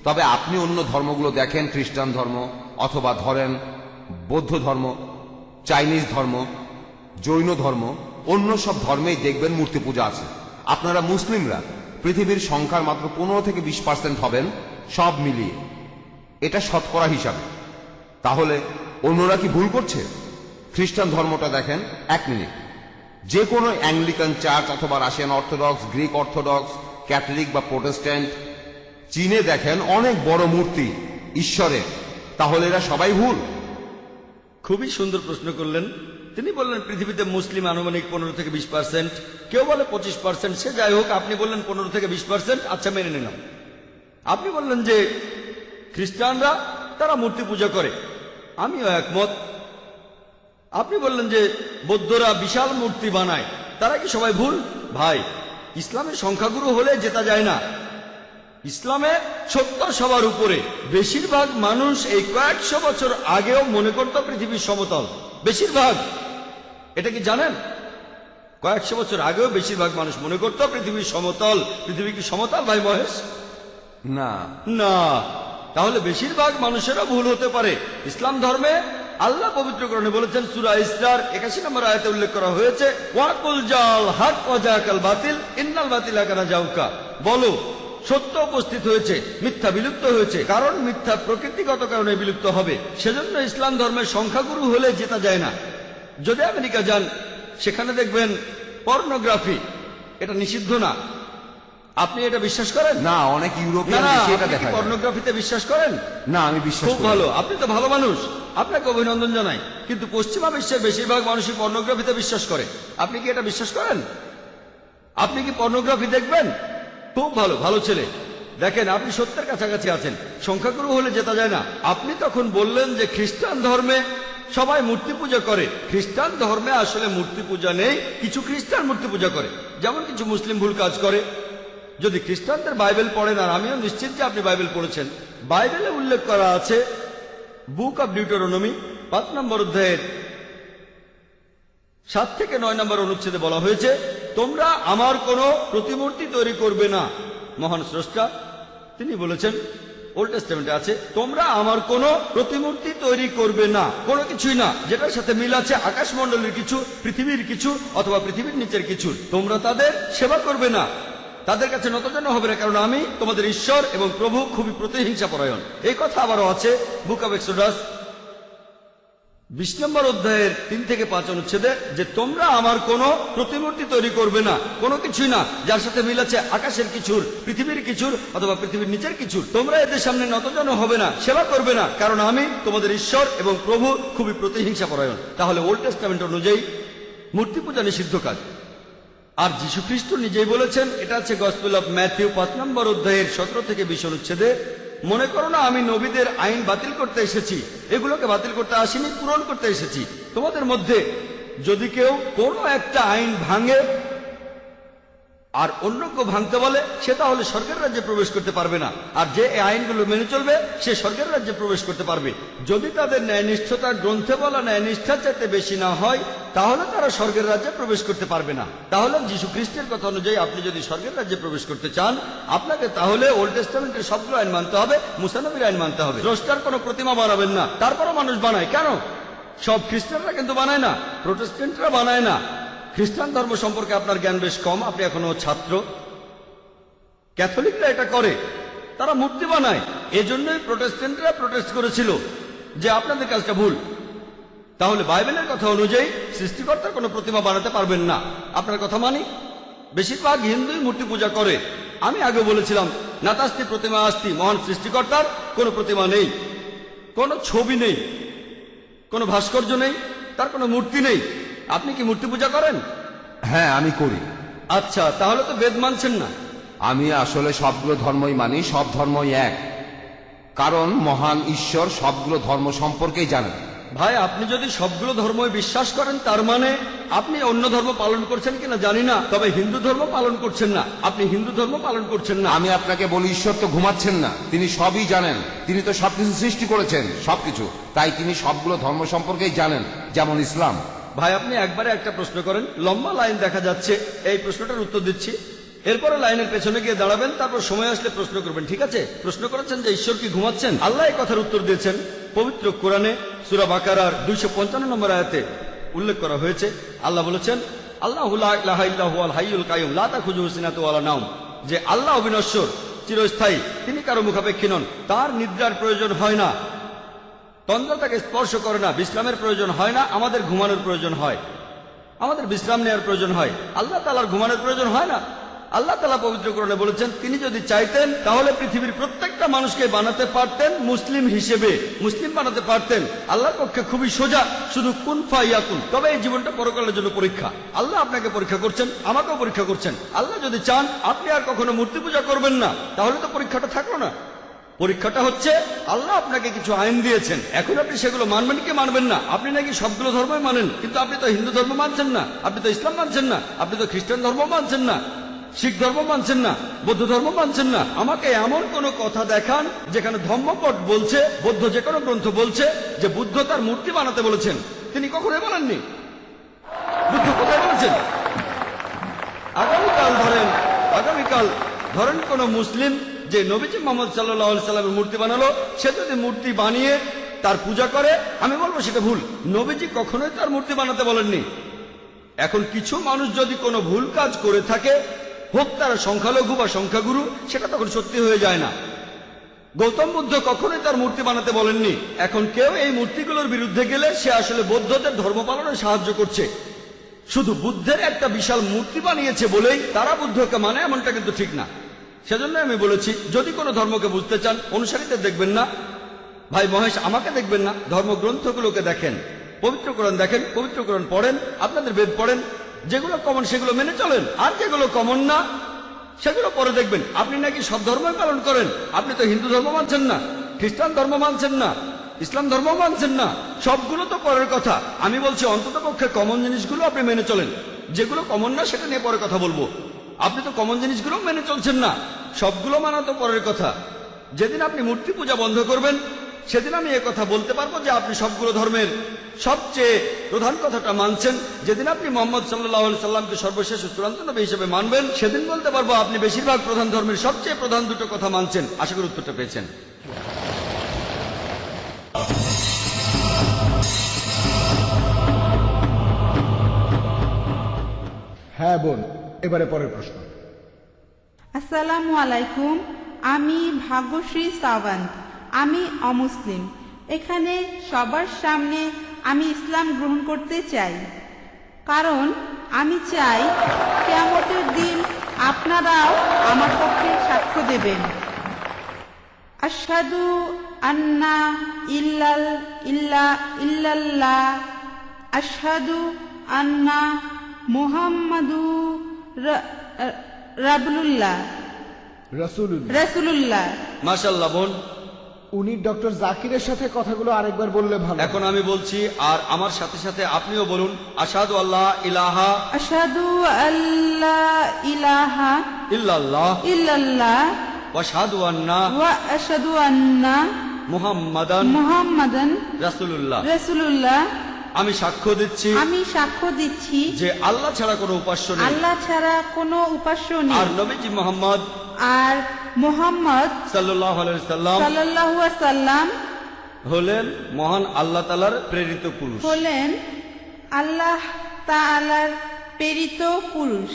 তবে আপনি অন্য ধর্মগুলো দেখেন, খ্রিস্টান ধর্ম অথবা ধরেন বৌদ্ধ ধর্ম, চাইনিজ ধর্ম, জৈন ধর্ম, অন্য সব ধর্মেই দেখবেন মূর্তি পূজা আছে। আপনারা মুসলিমরা পৃথিবীর সংখ্যার মাত্র 15 থেকে 20% হবেন সব মিলিয়ে, এটা শতকরা হিসাবে। তাহলে অন্যরা কি ভুল করছে? খ্রিস্টান ধর্মটা দেখেন, 1 মিনিট, যে কোনো অ্যাংলিকান চার্চ অথবা Russian orthodox, Greek orthodox, Catholic বা প্রোটেস্ট্যান্ট, চীনে দেখেন অনেক বড় মূর্তি ঈশ্বরের। তাহলে এরা সবাই ভুল? খুবই সুন্দর প্রশ্ন করলেন। তিনি বললেন পৃথিবীতে মুসলিম আনুমানিক 15 থেকে 20%, কেউ বলে 25%, সে যাই হোক, আপনি বললেন 15 থেকে 20%, আচ্ছা মেনে নিলাম। আপনি বললেন যে খ্রিস্টানরা তারা মূর্তি পূজা করে, আমিও একমত। আপনি বললেন যে বৌদ্ধরা বিশাল মূর্তি বানায়, তারা কি সবাই ভুল? ভাই, ইসলামের সংখ্যাগুরু হলে জেতা যায় না। ইসলামে সত্য সবার উপরে। বেশিরভাগ মানুষ এই কয়েকশো বছর আগেও মনে করত পৃথিবীর সমতল, বেশিরভাগ। এটা কি জানেন? কয়েকশো বছর আগেও বেশিরভাগ মানুষ মনে করত পৃথিবীর সমতল। পৃথিবী কি সমতল ভাই মহেশ? না না। তাহলে বেশিরভাগ মানুষেরা ভুল হতে পারে। ইসলাম ধর্মে আল্লাহ পবিত্রকরণে বলেছেন, সূরা ইসরার 81 নম্বর আয়াতে উল্লেখ করা হয়েছে, ওয়াকুল জাল হক ওয়া জাকাল বাতিল ইন্নাল বাতিলা কানা জাউকা। বলো, সত্য উপস্থিত হয়েছে, মিথ্যা বিলুপ্ত হয়েছে, কারণ মিথ্যা প্রকৃতিগত কারণে বিলুপ্ত হবে। সেজন্য ইসলাম ধর্মের সংখ্যাগুরু হলে জেতা যায় না। যদি আমেরিকা যান, সেখানে দেখবেন পর্নোগ্রাফি, এটা নিষিদ্ধ না। আপনি এটা বিশ্বাস করেন? না, অনেক ইউরোপিয়ান দেশে এটা দেখা যায়। পর্নোগ্রাফিতে বিশ্বাস করেন? না, আমি বিশ্বাস খুব করি। ভালো, আপনি তো ভালো মানুষ, আপনাকে অভিনন্দন জানাই। কিন্তু পশ্চিমা বিশ্বের বেশিরভাগ মানুষই পর্নোগ্রাফিতে বিশ্বাস করে। আপনি কি এটা বিশ্বাস করেন? আপনি কি পর্নোগ্রাফি দেখবেন? খুব ভালো, ভালো ছেলে। দেখেন, আপনি সত্যের কাছাকাছি আছেন। সংখ্যাগুরু হলে জেতা যায় না। আপনি তখন বললেন যে খ্রিস্টান ধর্মে সবাই মূর্তি পূজা করে। খ্রিস্টান ধর্মে আসলে মূর্তি পূজা নেই, কিছু খ্রিস্টান মূর্তি পূজা করে, যেমন কিছু মুসলিম ভুল কাজ করে। যদি খ্রিস্টানদের বাইবেল পড়েন, আর আমিও নিশ্চিত যে আপনি বাইবেল পড়েছেন, বাইবেলে উল্লেখ করা আছে, বুক অব ডিউটেরোনমি 5 নম্বর অধ্যায়ের 7 থেকে 9 নম্বর অনুচ্ছেদে বলা হয়েছে, তোমরা আমার কোনো প্রতিমূর্তি তৈরি করবে না। মহান স্রষ্টা তিনি বলেছেন, ওল্ড টেস্টামেন্টে আছে, তোমরা আমার কোনো প্রতিমূর্তি তৈরি করবে না, কোনো কিছুই না যেটার সাথে মিল আছে আকাশমণ্ডলের কিছু, পৃথিবীর কিছু, অথবা পৃথিবীর নিচের কিছু। তোমরা তাদের সেবা করবে না, তাদের কাছে নতজানু হবে না, কারণ আমি তোমাদের ঈশ্বর এবং প্রভু খুবই প্রতিহিংসা পরায়ণ। এই কথা আবারও আছে বুক অব এক্সোডাস 20 নম্বর অধ্যায়ের 3 থেকে 5 অনুচ্ছেদে, যে তোমরা আমার কোনো প্রতিমূর্তি তৈরি করবে না, কোনো কিছুই না যার সাথে মিল আছে আকাশের কিছুর, পৃথিবীর কিছুর, অথবা পৃথিবীর নিচের কিছুর। তোমরা এদের সামনে নতজানু হবে না, সেবা করবে না, কারণ আমি তোমাদের ঈশ্বর এবং প্রভু খুবই প্রতিহিংসা পরায়ণ। তাহলে ওল্ড টেস্টামেন্ট অনুযায়ী মূর্তি পূজা নিষিদ্ধ কাজ। আর যীশু খ্রিস্ট নিজেই বলেছেন, এটা আছে গসপেল অফ ম্যাথিউ 5 নম্বর অধ্যায়ের 17 থেকে 20 অনুচ্ছেদে, মনে করো না আমি নবীদের আইন বাতিল করতে এসেছি, এগুলোকে বাতিল করতে আসিনি, পূরণ করতে এসেছি। তোমাদের মধ্যে যদি কেউ কোনো একটা আইন ভাঙে আর অন্য কেউ ভাঙতে বলে, সে তাহলে স্বর্গের রাজ্যে প্রবেশ করতে পারবে না। আর যে এই আইনগুলো মেনে চলবে, সে স্বর্গের রাজ্যে প্রবেশ করতে পারবে। যদি তাদের ন্যায়নিষ্ঠতা গ্রন্থে বলা ন্যায়নিষ্ঠার চাইতে বেশি না হয়, তাহলে তারা স্বর্গের রাজ্যে প্রবেশ করতে পারবে না। তাহলে যীশু খ্রিস্টের কথা অনুযায়ী আপনি যদি স্বর্গের রাজ্যে প্রবেশ করতে চান, আপনাকে তাহলে ওল্ড টেস্টামেন্টের সবগুলো আইন মানতে হবে, মুসা নবীর আইন মানতে হবে। স্রষ্টার কোনো প্রতিমা বানাবেন না। তারপরও মানুষ বানায়, কেন? সব খ্রিস্টানরা কিন্তু বানায় না, প্রোটেস্ট্যান্টরা বানায় না। খ্রিস্টান ধর্ম সম্পর্কে আপনার জ্ঞান বেশ কম, আপনি এখনো ছাত্র। ক্যাথলিকরা এটা করে, তারা মূর্তি বানায়। এজন্যই প্রোটেস্ট্যান্টরা প্রোটেস্ট করেছিল যে আপনাদের কাজটা ভুল। তাহলে বাইবেলের কথা অনুযায়ী সৃষ্টিকর্তার কোনো প্রতিমা বানাতে পারবেন না। আপনার কথা মানি। বেশিরভাগ হিন্দুই মূর্তি পূজা করে। আমি আগে বলেছিলাম, নাতাস্তি প্রতিমা আস্তি, মহান সৃষ্টিকর্তার কোনো প্রতিমা নেই, কোনো ছবি নেই, কোনো ভাস্কর্য নেই, তার কোনো মূর্তি নেই। আপনি কি মূর্তি পূজা করেন? হ্যাঁ, আমি করি। আচ্ছা, তাহলে তো বেদ মানছেন না। আমি আসলে সবগুলো ধর্মই মানি, সব ধর্মই এক, কারণ মহান ঈশ্বর সবগুলো ধর্ম সম্পর্কেই জানেন। ভাই, আপনি যদি সবগুলো ধর্মই বিশ্বাস করেন, তার মানে আপনি অন্য ধর্ম পালন করছেন কিনা জানি না, তবে হিন্দু ধর্ম পালন করছেন না। আপনি হিন্দু ধর্ম পালন করছেন না। আমি আপনাকে বলি, ঈশ্বর তো ঘুমাচ্ছেন না, তিনি সবই জানেন। তিনি তো সবকিছু সৃষ্টি করেছেন, সবকিছু। তাই তিনি সবগুলো ধর্ম সম্পর্কেই জানেন, যেমন ইসলাম। ভাই, আপনি একবারে একটা প্রশ্ন করেন, লম্বা লাইন দেখা যাচ্ছে, এই প্রশ্নটার উত্তর দিচ্ছি। এরপরে লাইনের পেছনে গিয়ে দাঁড়াবেন, তারপর সময় আসলে প্রশ্ন করবেন, ঠিক আছে? প্রশ্ন করেছেন যে ঈশ্বর কি ঘুমাচ্ছেন? আল্লাহ এই কথার উত্তর দিয়েছেন পবিত্র কোরআনে সূরা বাকারার 255 নম্বর আয়াতে উল্লেখ করা হয়েছে। আল্লাহ বলেছেন, আল্লাহু লা ইলাহা ইল্লা হুয়াল হাইয়ুল কাইয়ুম লা তাখুযুহু সিনাতুন ওয়ালা নাওম, যে আল্লাহ অবিনশ্বর, চিরস্থায়ী, তিনি কারো মুখাপেক্ষী নন, তার নিদ্রার প্রয়োজন হয় না, তন্দ্রা তাকে স্পর্শ করে না, বিশ্রামের প্রয়োজন হয় না। আমাদের ঘুমানোর প্রয়োজন হয়, আমাদের বিশ্রাম নেওয়ার প্রয়োজন হয়, আল্লাহ তাআলার ঘুমানোর প্রয়োজন হয় না। আল্লাহ তাআলা পবিত্র কোরআনে বলেছেন, তিনি যদি চাইতেন তাহলে পৃথিবীর প্রত্যেকটা মানুষকে বানাতে পারতেন মুসলিম হিসেবে, মুসলিম বানাতে পারতেন। আল্লাহর পক্ষে খুবই সোজা, শুধু কুন ফায়াকুন। তবে এই জীবনটা পরকালের জন্য পরীক্ষা। আল্লাহ আপনাকে পরীক্ষা করছেন, আমাকেও পরীক্ষা করছেন। আল্লাহ যদি চান আপনি আর কখনো মূর্তি পূজা করবেন না, তাহলে তো পরীক্ষাটা থাকলো না। পরীক্ষাটা হচ্ছে আল্লাহ আপনাকে কিছু আইন দিয়েছেন, এখন আপনি সেগুলো মানবেন কি মানবেন না। আপনি নাকি সবগুলো ধর্মই মানেন, কিন্তু আপনি তো হিন্দু ধর্ম মানছেন না, আপনি তো ইসলাম মানছেন না, আপনি তো খ্রিস্টান ধর্ম মানছেন না, শিখ ধর্ম মানছেন না, বৌদ্ধ ধর্ম মানছেন না। আমাকে এমন কোন কথা দেখান যেখানে ধর্মপট বলছে, বৌদ্ধ যে কোনো গ্রন্থ বলছে যে বুদ্ধ তার মূর্তি বানাতে বলেছেন। তিনি কখনোই বলেননি। বুদ্ধ কোথায় বলেছেন? আগামীকাল ধরেন কোন মুসলিম যে নবীজি মুহাম্মদ সাল্লাল্লাহু আলাইহি সাল্লামের মূর্তি বানালো, সে যদি মূর্তি বানিয়ে তার পূজা করে, আমি বলবো সেটা ভুল। নবীজি কখনোই তার মূর্তি বানাতে বলেননি। এখন কিছু মানুষ যদি কোনো ভুল কাজ করে থাকে, হোক তারা সংখ্যালঘু বা সংখ্যাগুরু, সেটা তখন সত্যি হয়ে যায় না। গৌতম বুদ্ধ কখনোই তার মূর্তি বানাতে বলেননি। এখন কেউ এই মূর্তিগুলোর বিরুদ্ধে গেলে সে আসলে বৌদ্ধদের ধর্ম পালনে সাহায্য করছে। শুধু বুদ্ধের একটা বিশাল মূর্তি বানিয়েছে বলেই তারা বুদ্ধকে মানে, এমনটা কিন্তু ঠিক না। সেজন্য আমি বলেছি, যদি কোনো ধর্মকে বুঝতে চান, অনুসারীদের দেখবেন না, ভাই মহেশ আমাকে দেখবেন না, ধর্মগ্রন্থগুলোকে দেখেন, পবিত্র কোরআন দেখেন, পবিত্র কোরআন পড়েন, আপনাদের বেদ পড়েন, যেগুলো কমন সেগুলো মেনে চলেন, আর যেগুলো কমন না সেগুলো পরে দেখবেন। আপনি নাকি সব ধর্মই পালন করেন, আপনি তো হিন্দু ধর্ম মানছেন না, খ্রিস্টান ধর্ম মানছেন না, ইসলাম ধর্ম মানছেন না, সবগুলো তো পরের কথা। আমি বলছি অন্তত পক্ষে কমন জিনিসগুলো আপনি মেনে চলেন, যেগুলো কমন না সেটা নিয়ে পরে কথা বলবো। আপনি তো কমন জিনিসগুলো মেনে চলছেন না, সবগুলো মানা তো পরের কথা। যেদিন আপনি মূর্তি পূজা বন্ধ করবেন, সেদিন আমি কথা বলতে পারবো যে আপনি সবগুলো ধর্মের সবচেয়ে প্রধান কথাটা মানছেন। যেদিন আপনি মুহাম্মদ সাল্লাল্লাহু আলাইহি সাল্লামকে সর্বশেষ ও চূড়ান্ত নবী হিসেবে মানবেন, সেদিন বলতে পারবো আপনি বেশিরভাগ প্রধান ধর্মের সবচেয়ে প্রধান দুটো কথা মানছেন। আশা করি উত্তরটা পেয়েছেন। হ্যাঁ বোন, এবারে পরের প্রশ্ন। আসসালামু আলাইকুম, আমি ভাগ্যশ্রী সাওয়ান্ত, আমি অমুসলিম। এখানে সবার সামনে আমি ইসলাম গ্রহণ করতে চাই, কারণ আমি চাই কিয়ামতের দিন আপনারাও আমার পক্ষে সাক্ষ্য দেবেন। আশহাদু আন্না ইল্লাল্লাহ, আশহাদু আন্না মুহাম্মাদু রাসূলুল্লাহ। মাশাআল্লাহ বোন, উনি ডক্টর জাকিরের সাথে কথাগুলো আরেকবার বললে ভালো। এখন আমি বলছি, আর আমার সাথে সাথে আপনিও বলুন, আশহাদু আল্লাহ ইলাহা আশহাদু আল্লা ইলাহা ইল্লাল্লাহ ওয়া আশহাদু আন্না মুহাম্মাদান রাসূলুল্লাহ। আমি সাক্ষ্য দিচ্ছি যে আল্লাহ ছাড়া কোনো উপাস্য নেই, আর নবীজি মুহাম্মদ সাল্লাল্লাহু আলাইহি সাল্লাম হলেন মহান আল্লাহ তাআলার প্রেরিত পুরুষ।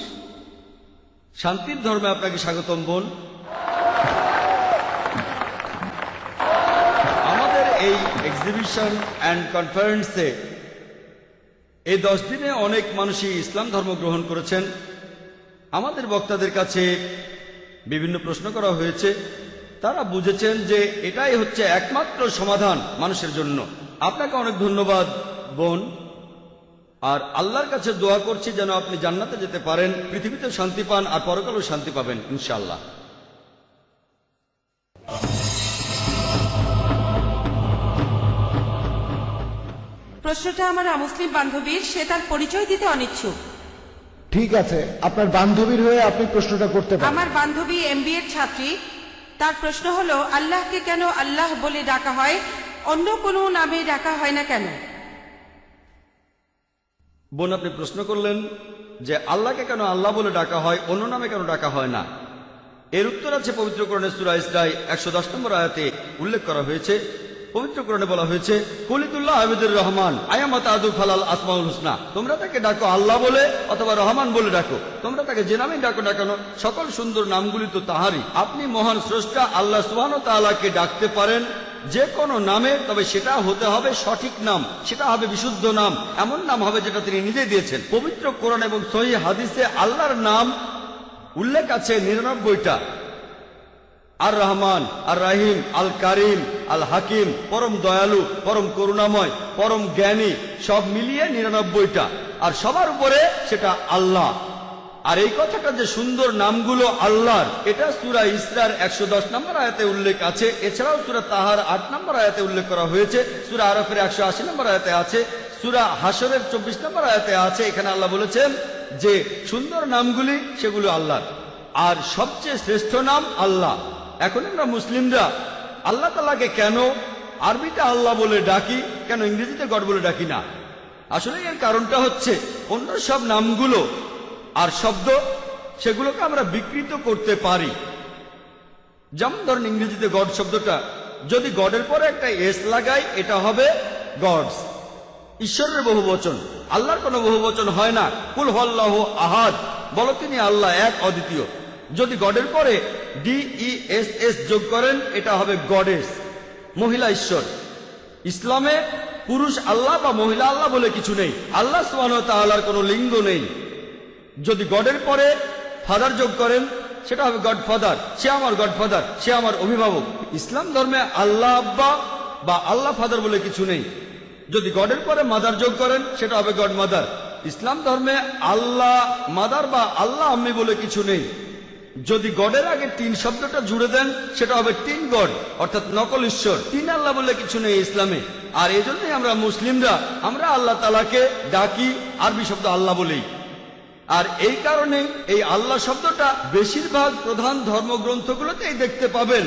শান্তির ধর্মে আপনাকে স্বাগতম বোন। আমাদের এই এক্সিবিশন অ্যান্ড কনফারেন্সে এই 10 দিনে অনেক মানুষই ইসলাম ধর্ম গ্রহণ করেছেন। আমাদের বক্তাদের কাছে বিভিন্ন প্রশ্ন করা হয়েছে, তারা বুঝেছেন যে এটাই হচ্ছে একমাত্র সমাধান মানুষের জন্য। আপনাকে অনেক ধন্যবাদ বোন, আর আল্লাহর কাছে দোয়া করছি যেন আপনি জান্নাতে যেতে পারেন, পৃথিবীতে শান্তি পান আর পরকালেও শান্তি পাবেন ইনশাআল্লাহ। প্রশ্নটা আমার অমুসলিম বান্ধবীর, সে তার পরিচয় দিতে অনিচ্ছুক। ঠিক আছে, আপনার বান্ধবীর হয়ে আপনি প্রশ্নটা করতে পারেন। আমার বান্ধবী এমবিএ এর ছাত্রী, তার প্রশ্ন হলো আল্লাহকে কেন আল্লাহ বলে ডাকা হয়, অন্য কোনো নামে ডাকা হয় না কেন? বোন, আপনি প্রশ্ন করলেন যে আল্লাহকে কেন আল্লাহ বলে ডাকা হয়, অন্য নামে কেন ডাকা হয় না? এর উত্তর আছে পবিত্র কোরআনে সূরা ইসরায় 110 নম্বর আয়াতে উল্লেখ করা হয়েছে। পবিত্র কোরআনে বলা হয়েছে, কুলিতুল্লাহ আবিদুর রহমান আয়ামাত আদু ফালাল আসমাউল হুসনা। তোমরা তাকে ডাকো আল্লাহ বলে অথবা রহমান বলে ডাকো, তোমরা তাকে যে নামে ডাকো না কেন, সকল সুন্দর নামগুলি তো তাহারই। আপনি মহান স্রষ্টা আল্লাহ সুবহানাহু ওয়া তাআলাকে ডাকতে পারেন যে কোনো নামে, তবে সেটা হতে হবে সঠিক নাম, সেটা হবে বিশুদ্ধ নাম, এমন নাম হবে যেটা তিনি নিজেই দিয়েছেন। পবিত্র কোরআন এবং সহিহ হাদিসে আল্লাহর নাম উল্লেখ আছে 99টা। আর রহমান, আর রাহিম, আল কারিম, আল হাকিম, পরম দয়ালু, পরম করুণাময়, পরম জ্ঞানী, সব মিলিয়ে 99টা। আর সবার উপরে সেটা আল্লাহ। আর এই কথাটা যে সুন্দর নামগুলো আল্লাহর, এটা সূরা ইসরার 110 নম্বর আয়াতে উল্লেখ আছে। এছাড়াও সূরা তাহার 8 নম্বর আয়াতে উল্লেখ করা হয়েছে, সূরা আরাফের 180 নম্বর আয়াতে আছে, সূরা হাশরের 24 নম্বর আয়াতে আছে। এখানে আল্লাহ বলেছেন যে সুন্দর নামগুলি সেগুলো আল্লাহর, আর সবচেয়ে শ্রেষ্ঠ নাম আল্লাহ। এখন আমরা মুসলিমরা আল্লাহ তাআলাকে কেন আরবিতে আল্লাহ বলে ডাকি, কেন ইংরেজিতে গড বলে ডাকি না? আসলে এর কারণটা হচ্ছে অন্য সব নামগুলো আর শব্দ সেগুলোকে আমরা বিকৃত করতে পারি। যেমন ধরেন ইংরেজিতে গড শব্দটা যদি গডের পরে একটা এস লাগাই, এটা হবে গডস, ঈশ্বরের বহুবচন। আল্লাহর কোনো বহুবচন হয় না। কুল হুয়াল্লাহু আহাদ, বলো তিনি আল্লাহ এক অদ্বিতীয়। যদি গডের পরে DESS যোগ করেন, এটা হবে গডেস, মহিলা ঈশ্বর। ইসলামে পুরুষ আল্লাহ বা মহিলা আল্লাহ বলে কিছু নেই। আল্লাহ সুবহানাহু ওয়া তাআলার কোনো লিঙ্গ নেই। যদি গডের পরে ফাদার যোগ করেন, সেটা হবে গড ফাদার, সে আমার গড ফাদার, সে আমার অভিভাবক। ইসলাম ধর্মে আল্লাহ আব্বা বা আল্লাহ ফাদার বলে কিছু নেই। যদি গডের পরে মাদার যোগ করেন, সেটা হবে গড মাদার। ইসলাম ধর্মে আল্লাহ মাদার বা আল্লাহ আম্মি বলে কিছু নেই। যদি গডের আগে 3 শব্দটা জুড়ে দেন, সেটা হবে 3 গড, অর্থাৎ নকল ঈশ্বর। 3 আল্লাহ বলে কিছু নেই ইসলামে। আর এই জন্যই আমরা মুসলিমরা আমরা আল্লাহ তাআলাকে ডাকি আরবি শব্দ আল্লাহ বলেই। আর এই কারণে এই আল্লাহ শব্দটা বেশিরভাগ প্রধান ধর্মগ্রন্থগুলোতেই দেখতে পাবেন।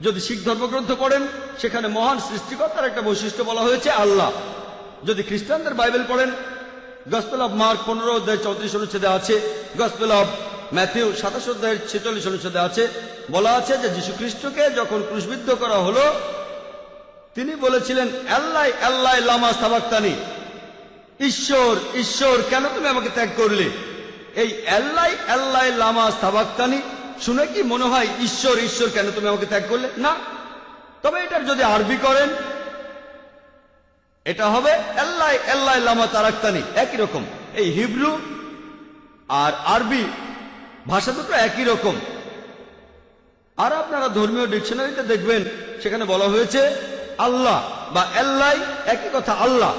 যদি শিখ ধর্মগ্রন্থ পড়েন, সেখানে মহান সৃষ্টিকর্তার একটা বৈশিষ্ট্য বলা হয়েছে আল্লাহ। যদি খ্রিস্টানদের বাইবেল পড়েন, গসপেল অব মার্ক 15 অধ্যায় 34 অনুচ্ছেদে আছে, গসপেল অব ম্যাথিউ 27 অধ্যায়ের 46 অনুচ্ছেদে আছে, বলা আছে যে যীশু খ্রিস্টকে যখন ক্রুশবিদ্ধ করা হলো, তিনি বলেছিলেন আল্লাহ আল্লাহ লামা সাবাক্তানি, ঈশ্বর ঈশ্বর কেন তুমি আমাকে ত্যাগ করলে? এই আল্লাহ আল্লাহ লামা সাবাক্তানি শুনে কি মনে হয় ঈশ্বর ঈশ্বর কেন তুমি আমাকে ত্যাগ করলে? না। তবে এটার যদি আরবি করেন, এটা হবে আল্লাহ আল্লাহ লামা তারাক্তানি, একই রকম। এই হিব্রু আর আরবি ভাষা দুটো একই রকম। আর আপনারা ধর্মীয় ডিকশনারিতে দেখবেন, সেখানে বলা হয়েছে আল্লাহ বা আল্লাহ, একই কথা, আল্লাহ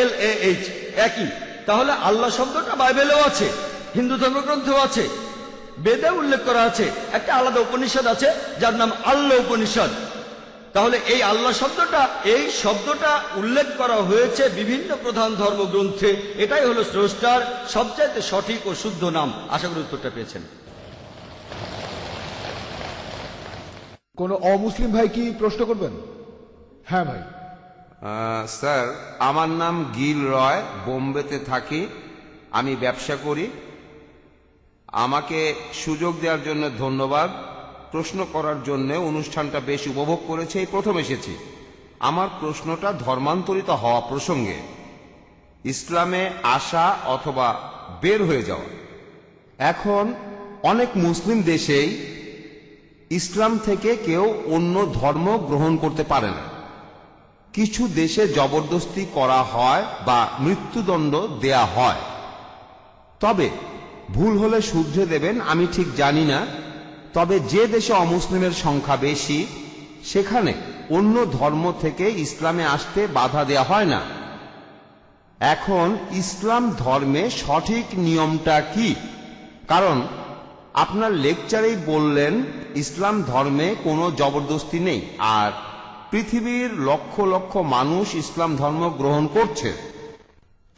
ALAH একই। তাহলে আল্লাহ শব্দটা বাইবেলেও আছে, হিন্দু ধর্মগ্রন্থেও আছে, বেদে উল্লেখ করা আছে। একটা আলাদা উপনিষদ আছে যার নাম আল্লাহ উপনিষদ। তাহলে এই আল্লাহ শব্দটা, এই শব্দটা উল্লেখ করা হয়েছে বিভিন্ন প্রধান ধর্মগ্রন্থে। এটাই হলো স্রষ্টার সবচাইতে সঠিক ও শুদ্ধ নাম। আশা করি উত্তরটা পেয়েছেন। কোন অমুসলিম ভাই কি প্রশ্ন করবেন? হ্যাঁ ভাই। স্যার, আমার নাম গিল রয়, বোম্বেতে থাকি, আমি ব্যবসা করি। আমাকে সুযোগ দেওয়ার জন্য ধন্যবাদ। প্রশ্ন করার জন্য অনুষ্ঠানটা বেশ উপভোগ করেছে, এই প্রথম এসেছি। আমার প্রশ্নটা ধর্মান্তরিত হওয়া প্রসঙ্গে, ইসলামে আসা অথবা বের হয়ে যাওয়া। এখন অনেক মুসলিম দেশেই ইসলাম থেকে কেউ অন্য ধর্ম গ্রহণ করতে পারে না। কিছু দেশে জবরদস্তি করা হয় বা মৃত্যুদণ্ড দেয়া হয়। তবে ভুল হলে শুধরে দেবেন, আমি ঠিক জানি না। তবে যে দেশে অমুসলিমের সংখ্যা বেশি, সেখানে অন্য ধর্ম থেকে ইসলামে আসতে বাধা দেয়া হয় না। এখন ইসলাম ধর্মে সঠিক নিয়মটা কি? কারণ আপনার লেকচারেই বললেন ইসলাম ধর্মে কোনো জবরদস্তি নেই, আর পৃথিবীর লক্ষ লক্ষ মানুষ ইসলাম ধর্ম গ্রহণ করছে।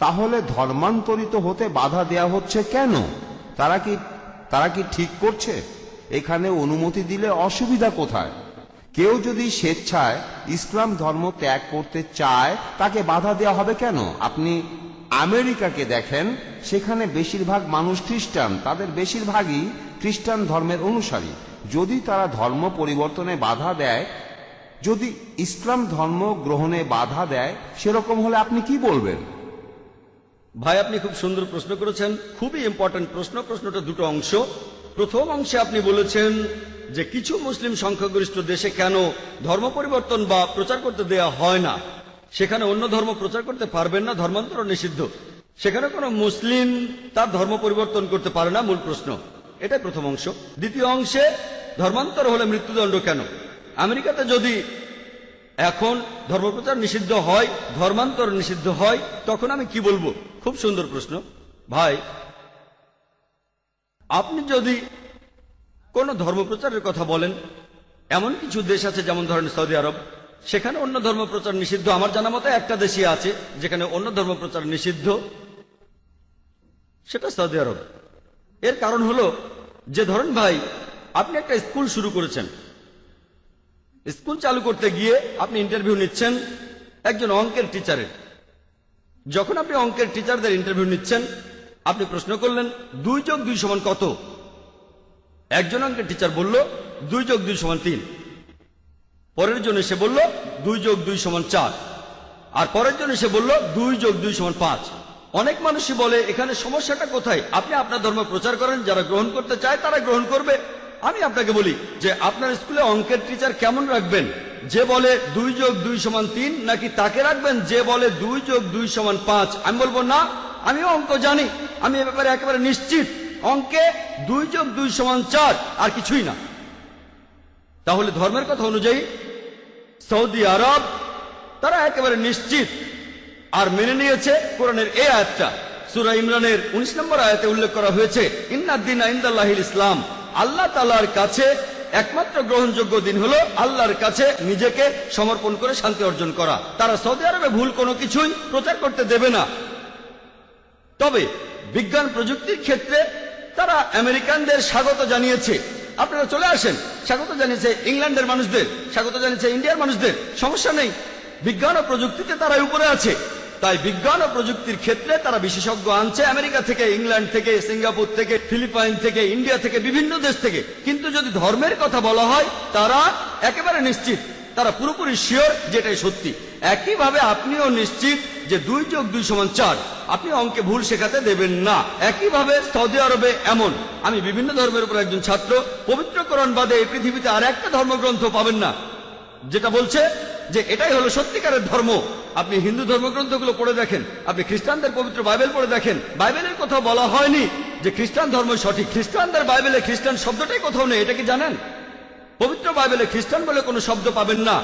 তাহলে ধর্মান্তরিত হতে বাধা দেয়া হচ্ছে কেন? তারা কি ঠিক করছে? এখানে অনুমতি দিলে অসুবিধা কোথায়? কেউ যদি স্বেচ্ছায় ইসলাম ধর্ম ত্যাগ করতে চায়, তাকে বাধা দেওয়া হবে কেন? আমেরিকাকে দেখেন, সেখানে বেশিরভাগ মানুষ খ্রিস্টান, তাদের বেশিরভাগই খ্রিস্টান ধর্মের অনুসারী। যদি তারা ধর্ম পরিবর্তনে বাধা দেয়, যদি ইসলাম ধর্ম গ্রহণে বাধা দেয়, সেরকম হলে আপনি কি বলবেন? ভাই, আপনি খুব সুন্দর প্রশ্ন করেছেন, খুবই ইম্পর্টেন্ট প্রশ্ন। প্রশ্নটা দুটো অংশ। প্রথম অংশে আপনি বলেছেন যে কিছু মুসলিম সংখ্যাগরিষ্ঠ দেশে কেন ধর্ম পরিবর্তন বা প্রচার করতে দেয়া হয় না, সেখানে অন্য ধর্ম প্রচার করতে পারবেন না, ধর্মান্তর নিষিদ্ধ, সেখানে কোনো মুসলিম তার ধর্ম পরিবর্তন করতে পারে না, মূল প্রশ্ন। এটাই প্রথম অংশ। দ্বিতীয় অংশে ধর্মান্তর হলে মৃত্যুদণ্ড কেন? আমেরিকাতে যদি এখন ধর্মপ্রচার নিষিদ্ধ হয়, ধর্মান্তর নিষিদ্ধ হয়, তখন আমি কি বলবো? খুব সুন্দর প্রশ্ন ভাই। আপনি যদি কোন ধর্মপ্রচারের কথা বলেন, এমন কিছু দেশ আছে যেমন ধরেন সৌদি আরব, সেখানে অন্য ধর্মপ্রচার নিষিদ্ধ। আমার জানা মতে একটা দেশই আছে যেখানে অন্য ধর্মপ্রচার নিষিদ্ধ, সেটা সৌদি আরব। এর কারণ হলো যে ধরেন ভাই, আপনি একটা স্কুল শুরু করেছেন, স্কুল চালু করতে গিয়ে আপনি ইন্টারভিউ নিচ্ছেন একজন অঙ্কের টিচারের। যখন আপনি অঙ্কের টিচারদের ইন্টারভিউ নিচ্ছেন, আপনি প্রশ্ন করলেন 2 + 2 = কত? একজন অঙ্কের টিচার বলল 2 + 2 = 3। পরের জন এসে বলল 2 + 2 = 4, আর পরের জন এসে বলল 2 + 2 = 5। অনেক মানুষই বলে এখানে সমস্যাটা কোথায়? আপনি আপনার ধর্ম প্রচার করেন, যারা গ্রহণ করতে চায় তারা গ্রহণ করবে। আমি আপনাকে বলি যে আপনার স্কুলে অঙ্কের টিচার কেমন রাখবেন? যে বলে 2 + 2 = 3, নাকি তাকে রাখবেন যে বলে 2 + 2 = 5? আমি বলবো না, আমিও অঙ্ক জানি, আমি এ ব্যাপারে একেবারে নিশ্চিত, অঙ্কে 2 + 2 = 4, আর কিছুই না। তাহলে ধর্মের কথা অনুযায়ী সৌদি আরব তারা একেবারে নিশ্চিত আর মেনে নিয়েছে কোরআনের এই আয়াতটা। সূরা ইমরানের 19 নম্বর আয়াতে উল্লেখ করা হয়েছে, ইন্নাদ দীনা ইনদাল্লাহিল ইসলাম, আল্লাহ তাআলার কাছে একমাত্র গ্রহণযোগ্য দিন হলো আল্লাহর কাছে নিজেকে সমর্পণ করে শান্তি অর্জন করা। তারা সৌদি আরবে ভুল কোনো কিছুই প্রচার করতে দেবে না। তবে বিজ্ঞান প্রযুক্তির ক্ষেত্রে তারা আমেরিকানদের স্বাগত জানিয়েছে, আপনারা চলে আসেন, স্বাগত জানিয়েছে ইংল্যান্ডের মানুষদের, স্বাগত জানিয়েছে ইন্ডিয়ার মানুষদের, সমস্যা নেই। বিজ্ঞান ও প্রযুক্তিতে তারা উপরে আছে, তাই বিজ্ঞান ও প্রযুক্তির ক্ষেত্রে তারা বিশেষজ্ঞ আনছে আমেরিকা থেকে, ইংল্যান্ড থেকে, সিঙ্গাপুর থেকে, ফিলিপাইন থেকে, ইন্ডিয়া থেকে, বিভিন্ন দেশ থেকে। কিন্তু যদি ধর্মের কথা বলা হয়, তারা একেবারে নিশ্চিত, তারা পুরোপুরি শিওর যেটাই সত্যি। একইভাবে আপনিও নিশ্চিত যে 2 + 2 = 4, আপনি অঙ্কে ভুল শেখাতে দেবেন না। একইভাবে সৌদি আরবে এমন, আমি বিভিন্ন ধর্মের উপর একজন ছাত্র, পবিত্র কোরআন বাদে এই পৃথিবীতে আর একটা ধর্মগ্রন্থ পাবেন না যেটা বলছে যে এটাই হলো সত্যিকারের ধর্ম। আপনি হিন্দু ধর্মগ্রন্থগুলো পড়ে দেখেন, আপনি খ্রিস্টানদের পবিত্র বাইবেল পড়ে দেখেন, বাইবেলের কোথাও বলা হয়নি যে খ্রিস্টান ধর্ম সঠিক। খ্রিস্টানদের বাইবেলে খ্রিস্টান শব্দটাই কোথাও নেই, এটা কি জানেন? পবিত্র বাইবেলে খ্রিস্টান বলে কোনো শব্দ পাবেন না।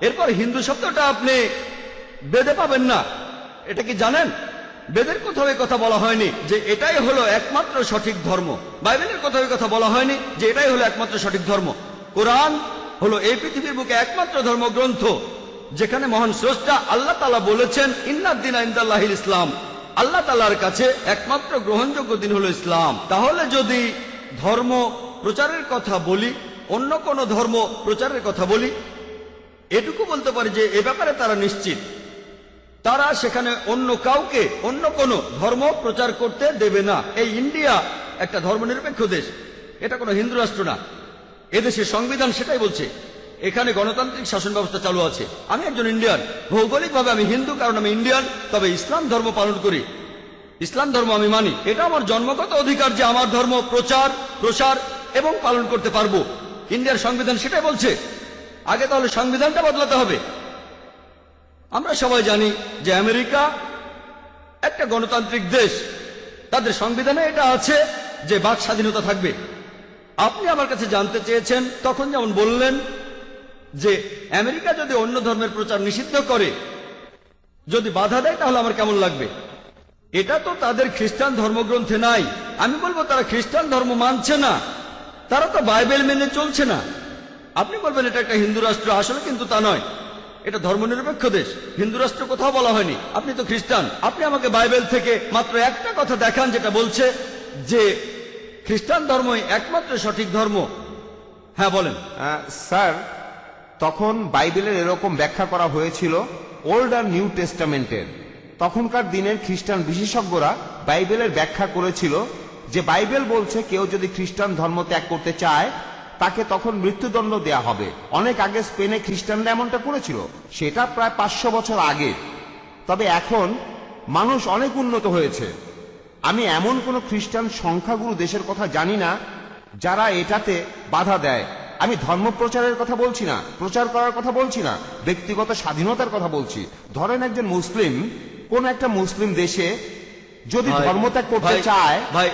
এরপর হিন্দু শব্দটা আপনি বেদে পাবেন না, এটা কি জানেন? বেদের কোথাও এই কথা বলা হয়নি যে এটাই হলো একমাত্র সঠিক ধর্ম। বাইবেলের কোথাও এই কথা বলা হয়নি যে এটাই হলো একমাত্র সঠিক ধর্ম। কোরআন হলো এই পৃথিবীর বুকে একমাত্র ধর্মগ্রন্থ যেখানে মহান স্রষ্টা আল্লাহ তাআলা বলেছেন, ইন্নাদ দীনা ইনদাল্লাহিল ইসলাম, আল্লাহ তাআলার কাছে একমাত্র গ্রহণযোগ্য দিন হলো ইসলাম। তাহলে যদি ধর্ম প্রচারের কথা বলি, অন্য কোন ধর্ম প্রচারের কথা বলি, এটুকু বলতে পারি যে এ ব্যাপারে তারা নিশ্চিত, তারা সেখানে অন্য কাউকে অন্য কোন ধর্ম প্রচার করতে দেবে না। এই ইন্ডিয়া একটা ধর্মনিরপেক্ষ দেশ, এটা কোনো হিন্দু রাষ্ট্র না। এদেশের সংবিধান সেটাই বলছে, এখানে গণতান্ত্রিক শাসন ব্যবস্থা চালু আছে। আমি একজন ইন্ডিয়ান, ভৌগোলিকভাবে আমি হিন্দু কারণ আমি ইন্ডিয়ান, তবে ইসলাম ধর্ম পালন করি, ইসলাম ধর্ম আমি মানি। এটা আমার জন্মগত অধিকার যে আমার ধর্ম প্রসার এবং পালন করতে পারবো। ইন্ডিয়ার সংবিধান সেটাই বলছে। আগে তাহলে সংবিধানটা বদলাতে হবে। আমরা সবাই জানি যে আমেরিকা একটা গণতান্ত্রিক দেশ, তাদের সংবিধানে এটা আছে যে বাক স্বাধীনতা থাকবে। আপনি আমার কাছে জানতে চেয়েছেন, তখন যেমন বললেন যে আমেরিকা যদি অন্য ধর্মের প্রচার নিষিদ্ধ করে, যদি বাধা দেয়, তাহলে আমার কেমন লাগবে? এটা তো তাদের খ্রিস্টান ধর্মগ্রন্থে নাই। আমি বলবো তারা খ্রিস্টান ধর্ম মানছে না, তারা তো বাইবেল মেনে চলছে না। আপনি বলবেন এটা একটা হিন্দু রাষ্ট্র, আসলে কিন্তু তা নয়, এটা ধর্মনিরপেক্ষ দেশ। হিন্দু রাষ্ট্র কোথাও বলা হয়নি। আপনি তো খ্রিস্টান, আপনি আমাকে বাইবেল থেকে মাত্র একটা কথা দেখান যেটা বলছে যে খ্রিস্টান ধর্মই একমাত্র সঠিক ধর্ম। হ্যাঁ বলেন। স্যার, তখন বাইবেলের এরকম ব্যাখ্যা করা হয়েছিল ওল্ড আর নিউ টেস্টামেন্টের। তখনকার দিনের খ্রিস্টান বিশেষজ্ঞরা বাইবেলের ব্যাখ্যা করেছিল যে বাইবেল বলছে কেউ যদি খ্রিস্টান ধর্ম ত্যাগ করতে চায় তাকে তখন মৃত্যুদণ্ড দেয়া হবে। অনেক আগে স্পেনে খ্রিস্টানরা এমনটা করেছিল, সেটা প্রায় 500 বছর আগে। তবে এখন মানুষ অনেক উন্নত হয়েছে। আমি এমন কোন খ্রিস্টান সংখ্যাগুরু দেশের কথা জানি না যারা এটাতে বাধা দেয়। আমি ধর্ম প্রচারের কথা বলছি না, প্রচার করার কথা বলছি না, ব্যক্তিগত স্বাধীনতার কথা বলছি। ধরেন একজন মুসলিম কোন একটা মুসলিম দেশে যদি ধর্মত্যাগ করতে চায়। ভাই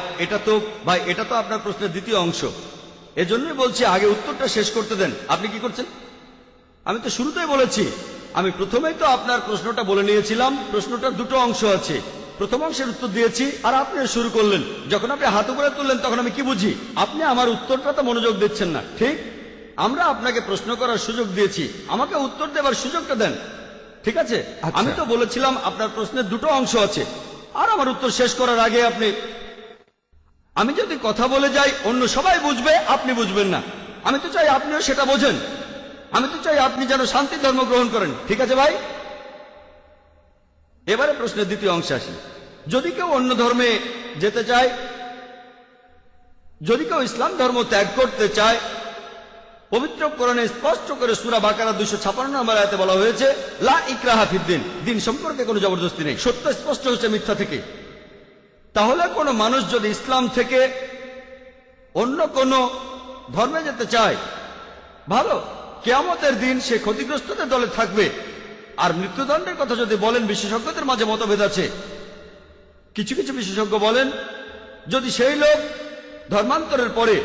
এটা তো আপনার প্রশ্নের দ্বিতীয় অংশ, এজন্যই বলছি আগে উত্তরটা শেষ করতে দেন। আপনি কি করছেন? আমি তো শুরুতেই বলেছি, আমি প্রথমেই তো আপনার প্রশ্নটা বলে নিয়েছিলাম। প্রশ্নটার দুটো অংশ আছে, প্রথম অংশের উত্তর দিয়েছি আর আপনি শুরু করলেন। যখন আপনি হাত উপরে তুললেন তখন আমি কি বুঝি? আপনি আমার উত্তরটা তো মনোযোগ দিচ্ছেন না। ঠিক, আমরা আপনাকে প্রশ্ন করার সুযোগ দিয়েছি, আমাকে উত্তর দেবার সুযোগটা দেন। ঠিক আছে, আমি তো বলেছিলাম আপনার প্রশ্নের দুটো অংশ আছে, আর আমার উত্তর শেষ করার আগে আমি যদি কথা বলে যাই অন্য সবাই বুঝবে, আপনি বুঝবেন না। আমি তো চাই আপনিও সেটা বোঝেন। আমি তো চাই আপনি যেন শান্তির ধর্ম গ্রহণ করেন। ঠিক আছে ভাই, এবারে প্রশ্নের দ্বিতীয় অংশে আসি। যদি কেউ অন্য ধর্মে যেতে চায়, যদি কেউ ইসলাম ধর্ম ত্যাগ করতে চায়, পবিত্র কোরআনে স্পষ্ট করে সূরা বাকারা 256 নম্বর আয়াতে বলা হয়েছে, লা ইকরাহা ফিদ্দিন, দিন সম্পর্কে কোনো জবরদস্তি নেই। সত্য স্পষ্ট হচ্ছে মিথ্যা থেকে। তাহলে কোনো মানুষ যদি ইসলাম থেকে অন্য কোনো ধর্মে যেতে চায়, ভালো, কিয়ামতের দিন সে ক্ষতিগ্রস্তদের দলে থাকবে। আর মৃত্যুদণ্ডের কথা যদি বলেন, বিশেষজ্ঞদের মাঝে মতভেদ আছে। কিছু কিছু বিশেষজ্ঞ বলেন যদি সেই লোক ধর্মান্তরের পরে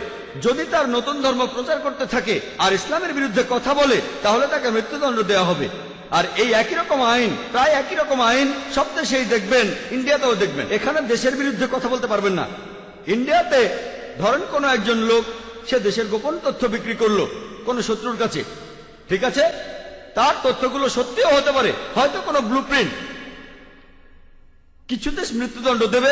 যদি তার নতুন ধর্ম প্রচার করতে থাকে আর ইসলামের বিরুদ্ধে কথা বলে, তাহলে তাকে মৃত্যুদণ্ড দেওয়া হবে। আর এই একই রকম আইন, প্রায় একই রকম আইন সব দেশেই দেখবেন, ইন্ডিয়াতেও দেখবেন। এখানে দেশের বিরুদ্ধে কথা বলতে পারবেন না। ইন্ডিয়াতে ধরেন কোনো একজন লোক সে দেশের গোপন তথ্য বিক্রি করলো কোনো শত্রুর কাছে, ঠিক আছে, তার তথ্যগুলো সত্যিও হতে পারে, হয়তো কোনো ব্লুপ্রিন্ট। কিছু দেশ মৃত্যুদণ্ড দেবে,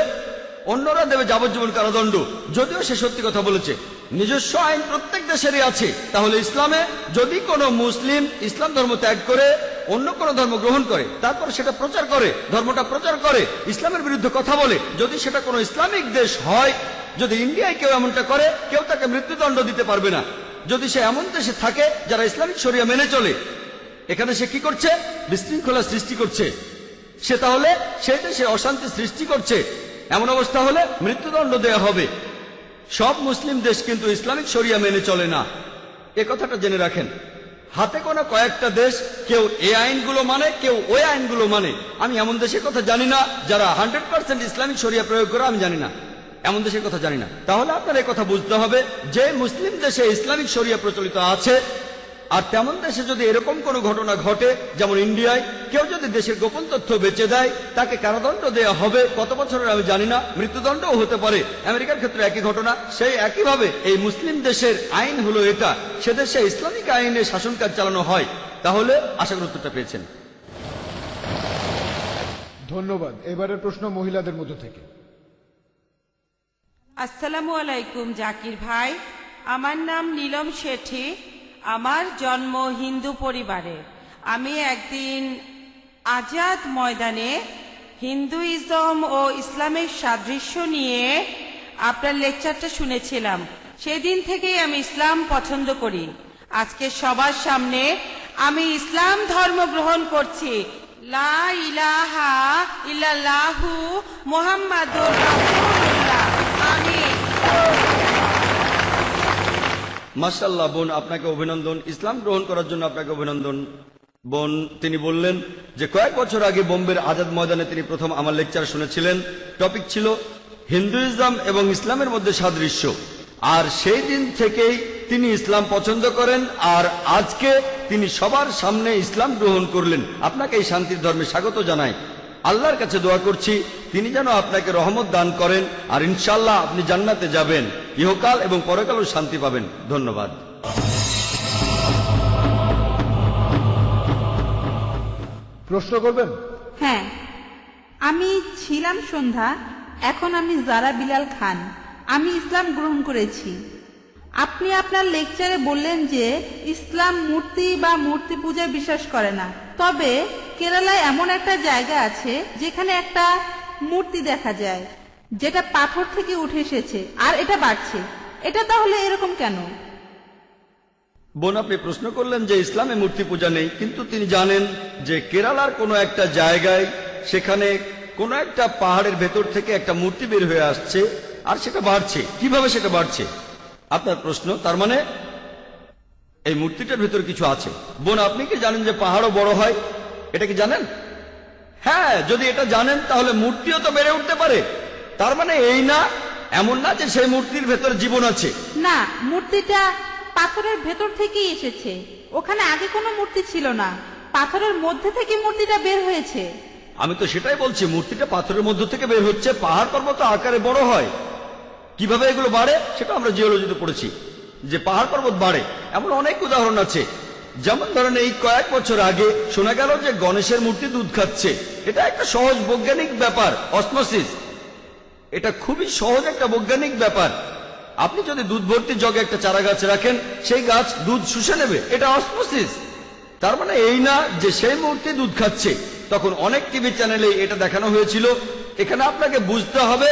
অন্যরা দেবে যাবজ্জীবন কারাদণ্ড, যদিও সে সত্যি কথা বলেছে। নিজস্ব আইন প্রত্যেক দেশেরই আছে। তাহলে ইসলামে যদি কোনো মুসলিম ইসলাম ধর্ম ত্যাগ করে অন্য কোনো ধর্ম গ্রহণ করে, তারপর সেটা প্রচার করে, ধর্মটা প্রচার করে, ইসলামের বিরুদ্ধে কথা বলে, যদি সেটা কোনো ইসলামিক দেশ হয়, যদি ইন্ডিয়ায় কেউ এমনটা করে, কেউ তাকে মৃত্যুদণ্ড দিতে পারবে না। যদি সে এমন দেশে থাকে যারা ইসলামিক শরিয়া মেনে চলে, এখানে সে কি করছে? বিশৃঙ্খলা সৃষ্টি করছে। সে তাহলে সেই দেশে অশান্তি সৃষ্টি করছে। এমন অবস্থা হলে মৃত্যুদণ্ড দেয়া হবে। সব মুসলিম দেশ কিন্তু ইসলামিক শরিয়া মেনে চলে না, এ কথাটা জেনে রাখেন। হাতে গোনা কয়েকটা দেশ কেউ এই আইনগুলো মানে, কেউ ওই আইনগুলো মানে। আমি এমন দেশের কথা জানি না যারা 100% ইসলামিক শরিয়া প্রয়োগ করে, আমি জানি না, এমন দেশের কথা জানি না। তাহলে আপনার এই কথা বুঝতে হবে যে মুসলিম দেশে ইসলামিক শরিয়া প্রচলিত আছে, আর তেমন দেশে যদি এরকম কোনো ঘটনা ঘটে, যেমন ইন্ডিয়ায় কেউ যদি দেশের গোপন তথ্য বেচে দেয়, তাকে কারাদণ্ড দেওয়া হবে। কত বছরের আমি জানি না, মৃত্যুদণ্ডও হতে পারে। আমেরিকার ক্ষেত্রে একই ঘটনা। সেই একইভাবে এই মুসলিম দেশের আইন হলো এটা, সে দেশে ইসলামিক আইনে শাসন কাজ চালানো হয়। তাহলে আশা করি উত্তরটা পেয়েছেন। ধন্যবাদ। এবারের প্রশ্ন মহিলাদের মধ্য থেকে। আসসালামু আলাইকুম জাকির ভাই, আমার নাম নীলম শেঠি। আমার জন্ম হিন্দু পরিবারে। আমি একদিন আজাদ ময়দানে হিন্দুইজম ও ইসলামের সাদৃশ্য নিয়ে আপনার লেকচারটা শুনেছিলাম। সেদিন থেকেই আমি ইসলাম পছন্দ করি। আজকে সবার সামনে আমি ইসলাম ধর্ম গ্রহণ করছি। লা ইলাহা ইল্লাল্লাহু মুহাম্মাদুর রাসূলুল্লাহ। আমিন। মাশাআল্লাহ বোন, আপনাকে অভিনন্দন। ইসলাম গ্রহণ করার জন্য আপনাকে অভিনন্দন বোন। তিনি বললেন যে কয়েক বছর আগে বোম্বের আজাদ ময়দানে তিনি প্রথম আমার লেকচার শুনেছিলেন। টপিক ছিল হিন্দুইজম এবং ইসলামের মধ্যে সাদৃশ্য। আর সেই দিন থেকেই তিনি ইসলাম পছন্দ করেন, আর আজকে তিনি সবার সামনে ইসলাম গ্রহণ করলেন। আপনাকে এই শান্তির ধর্মে স্বাগত জানাই। আল্লাহর কাছে দোয়া করছি তিনি যেন আপনাকে রহমত দান করেন, আর ইনশাআল্লাহ আপনি জান্নাতে যাবেন, ইহকাল এবং পরকালও শান্তি পাবেন। ধন্যবাদ। প্রশ্ন করবেন? হ্যাঁ, আমি ছিলাম সন্ধ্যা, এখন আমি জারা বিলাল খান। আমি ইসলাম গ্রহণ করেছি। আপনি আপনার লেকচারে বললেন যে ইসলাম মূর্তি বা মূর্তি পূজায় বিশ্বাস করে না, তবে কেরালায় এমন একটা জায়গা আছে যেখানে একটা মূর্তি দেখা যায় যেটা পাথর থেকে উঠে এসেছে আর এটা বাড়ছে। এটা তাহলে এরকম কেন? বোন, আপনি প্রশ্ন করলেন যে ইসলামে মূর্তি পূজা নেই, কিন্তু তিনি জানেন যে কেরালার কোনো একটা জায়গায় সেখানে কোনো একটা পাহাড়ের ভেতর থেকে একটা মূর্তি বের হয়ে আসছে আর সেটা বাড়ছে। কিভাবে সেটা বাড়ছে আপনার প্রশ্ন, তার মানে এই মূর্তিটার ভেতর কিছু আছে। বোন, আপনি কি জানেন যে পাহাড়ও বড় হয়? এটা কি জানেন? হ্যাঁ, যদি এটা জানেন তাহলে মূর্তিও তো বেড়ে উঠতে পারে। তার মানে এই না, এমন না যে সেই মূর্তির ভেতর জীবন আছে। না, মূর্তিটা পাথরের ভেতর থেকেই এসেছে। ওখানে আগে কোনো মূর্তি ছিল না, পাথরের মধ্যে থেকে মূর্তিটা বের হয়েছে। আমি তো সেটাই বলছি, মূর্তিটা পাথরের মধ্য থেকে বের হচ্ছে, পাহাড় পর্বত আকারে বড় হয়। কিভাবে এগুলো বাড়ে সেটা আমরা জিওলজিতে পড়েছি যে পাহাড় পর্বত বাড়ে। এমন অনেক উদাহরণ আছে। যেমন ধরেন, এই কয়েক বছর আগে শোনা গেল যে গণেশের মূর্তি দুধ খাচ্ছে। এটা একটা সহজ বৈজ্ঞানিক ব্যাপার, অসমোসিস। এটা খুবই সহজ একটা বৈজ্ঞানিক ব্যাপার। আপনি যদি দুধ ভর্তি জগে একটা চারা গাছ রাখেন, সেই গাছ দুধ শুষে নেবে। এটা অসমোসিস। তার মানে এই না যে সেই মূর্তি দুধ খাচ্ছে। তখন অনেক টিভি চ্যানেলে এটা দেখানো হয়েছিল। এখানে আপনাকে বুঝতে হবে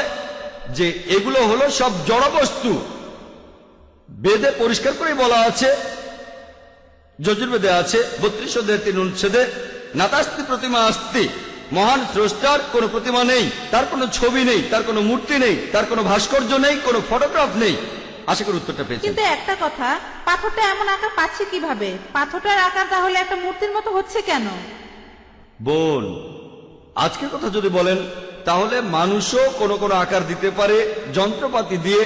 যে এগুলো হলো সব জড় বস্তু। বেদে পরিষ্কার করে বলা আছে, যজুর্বেদে আছে 32 অধ্যায় 3 অনুচ্ছেদে, নাতাস্তি প্রতিমা আস্তি। মহান স্রষ্টার কোনো প্রতিমা নেই, তার কোনো ছবি নেই, তার কোনো মূর্তি নেই, তার কোনো ভাস্কর্য নেই, কোনো ফটোগ্রাফ নেই। আশা করি উত্তরটা পেয়েছেন। কিন্তু একটা কথা, পাথরটা এমন আকার পাচ্ছে কিভাবে? পাথরটার আকার তাহলে একটা মূর্তির মতো হচ্ছে কেন? বোন, আজকের কথা যদি বলেন তাহলে মানুষও কোনো কোনো আকার দিতে পারে, যন্ত্রপাতি দিয়ে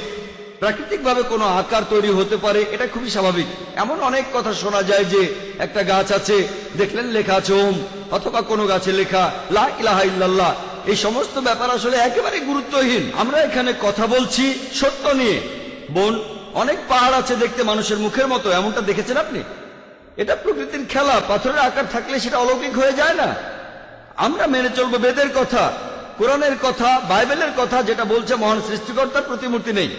প্রাকৃতিকভাবে কোনো আকার তৈরি হতে পারে। এটা খুবই স্বাভাবিক। এমন অনেক কথা শোনা যায় যে একটা গাছ আছে, দেখলেন লেখা আছে ওম, অথবা কোনো গাছে লেখা লা ইলাহা ইল্লাল্লাহ। এই সমস্ত ব্যাপার আসলে একেবারে গুরুত্বহীন। আমরা এখানে কথা বলছি সত্য নিয়ে। বোন, অনেক পাহাড় আছে দেখতে মানুষের মুখের মতো, এমনটা দেখেছেন আপনি? এটা প্রকৃতির খেলা। পাথরের আকার থাকলে সেটা অলৌকিক হয়ে যায় না। আমরা মেনে চলবো বেদের কথা, কোরআনের কথা, বাইবেলের কথা, যেটা বলছে মহান সৃষ্টিকর্তার প্রতিমূর্তি নেই।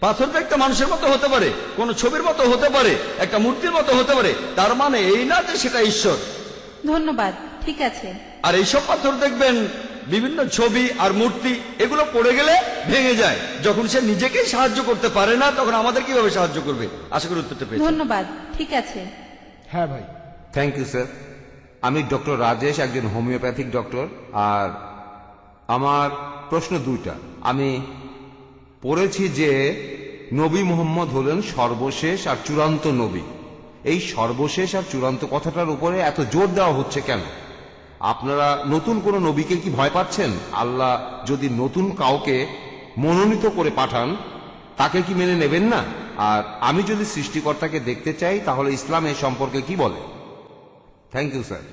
পাথর তো একটা মানুষের মতো হতে পারে, কোন ছবির মতো হতে পারে, একটা মূর্তির মতো হতে পারে। তার মানে এই না যে সেটা ঈশ্বর। ধন্যবাদ, ঠিক আছে। আর এইসব পাথর দেখবেন বিভিন্ন ছবি আর মূর্তি, এগুলো পড়ে গেলে ভেঙে যায়। যখন সে নিজেকেই সাহায্য করতে পারে না, তখন আমাদের কিভাবে সাহায্য করবে? আশা করি উত্তরটা পেয়েছি। ধন্যবাদ, ঠিক আছে। হ্যাঁ ভাই। Thank you sir. আমি ডক্টর রাজেশ, একজন হোমিওপ্যাথিক ডক্টর। আর আমার প্রশ্ন দুইটা। আমি পড়েছি যে নবী মুহাম্মদ হলেন সর্বশেষ আর চূড়ান্ত নবী। এই সর্বশেষ আর চূড়ান্ত কথাটার উপরে এত জোর দেওয়া হচ্ছে কেন? আপনারা নতুন কোন নবীকে কি ভয় পাচ্ছেন? আল্লাহ যদি নতুন কাউকে মনোনীত করে পাঠান, তাকে কি মেনে নেবেন না? আর আমি যদি সৃষ্টিকর্তাকে দেখতে চাই, তাহলে ইসলাম এ সম্পর্কে কি বলে? Thank you sir.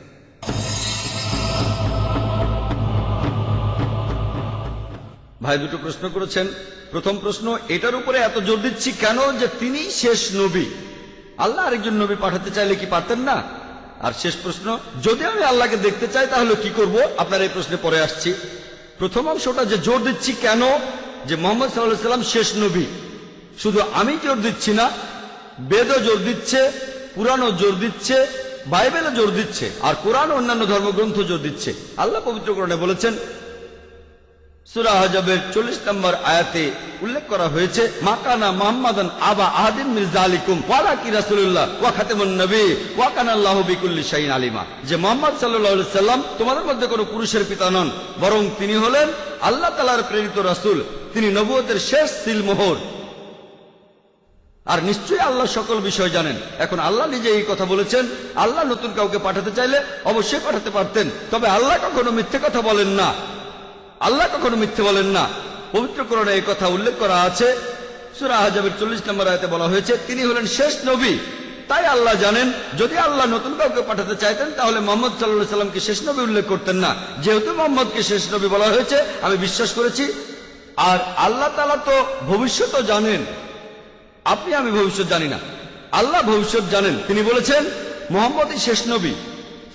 ভাই দুটো প্রশ্ন করেছেন। প্রথম প্রশ্ন, এটার উপরে এত জোর দিচ্ছি কেন যে তিনি শেষ নবী। আল্লাহ আরেকজন নবী পাঠাতে চাইলে কি পারতেন না? আর শেষ প্রশ্ন, যদি আমি আল্লাহকে দেখতে চাই তাহলে কি করব? আপনার এই প্রশ্নে পরে আসছি। প্রথম অংশটা যে জোর দিচ্ছি কেন যে মোহাম্মদ সাল্লাল্লাহু আলাইহি সাল্লাম শেষ নবী, শুধু আমি জোর দিচ্ছি না, বেদও জোর দিচ্ছে, পুরাণও জোর দিচ্ছে, বাইবেলও জোর দিচ্ছে, আর কোরআন ও অন্যান্য ধর্মগ্রন্থ জোর দিচ্ছে। আল্লাহ পবিত্র কোরআনে বলেছেন, সূরা আহজাবের 40 নম্বর আয়াতে উল্লেখ করা হয়েছে, মাকানা মুহাম্মাদান আবা আহাদিন মিন যালিকুম ওয়ালাকি রাসূলুল্লাহ ওয়া খাতামুন নবী ওয়া কানাল্লাহু বিকুল্লি শাইইন আলিমা। যে মুহাম্মদ সাল্লাল্লাহু আলাইহি সাল্লাম তোমাদের মধ্যে কোনো পুরুষের পিতা নন, বরং তিনি হলেন আল্লাহ তাআলার প্রেরিত রাসূল। তিনি নবুয়তের শেষ সিলমোহর। আর নিশ্চয়ই আল্লাহ সকল বিষয় জানেন। এখন আল্লাহ নিজে এই কথা বলেছেন। আল্লাহ নতুন কাউকে পাঠাতে চাইলে অবশ্যই পাঠাতে পারতেন, তবে আল্লাহ কখনো মিথ্যে কথা বলেন না। আল্লাহ কখনো মিথ্যে বলেন না। পবিত্র কোরআনে এই কথা উল্লেখ করা আছে। সূরা আহজাবের 40 নম্বর আয়াতে বলা হয়েছে তিনি হলেন শেষ নবী। তাই আল্লাহ জানেন, যদি আল্লাহ নতুন কাউকে পাঠাতে চাইতেন তাহলে মুহাম্মদ সাল্লাল্লাহু আলাইহি সাল্লামকে শেষ নবী উল্লেখ করতেন না। যেহেতু মুহাম্মদকে শেষ নবী বলা হয়েছে, আমি বিশ্বাস করেছি। আর আল্লাহ তাআলা তো ভবিষ্যৎও জানেন। আপনি আমি ভবিষ্যৎ জানি না, আল্লাহ ভবিষ্যৎ জানেন। তিনি বলেছেন মুহাম্মদই শেষ নবী,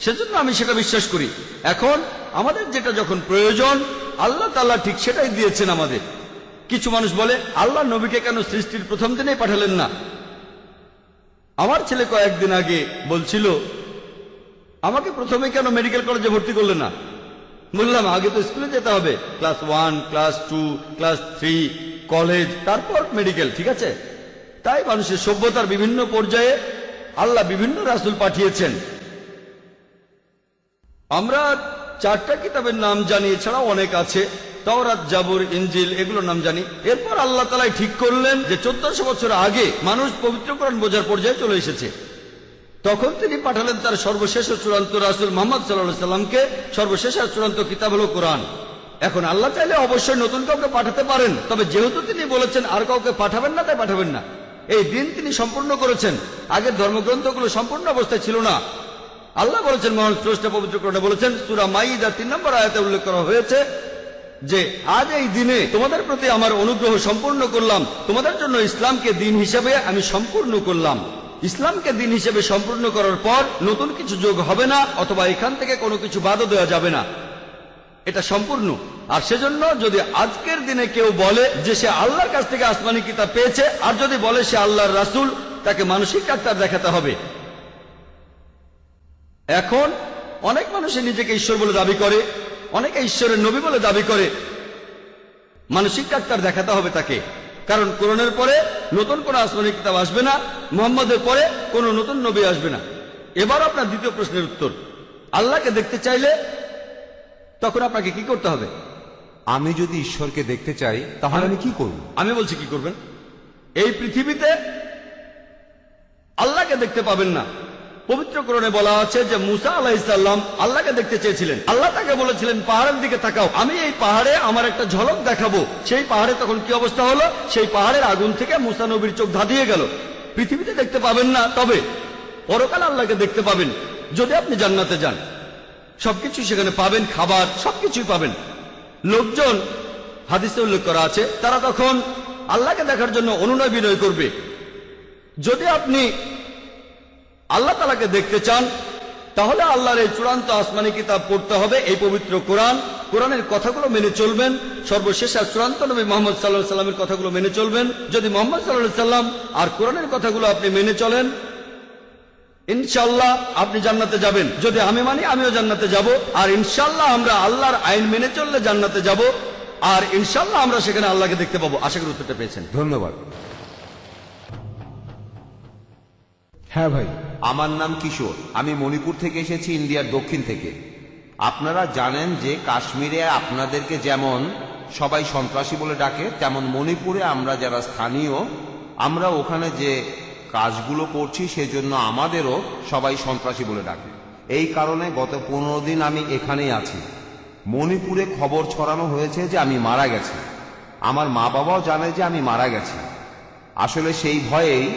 সেজন্য আমি সেটা বিশ্বাস করি। এখন আমাদের যেটা যখন প্রয়োজন, আল্লাহ তাআলা ঠিক সেটাই দিয়েছেন আমাদের। কিছু মানুষ বলে আল্লাহ নবীকে কেন সৃষ্টির প্রথম দিনেই পাঠালেন না। আমার ছেলে কয়েকদিন আগে বলছিল, আমাকে প্রথমে কেন মেডিকেল কলেজে ভর্তি করলে না? বললাম, আগে তো স্কুলে যেতে হবে, ক্লাস 1, ক্লাস 2, ক্লাস 3, কলেজ, তারপর মেডিকেল, ঠিক আছে? তাই মানুষের সভ্যতার বিভিন্ন পর্যায়ে আল্লাহ বিভিন্ন রাসূল পাঠিয়েছেন। আমরা 4টা কিতাবের নাম জানি, এছাড়াও অনেক আছে, তাওরাত, জাবুর, ইনজিল, এগুলোর নাম জানি। এরপর আল্লাহ তাআলা ঠিক করলেন যে 1400 বছর আগে মানুষ পবিত্র কোরআন বোঝার পর্যায়ে চলে এসেছে। তখন তিনি পাঠালেন তার সর্বশেষ ও চূড়ান্ত রাসূল মুহাম্মদ সাল্লাল্লাহু আলাইহি সাল্লামকে। সর্বশেষ আর চূড়ান্ত কিতাব হলো কোরআন। এখন আল্লাহ চাইলে অবশ্যই নতুন কাউকে পাঠাতে পারেন, তবে যেহেতু তিনি বলেছেন আর কাউকে পাঠাবেন না, তাই পাঠাবেন না। এই দিন তিনি সম্পূর্ণ করেছেন। আগের ধর্মগ্রন্থগুলো সম্পূর্ণ অবস্থায় ছিল না। আল্লাহ বলেছেন, মহান স্রষ্টা পবিত্র কোরআনে বলেছেন, সূরা মাইদা 3 নম্বর আয়াতে উল্লেখ করা হয়েছে যে আজ এই দিনে তোমাদের প্রতি আমার অনুগ্রহ সম্পূর্ণ করলাম, তোমাদের জন্য ইসলামকে দিন হিসেবে আমি সম্পূর্ণ করলাম। ইসলামকে দিন হিসেবে সম্পূর্ণ করার পর নতুন কিছু যোগ হবে না, অথবা এখান থেকে কোনো কিছু বাদও দেওয়া যাবে না। এটা সম্পূর্ণ। আর সেজন্য যদি আজকের দিনে কেউ বলে যে সে আল্লাহর কাছ থেকে আসমানি কিতাব পেয়েছে, আর যদি বলে সে আল্লাহর রাসূল, তাকে মানসিক ডাক্তার দেখাতে হবে। এখন অনেক মানুষই নিজেকে ঈশ্বর বলে দাবি করে, অনেকে ঈশ্বরের নবী বলে দাবি করে। মানসিক ডাক্তার দেখাতে হবে তাকে, কারণ কোরআনের পরে নতুন কোনো আসমানি কিতাব আসবে না, মুহাম্মদের পরে কোনো নতুন নবী আসবে না। এবার আপনার দ্বিতীয় প্রশ্নের উত্তর, আল্লাহকে দেখতে চাইলে তখন আপনাকে কি করতে হবে? আমি যদি ঈশ্বরকে দেখতে চাই তাহলে আমি কি করব? আমি বলছি কি করবেন। এই পৃথিবীতে আল্লাহকে দেখতে পাবেন না। পবিত্র কোরআনে বলা আছে যে মুসা আলাইহিস সালাম আল্লাহকে দেখতে চেয়েছিলেন। আল্লাহ তাকে বলেছিলেন, পাহাড়ের দিকে তাকাও, আমি এই পাহাড়ে আমার একটা ঝলক দেখাবো। সেই পাহাড়ে তখন কি অবস্থা হলো? সেই পাহাড়ের আগুন থেকে মুসা নবীর চোখ ধাঁধিয়ে গেল। পৃথিবীতে দেখতে পাবেন না, তবে পরকাল আল্লাহকে দেখতে পাবেন। যদি আপনি জান্নাতে যান, সবকিছু সেখানে পাবেন, খাবার সবকিছুই পাবেন। লোকজন, হাদিসে উল্লেখ করা আছে, তারা তখন আল্লাহকে দেখার জন্য অনুনয় বিনয় করবে। যদি আপনি আল্লাহ তাআলাকে দেখতে চান, তাহলে আল্লাহর এই চূড়ান্ত আসমানি কিতাব পড়তে হবে, এই পবিত্র কোরআন। কোরআনের কথাগুলো মেনে চলবেন। সর্বশেষ আর চূড়ান্ত নবী মুহাম্মদ সাল্লাল্লাহু আলাইহি সাল্লামের কথাগুলো মেনে চলবেন। যদি মুহাম্মদ সাল্লাল্লাহু আলাইহি সাল্লাম আর কোরআনের কথাগুলো আপনি মেনে চলেন, ইনশাআল্লাহ আপনি জান্নাতে যাবেন। যদি আমি মানি, আমিও জান্নাতে যাব। আর ইনশাআল্লাহ আমরা আল্লাহর আইন মেনে চললে জান্নাতে যাব। আর ইনশাআল্লাহ আমরা সেখানে আল্লাহকে দেখতে পাবো। আশা করি উত্তরটা পেয়েছেন। ধন্যবাদ। হ্যাঁ ভাই। আমার নাম কিশোর, আমি মণিপুর থেকে এসেছি, ইন্ডিয়ার দক্ষিণ থেকে। আপনারা জানেন যে কাশ্মীরে আপনাদেরকে যেমন সবাই সন্ত্রাসী বলে ডাকে, তেমন মণিপুরে আমরা যারা স্থানীয়, আমরা ওখানে যে কাজগুলো করছি সেজন্য আমাদেরও সবাই সন্ত্রাসী বলে ডাকে। এই কারণে গত 15 দিন আমি এখানেই আছি। মণিপুরে খবর ছড়ানো হয়েছে যে আমি মারা গেছি। আমার মা বাবাও জানে যে আমি মারা গেছি। আসলে সেই ভয়েই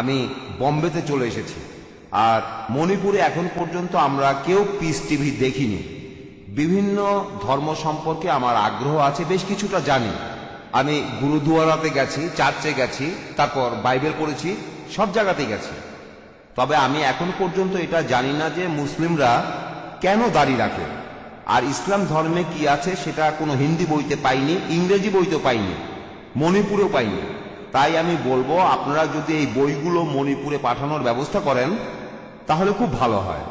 আমি বম্বেতে চলে এসেছি। আর মণিপুরে এখন পর্যন্ত আমরা কেউ পিস টিভি দেখিনি। বিভিন্ন ধর্ম সম্পর্কে আমার আগ্রহ আছে, বেশ কিছুটা জানি। আমি গুরুদুয়ারাতে গেছি, চার্চে গেছি, তারপর বাইবেল পড়েছি, সব জায়গাতেই গেছি। তবে আমি এখন পর্যন্ত এটা জানি না যে মুসলিমরা কেন দাড়ি রাখে। আর ইসলাম ধর্মে কি আছে সেটা কোনো হিন্দি বইতে পাইনি, ইংরেজি বইতে পাইনি, মণিপুরেও পাইনি। তাই আমি বলবো, আপনারা যদি এই বইগুলো মণিপুরে পাঠানোর ব্যবস্থা করেন তাহলে খুব ভালো হয়।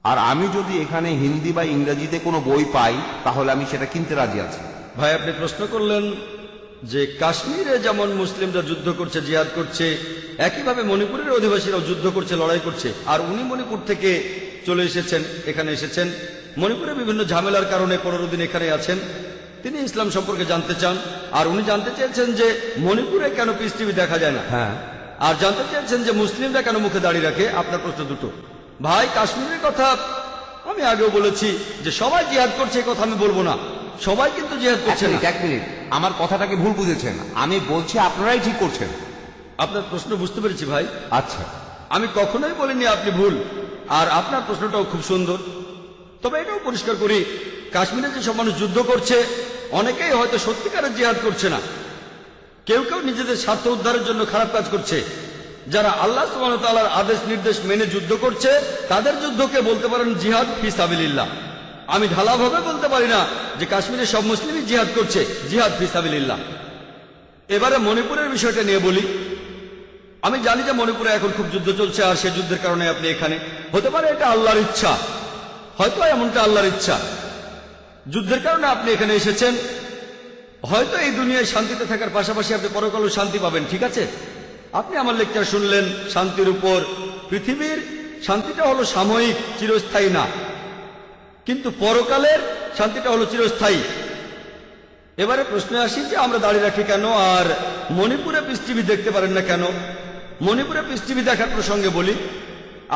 আর আমি যদি এখানে হিন্দি বা ইংরেজিতে কোনো বই পাই তাহলে আমি সেটা কিনতে রাজি আছি। ভাই, আপনি প্রশ্ন করলেন যে কাশ্মীরে যেমন মুসলিমরা যুদ্ধ করছে, জিহাদ করছে, একইভাবে মণিপুরের অধিবাসীরাও যুদ্ধ করছে, লড়াই করছে। আর উনি মণিপুর থেকে চলে এসেছেন, এখানে এসেছেন। মণিপুরে বিভিন্ন ঝামেলার কারণে 15 দিন এখানে আছেন। তিনি ইসলাম সম্পর্কে জানতে চান। আর উনি জানতে চেয়েছেন যে মণিপুরে কেন পিস টিভি দেখা যায় না। হ্যাঁ। আর জানতে চেয়েছেন যে মুসলিমরা কেন মুখে দাড়ি রাখে। আপনার প্রশ্ন দুটো। ভাই, কাশ্মীরের কথা আমি আগেও বলেছি যে সবাই জিহাদ করছে, এই কথা আমি বলবো না। সবাই কিন্তু জিহাদ করছে না। এক মিনিট, আমার কথাটাকে ভুল বুঝেছেন। আমি বলছি আপনারাই ঠিক করছেন। আপনার প্রশ্ন বুঝতে পেরেছি ভাই। আচ্ছা, আমি কখনোই বলিনি আপনি ভুল। আর আপনার প্রশ্নটাও খুব সুন্দর। তবে এটাও পরিষ্কার করি, কাশ্মীরে যেসব মানুষ যুদ্ধ করছে, অনেকেই হয়তো সত্যিকারের জিহাদ করছে না। কেউ কেউ নিজেদের স্বার্থ উদ্ধারের জন্য খারাপ কাজ করছে। যারা আল্লাহ সুবহানাহু ওয়া তাআলার আদেশ নির্দেশ মেনে যুদ্ধ করছে, তাদের যুদ্ধকে বলতে পারেন জিহাদ ফি সাবিলিল্লাহ। আমি ঢালাভাবে বলতে পারি না যে কাশ্মীরে সব মুসলিমই জিহাদ করছে, জিহাদ ফি সাবিলিল্লাহ। এবারে মণিপুরের বিষয়টা নিয়ে বলি। আমি জানি যে মণিপুরে এখন খুব যুদ্ধ চলছে, আর সে যুদ্ধের কারণে আপনি এখানে। হতে পারে এটা আল্লাহর ইচ্ছা, হয়তো এমনটা আল্লাহর ইচ্ছা। যুদ্ধের কারণে আপনি এখানে এসেছেন, হয়তো এই দুনিয়ায় শান্তিতে থাকার পাশাপাশি আপনি পরকালেও শান্তি পাবেন, ঠিক আছে? আপনি আমার লেকচার শুনলেন শান্তির উপর। পৃথিবীর শান্তিটা হলো সাময়িক, চিরস্থায়ী না, কিন্তু পরকালের শান্তিটা হলো চিরস্থায়ী। এবারে প্রশ্নে আসি যে আমরা দাঁড়িয়ে রাখি কেন, আর মণিপুরে পিস টিভি দেখতে পারেন না কেন? মণিপুরে পিস টিভি দেখার প্রসঙ্গে বলি,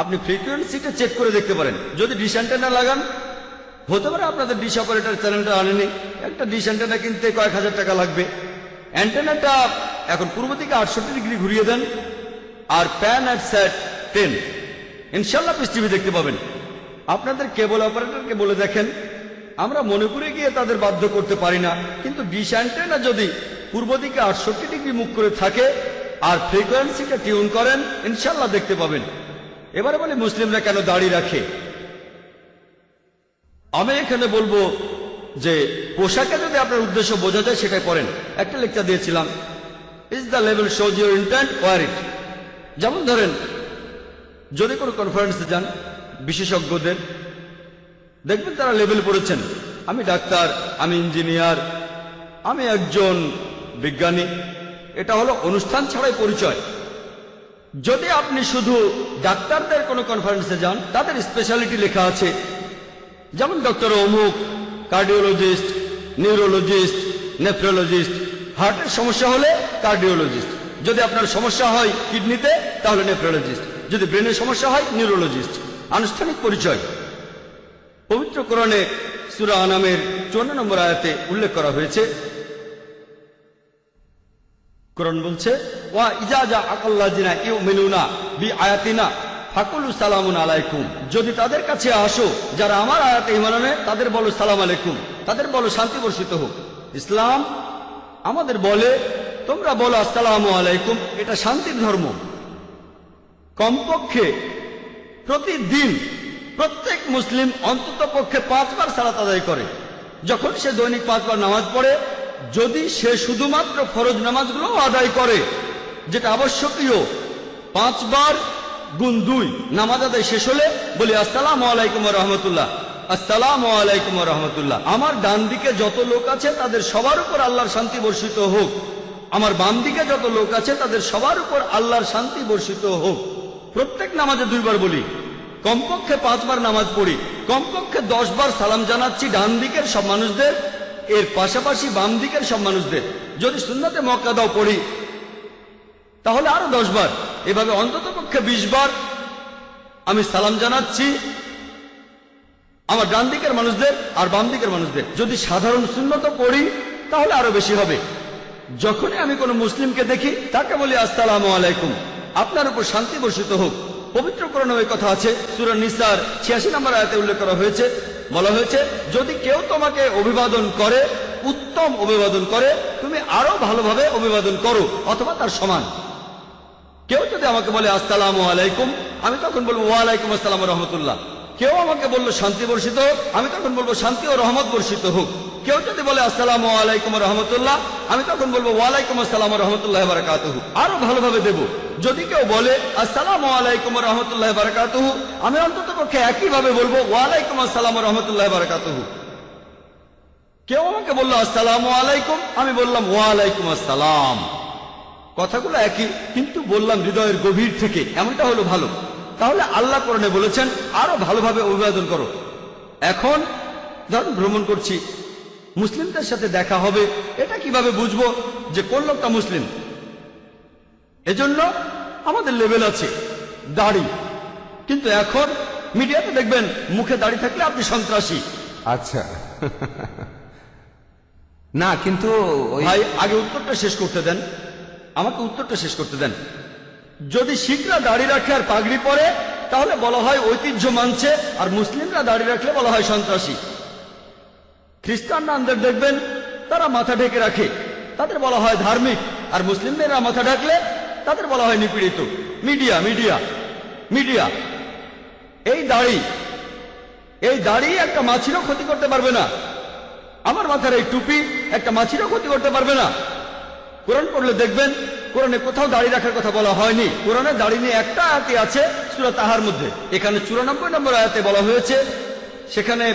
আপনি ফ্রিকোয়েন্সিটা চেক করে দেখতে পারেন। যদি ডিশ অ্যান্টেনা লাগান, হতে পারে আপনাদের ডিশ অপারেটর চ্যানেলটা আনেনি, একটা ডিশ অ্যান্টেনা কিনতে কয়েক হাজার টাকা লাগবে। অ্যান্টেনাটা এখন পূর্ব দিকে 68 ডিগ্রি ঘুরিয়ে দেন, আর প্যান অ্যাট স্যাট 10, ইনশাল্লাহ পিস টিভি দেখতে পাবেন। আপনাদের কেবল অপারেটরকে বলে দেখেন, আমরা মণিপুরে গিয়ে তাদের বাধ্য করতে পারি না, কিন্তু ডিশ অ্যান্টেনা যদি পূর্ব দিকে 68 ডিগ্রি মুখ করে থাকে আর ফ্রিকোয়েন্সিটা টিউন করেন, ইনশাল্লাহ দেখতে পাবেন। এবারে বলি মুসলিমরা কেন দাড়ি রাখে। আমি এখানে বলবো যে পোশাকে যদি আপনার উদ্দেশ্য বোঝা যায় সেটাই পড়েন। একটা লেকচার দিয়েছিলাম, is the level shows your intent, or it. যেমন ধরেন, যদি কোনো কনফারেন্সে যান, বিশেষজ্ঞদের দেখবেন তারা লেভেল পড়েছেন, আমি ডাক্তার, আমি ইঞ্জিনিয়ার, আমি একজন বিজ্ঞানী। এটা হলো অনুষ্ঠান ছাড়াই পরিচয়। যদি আপনি শুধু ডাক্তারদের কোনো কনফারেন্সে যান, তাদের স্পেশালিটি লেখা আছে, যেমন ডক্টর অমুক, কার্ডিওলজিস্ট, নিউরোলজিস্ট, নেফ্রোলজিস্ট। হার্টের সমস্যা হলে কার্ডিওলজিস্ট, যদি আপনার সমস্যা হয় কিডনিতে তাহলে নেফ্রোলজিস্ট, যদি ব্রেনের সমস্যা হয় নিউরোলজিস্ট। আনুষ্ঠানিক পরিচয় পবিত্র কোরআনে সূরা আনামের 54 নম্বর আয়াতে উল্লেখ করা হয়েছে। কোরআন বলছে, ওয়া ইজাজা আকাল্লাযিনা ইউমিনুনা বিআয়াতিনা ফাকুলু সালামুন আলাইকুম। যদি তাদের কাছে আসো যারা আমার আয়াতে ঈমান আনে, তাদের বলো সালাম আলাইকুম, তাদের বলো শান্তি বর্ষিত হোক। ইসলাম আমাদের বলে তোমরা বলো আসসালামু আলাইকুম, এটা শান্তির ধর্ম। কমপক্ষে প্রতিদিন প্রত্যেক মুসলিম অন্তত পক্ষে 5 বার সালাত আদায় করে। যখন সে দৈনিক 5 বার নামাজ পড়ে, যদি সে শুধুমাত্র ফরজ নামাজগুলো আদায় করে, যেটা আবশ্যকীয়, 5 বার গুণ 2, নামাজ আদায় শেষ হলে বলি আসসালামু আলাইকুম ওয়া রাহমাতুল্লাহ, আসসালামু আলাইকুম ওয়া রাহমাতুল্লাহ। আমার ডান দিকে যত লোক আছে তাদের সবার উপর আল্লাহর শান্তি বর্ষিত হোক, আমার বাম দিকে যত লোক আছে তাদের সবার উপর আল্লাহর শান্তি বর্ষিত হোক। প্রত্যেক নামাজে 2 বার বলি, কমপক্ষে 5 বার নামাজ পড়ি, কমপক্ষে 10 বার সালাম জানাচ্ছি ডান দিকের সব মানুষদের, এর পাশাপাশি বাম দিকের সব মানুষদের। যদি সুন্নাতে মুআক্কাদাও পড়ি তাহলে আরো 10 বার। এভাবে অন্তত পক্ষে 20 বার আমি সালাম জানাচ্ছি আমার ডান দিকের মানুষদের আর বাম দিকের মানুষদের। যদি সাধারণ সুন্নত পড়ি তাহলে আরো বেশি হবে। যখনই আমি কোনো মুসলিমকে দেখি তাকে বলি আসসালামু আলাইকুম, আপনার উপর শান্তি বর্ষিত হোক। পবিত্র কোরআনে ওই কথা আছে, সূরা নিসার 86 নম্বর আয়াতে উল্লেখ করা হয়েছে। বলা হয়েছে, যদি কেউ তোমাকে অভিবাদন করে, উত্তম অভিবাদন করে, তুমি আরো ভালোভাবে অভিবাদন করো অথবা তার সমান। কেউ যদি আমাকে বলে আসসালামু আলাইকুম, আমি তখন বলবো ওয়া আলাইকুম আসসালাম ওয়া রাহমাতুল্লাহ। কেউ আমাকে বললো শান্তি বর্ষিত হোক, আমি তখন বলবো শান্তি ও রহমত বর্ষিত হোক। কেউ যদি বলে আসসালামু আলাইকুম ওয়া রাহমাতুল্লাহ, আমি তখন বলবো ওয়া আলাইকুম আসসালাম ওয়া রাহমাতুল্লাহি ওয়া বারাকাতুহু, আরো ভালোভাবে দেব। যদি কেউ বলে আসসালামু আলাইকুম ওয়া রাহমাতুল্লাহি ওয়া বারাকাতুহু, আমি অন্তত পক্ষে একইভাবে বলবো ওয়া আলাইকুম আসসালাম ওয়া রাহমাতুল্লাহি ওয়া বারাকাতুহু। কেউ আমাকে বললো আসসালামু আলাইকুম, আমি বললাম ওয়া আলাইকুম আসসালাম। কথাগুলো একই, কিন্তু বললাম হৃদয়ের গভীর থেকে, এমনটা হলো ভালো। তাহলে আল্লাহ কোরআনে বলেছেন আরো ভালোভাবে অভিবাদন করো। এখন ধরুন ভ্রমণ করছি, মুসলিমদের সাথে দেখা হবে, এটা কিভাবে বুঝবো যে কোন লোকটা মুসলিম? এজন্য আমাদের লেভেল আছে, দাড়ি। কিন্তু এখন মিডিয়াতে দেখবেন মুখে দাড়ি থাকলে আপনি সন্ত্রাসী। আচ্ছা না, কিন্তু ভাই আগে উত্তরটা শেষ করতে দেন, আমাকে উত্তরটা শেষ করতে দেন। যদি শিখরা দাড়ি রাখে আর পাগড়ি পরে তাহলে বলা হয় ঐতিহ্য মানছে, আর মুসলিমরা দাড়ি রাখলে বলা হয় সন্ত্রাসী। খ্রিস্টানদের দেখবেন তারা মাথা ঢেকে রাখে, তাদের বলা হয় ধার্মিক, আর মুসলিমরা মাথা ঢাকলে তাদের বলা হয় নিপীড়িত। মিডিয়া মিডিয়া মিডিয়া এই দাড়ি এই দাড়ি একটা মাছিরও ক্ষতি করতে পারবে না, আমার মাথার এই টুপি একটা মাছিরও ক্ষতি করতে পারবে না। কোরআন পড়লে দেখবেন কোরআনে কোথাও দাড়ি রাখার কথা বলা হয়নি। কোরআনে দাড়ি নিয়ে একটা আয়াতে আছে সূরা তাহার মধ্যে, এখানে 94 নম্বর আয়াতে বলা হয়েছে, সেখানে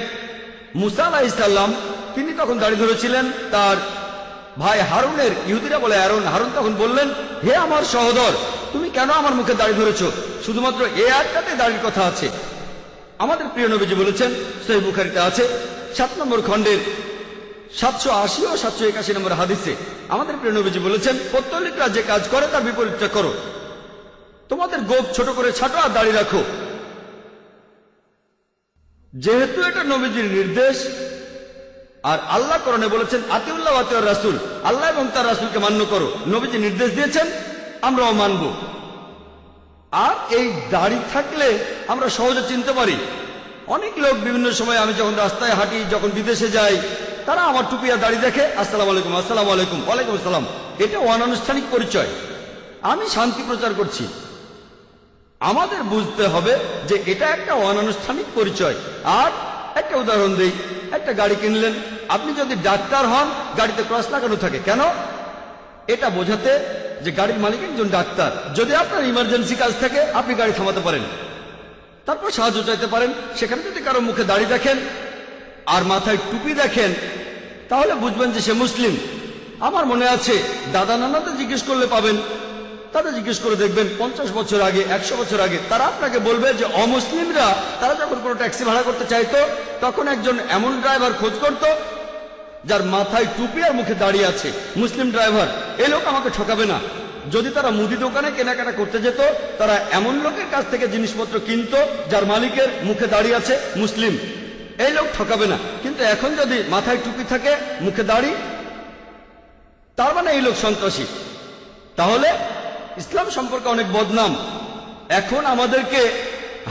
মুসা আলাইহিস সালাম তিনি তখন দাড়ি ধরেছিলেন, তার ভাই হারুনের, ইহুদিরা বলে হারুন তখন বললেন, হে আমার সহোদর, তুমি কেন আমার মুখে দাড়ি ধরেছ? শুধুমাত্র এই আয়াতটাতে দাড়ির কথা আছে। আমাদের প্রিয় নবীজি বলেছেন, সহিহ বুখারীতে আছে 7 নম্বর খণ্ডের 780 ও 781 নম্বর হাদিসে আমাদের প্রিয় নবীজি বলেছেন, পৌত্তলিকরা যে কাজ করে তার বিপরীতটা করো, তোমাদের গোপ ছোট করে ছাটো আর দাড়ি রাখো। যেহেতু এটা নবীজির নির্দেশ, আর আল্লাহ কোরআনে বলেছেন আতিউল্লাহ ওয়া আতিউর রাসূল, আল্লাহ এবং তার রাসূলকে মান্য করো, নবীজি নির্দেশ দিয়েছেন, আমরাও মানব। আর এই দাড়ি থাকলে আমরা সহজে চিনতে পারি। অনেক লোক বিভিন্ন সময়, আমি যখন রাস্তায় হাঁটি, যখন বিদেশে যাই, তারা আমার টুপি আর দাড়ি দেখে আসসালামু আলাইকুম, আসসালামু আলাইকুম, ওয়ালাইকুম আসসালাম। এটা অনানুষ্ঠানিক পরিচয়। আমি শান্তি প্রচার করছি, আমাদের বুঝতে হবে যে এটা একটা অনানুষ্ঠানিক পরিচয়। আর একটা উদাহরণ দেই, একটা গাড়ি কিনলেন, আপনি যদি ডাক্তার হন, গাড়িতে ক্রস লাগানো থাকে কেন? এটা বোঝাতে যে গাড়ির মালিক একজন ডাক্তার। যদি আপনার ইমার্জেন্সি কাজ থাকে, আপনি গাড়ি থামাতে পারেন, তারপর সাহায্য চাইতে পারেন। সেখানে যদি কারো মুখে দাড়ি দেখেন আর মাথায় টুপি দেখেন, তাহলে বুঝবেন যে সে মুসলিম। আমার মনে আছে, দাদা নানাদের জিজ্ঞেস করলে পাবেন, তাদের জিজ্ঞেস করে দেখবেন 50 বছর আগে, 100 বছর আগে, তারা আপনাকে বলবে যে অমুসলিমরা তারা যখন কোনো ট্যাক্সি ভাড়া করতে চাইতো, তখন একজন এমন ড্রাইভার খোঁজ করত যার মাথায় টুপি আর মুখে দাড়ি আছে, মুসলিম ড্রাইভার। এই লোক আমাকে ঠকাবে না। যদি তারা মুদি দোকানে কেনাকাটা করতে যেত, তারা এমন লোকের কাছ থেকে জিনিসপত্র কিনতো যার মালিকের মুখে দাড়ি আছে, মুসলিম। এই লোক ঠকাবে না। কিন্তু এখন যদি মাথায় টুপি থাকে, মুখে দাড়ি, তার মানে এই লোক সন্ত্রাসী। তাহলে ইসলাম সম্পর্কে অনেক বদনাম। এখন আমাদেরকে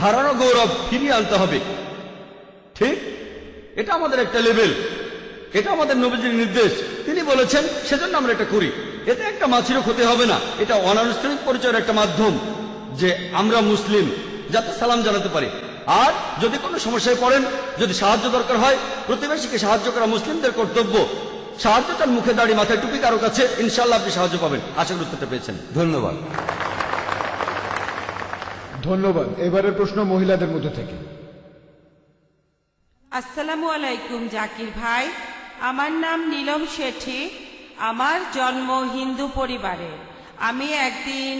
হারানো গৌরব ফিরিয়ে আনতে হবে, ঠিক? এটা আমাদের একটা লেভেল, এটা আমাদের নবীজির নির্দেশ, তিনি বলেছেন, সেজন্য আমরা এটা করি। এতে একটা মাছিরও ক্ষতি হবে না। এটা অনানুষ্ঠানিক পরিচয়ের একটা মাধ্যম যে আমরা মুসলিম, যাতে সালাম জানাতে পারি। আর যদি কোনো সমস্যায় পড়েন, যদি সাহায্য দরকার হয়, প্রতিবেশীকে সাহায্য করা মুসলিমদের কর্তব্য। সাহায্য চান, মুখে দাড়ি মাথায় টুপি কারো কাছে, ইনশাআল্লাহ আপনি সাহায্য পাবেন। আশা করি উত্তরটা পেয়েছেন। ধন্যবাদ। ধন্যবাদ। এবারের প্রশ্ন মহিলাদের মধ্যে থেকে। আসসালামু আলাইকুম জাকির ভাই, আমার নাম নীলম শেঠি, আমার জন্ম হিন্দু পরিবারে। আমি একদিন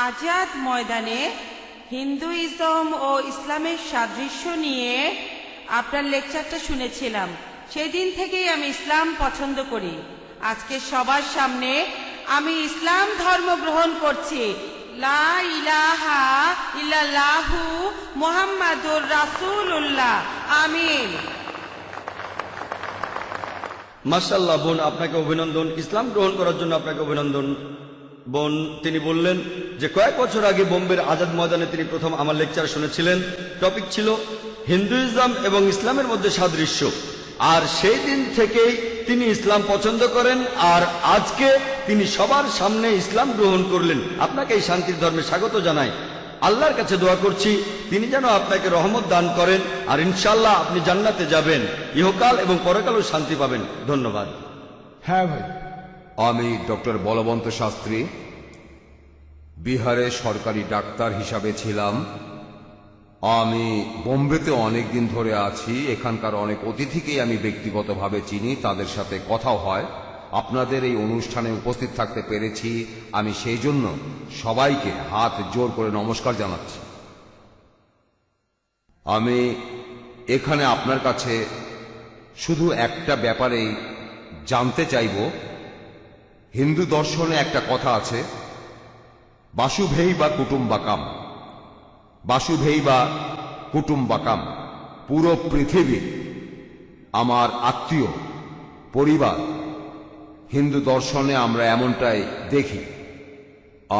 আজাদ ময়দানে হিন্দুইজম ও ইসলামের সাদৃশ্য নিয়ে আপনার লেকচারটা শুনেছিলাম। সেদিন থেকেই আমি ইসলাম পছন্দ করি। আজকে সবার সামনে আমি ইসলাম ধর্ম গ্রহণ করছি। লা ইলাহা ইল্লাল্লাহু মুহাম্মাদুর রাসূলুল্লাহ। আমিন। মাশাআল্লাহ বোন, আপনাকে অভিনন্দন। ইসলাম গ্রহণ করার জন্য আপনাকে অভিনন্দন বোন। তিনি বললেন যে কয়েক বছর আগে বোম্বের আজাদ ময়দানে তিনি প্রথম আমার লেকচার শুনেছিলেন। টপিক ছিল হিন্দুইজম এবং ইসলামের মধ্যে সাদৃশ্য। আর সেই দিন থেকেই তিনি ইসলাম পছন্দ করেন, আর আজকে তিনি সবার সামনে ইসলাম গ্রহণ করলেন। আপনাকে এই শান্তির ধর্মে স্বাগত জানাই। আল্লাহর কাছে দোয়া করছি তিনি যেন আপনাকে রহমত দান করেন, আর ইনশাআল্লাহ আপনি জান্নাতে যাবেন, ইহকাল এবং পরকালও শান্তি পাবেন। ধন্যবাদ। হ্যাঁ ভাই। আমি ডক্টর বলবন্ত শাস্ত্রী, বিহারে সরকারি ডাক্তার হিসাবে ছিলাম। আমি বোম্বেতে অনেক দিন ধরে আছি। এখানকার অনেক অতিথিকেই আমি ব্যক্তিগতভাবে চিনি, তাদের সাথে কথাও হয়। আপনাদের এই অনুষ্ঠানে উপস্থিত থাকতে পেরেছি, আমি সেই জন্য সবাইকে হাত জোর করে নমস্কার জানাচ্ছি। আমি এখানে আপনার কাছে শুধু একটা ব্যাপারেই জানতে চাইব। হিন্দু দর্শনে একটা কথা আছে, বাসুভেই বা কুটুম্বাকাম। বাসুভেই বা কুটুম্বাকাম, পুরো পৃথিবী আমার আত্মীয়, পরিবার। হিন্দু দর্শনে আমরা এমনটাই দেখি।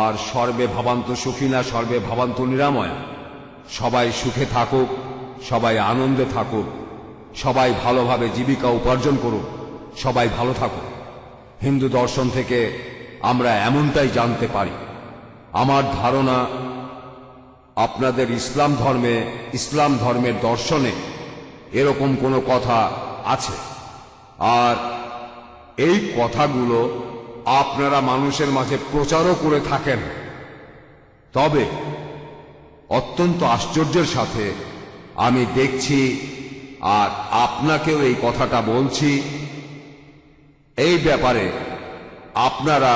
আর সর্বে ভাবান্তু সুখিনা সর্বে ভাবান্তু নিরাময়া। সবাই সুখে থাকুক, সবাই আনন্দে থাকুক, সবাই ভালোভাবে জীবিকা উপার্জন করুক, সবাই ভালো থাকুক। হিন্দু দর্শন থেকে আমরা এমনটাই জানতে পারি। আমার ধারণা আপনাদের ইসলাম ধর্মের দর্শনে এরকম কোনো কথা আছে। আর এই কথাগুলো আপনারা মানুষের মাঝে প্রচারও করে থাকেন। তবে অত্যন্ত আশ্চর্যের সাথে আমি দেখছি, আর আপনাকেও এই কথাটা বলছি, এই ব্যাপারে আপনারা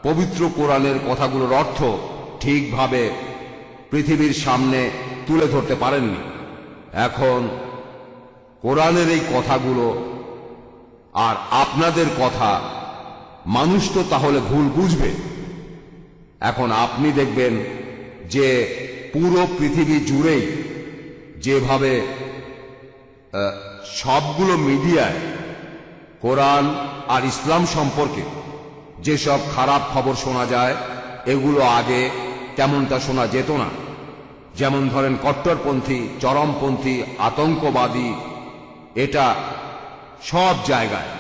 পবিত্র কোরআনের কথাগুলোর অর্থ ঠিকভাবে পৃথিবীর সামনে তুলে ধরতে পারেননি। এখন কোরআনের এই কথাগুলো আর আপনাদের কথা মানুষ তো তাহলে ভুল বুঝবে। এখন আপনি দেখবেন যে পুরো পৃথিবী জুড়েই যেভাবে সবগুলো মিডিয়ায় কোরআন আর ইসলাম সম্পর্কে যেসব খারাপ খবর শোনা যায়, এগুলো আগে তেমনটা শোনা যেত না। যেমন ধরেন কট্টরপন্থী, চরমপন্থী, আতঙ্কবাদী, এটা সব জায়গায়।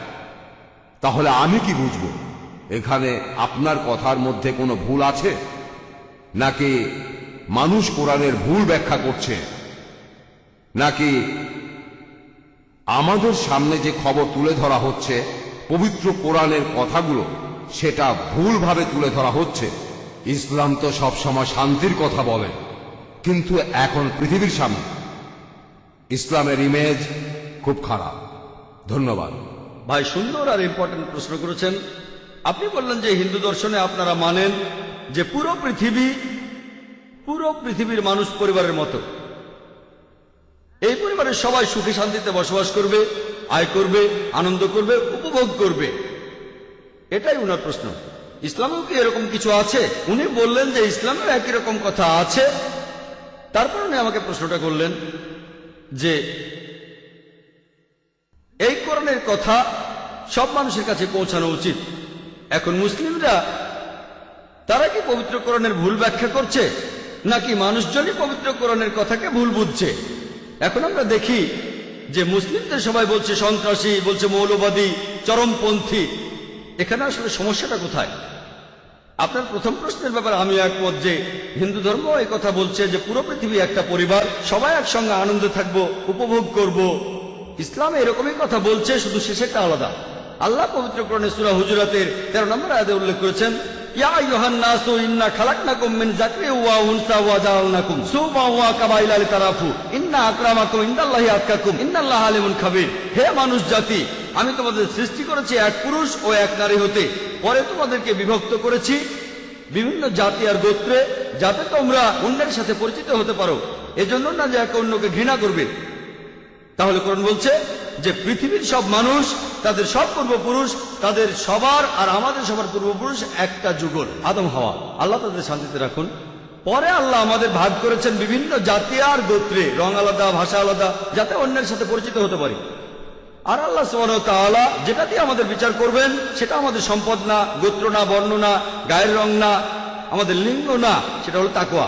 তাহলে আমি কি বুঝব এখানে আপনার কথার মধ্যে কোনো ভুল আছে, নাকি মানুষ কোরআনের ভুল ব্যাখ্যা করছে, নাকি আমাদের সামনে যে খবর তুলে ধরা হচ্ছে পবিত্র কোরআনের কথাগুলো সেটা ভুলভাবে তুলে ধরা হচ্ছে। ইসলাম তো সবসময় শান্তির কথা বলে, কিন্তু এখন পৃথিবীর সামনে ইসলামের ইমেজ খুব খারাপ। ধন্যবাদ। ভাই সুন্দর আর ইম্পর্টেন্ট প্রশ্ন করেছেন। আপনি বললেন যে হিন্দু দর্শনে আপনারা মানেন যে পুরো পৃথিবীর মানুষ পরিবারের মতো। এই পরিবারের সবাই সুখে শান্তিতে বসবাস করবে, আয় করবে, আনন্দ করবে, উপভোগ করবে। এটাই উনার প্রশ্ন। ইসলামেও কি এরকম কিছু আছে? উনি বললেন যে ইসলামেও একই রকম কথা আছে। তারপর উনি আমাকে প্রশ্নটা করলেন যে এই কোরআনের কথা সব মানুষের কাছে পৌঁছানো উচিত। এখন মুসলিমরা তারা কি পবিত্র কোরআনের ভুল ব্যাখ্যা করছে, নাকি মানুষজনই পবিত্র কোরআনের কথাকে ভুল বুঝছে? এখন আমরা দেখি যে মুসলিমদের সবাই বলছে সন্ত্রাসী, বলছে মৌলবাদী, চরমপন্থী। এখানে আসলে সমস্যাটা কোথায়? আপনার প্রথম প্রশ্নের ব্যাপারে আমি একমত যে হিন্দু ধর্ম এই কথা বলছে যে পুরো পৃথিবী একটা পরিবার, সবাই একসঙ্গে আনন্দে থাকবো, উপভোগ করব। ইসলাম এরকমই কথা বলছে, শুধু শেষেরটা আলাদা। আল্লাহ পবিত্র কোরআনে সূরা হুজুরাতের 13 নম্বর আয়াতে উল্লেখ করেছেন, ইয়া আইয়ুহান নাসু ইন্না খালাকনাকুম মিন যাকরিন ওয়া উনসা ওয়া জাআলনাকুম শুউবান ওয়া কাবাইলা লিতারাফু ইন্না আকরামাকুম ইনদাল্লাহি আতকাকুম ইন্নাল্লাহা আলিমুন খাবীর। হে মানুষ জাতি, আমি তোমাদের সৃষ্টি করেছি এক পুরুষ ও এক নারী হতে, পরে তোমাদেরকে বিভক্ত করেছি বিভিন্ন জাতি আর গোত্রে, যাতে তোমরা অন্যের সাথে পরিচিত হতে পারো, এজন্য না যে একে অন্যকে ঘৃণা করবে। তাহলে কোরআন বলছে যে পৃথিবীর সব মানুষ, তাদের সব পূর্বপুরুষ, তাদের সবার আর আমাদের সবার পূর্বপুরুষ একটা যুগল, আদম হাওয়া। আল্লাহ তাদের শান্তিতে রাখুন। পরে আল্লাহ আমাদের ভাগ করেছেন বিভিন্ন জাতি আর গোত্রে, রং আলাদা, ভাষা আলাদা, যাতে অন্যের সাথে পরিচিত হতে পারি। আর আল্লাহ সুবহানাহু ওয়া তাআলা যেটা দিয়ে আমাদের বিচার করবেন সেটা আমাদের সম্পদ না, গোত্র না, বর্ণ না, গায়ের রং না, আমাদের লিঙ্গ না, সেটা হলো তাকওয়া।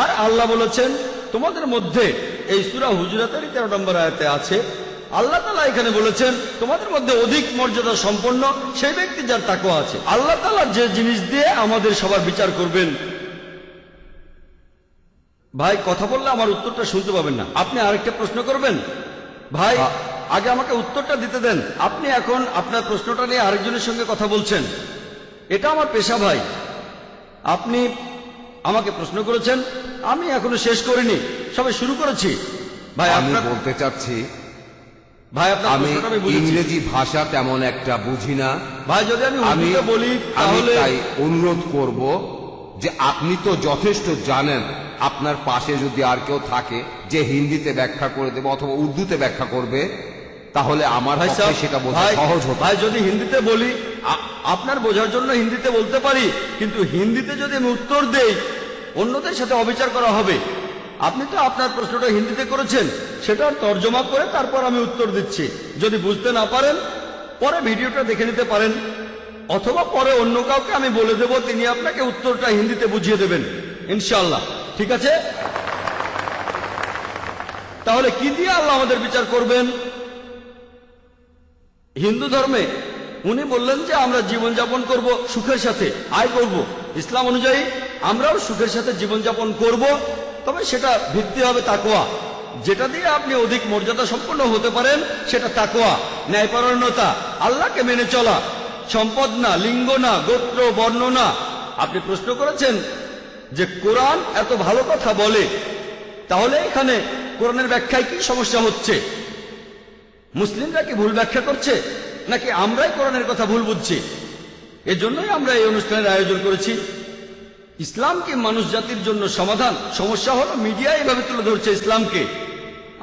আর আল্লাহ বলেছেন তোমাদের মধ্যে, এই সূরা হুজুরাতের 13 নম্বর আয়াতে আছে, আল্লাহ তাআলা এখানে বলেছেন তোমাদের মধ্যে অধিক মর্যাদা সম্পন্ন সেই ব্যক্তি যার তাকওয়া আছে। আল্লাহ তাআলা যে জিনিস দিয়ে আমাদের সবার বিচার করবেন। ভাই কথা বললে আমার উত্তরটা শুনতে পাবেন না, আপনি আরেকটা প্রশ্ন করবেন। ভাই আগে আমাকে উত্তরটা দিতে দেন। আপনি এখন আপনার প্রশ্নটা নিয়ে আরেকজনের সঙ্গে কথা বলছেন, এটা আমার পেশা। ভাই আপনি আমাকে প্রশ্ন করেছেন, আমি এখনো শেষ করিনি, সবে শুরু করেছি। ভাই আমি আপনার বলতে চাচ্ছি, ভাই আপনার আমি প্রশ্নটা আমি বুঝেছি। ইংরেজি ভাষা তেমন একটা বুঝি না। ভাই যদি আমি আমি উর্দুতে বলি তাহলে তাই অনুরোধ করব যে আপনি তো যথেষ্ট জানেন, আপনার পাশে যদি আর কেউ থাকে যে হিন্দিতে ব্যাখ্যা করে দেবে অথবা উর্দুতে ব্যাখ্যা করবে, তাহলে আমার ভাই পক্ষে সাহেব, সেটা বোঝা ভাই, সহজ হতো। ভাই যদি হিন্দিতে বলি আপনার বোঝার জন্য হিন্দিতে বলতে পারি, কিন্তু হিন্দিতে যদি আমি উত্তর দেই অন্যদের সাথে অবিচার করা হবে। আপনি তো আপনার প্রশ্নটা হিন্দিতে করেছেন, সেটার তর্জমা করে তারপর আমি উত্তর দিচ্ছি। যদি বুঝতে না পারেন পরে ভিডিওটা দেখে নিতে পারেন, অথবা পরে অন্য কাউকে আমি বলে দেব, তিনি আপনাকে উত্তরটা হিন্দিতে বুঝিয়ে দেবেন ইনশাআল্লাহ। ঠিক আছে? তাহলে কি দিয়ে আল্লাহ আমাদের বিচার করবেন? হিন্দু ধর্মে উনি বললেন যে আমরা জীবনযাপন করব সুখের সাথে, আয় করব। ইসলাম অনুযায়ী আমরাও সুখের সাথে জীবনযাপন করব, তবে সেটা ভিত্তি হবে তাকওয়া। যেটা দিয়ে আপনি অধিক মর্যাদা সম্পন্ন হতে পারেন সেটা তাকওয়া, ন্যায়পরায়ণতা, আল্লাহকে মেনে চলা, সম্পদ না, লিঙ্গ না, গোত্র, বর্ণ না। আপনি প্রশ্ন করেছেন যে কোরআন এত ভালো কথা বলে, তাহলে এখানে কোরআনের ব্যাখ্যায় কি সমস্যা হচ্ছে? মুসলিমরা কি ভুল ব্যাখ্যা করছে, নাকি আমরাই কোরআনের কথা ভুল বুঝছি? এজন্যই আমরা এই অনুষ্ঠানের আয়োজন করেছি। ইসলাম কি মানুষ জাতির জন্য সমাধান? সমস্যা হলো মিডিয়া এভাবে তুলে ধরছে ইসলামকে।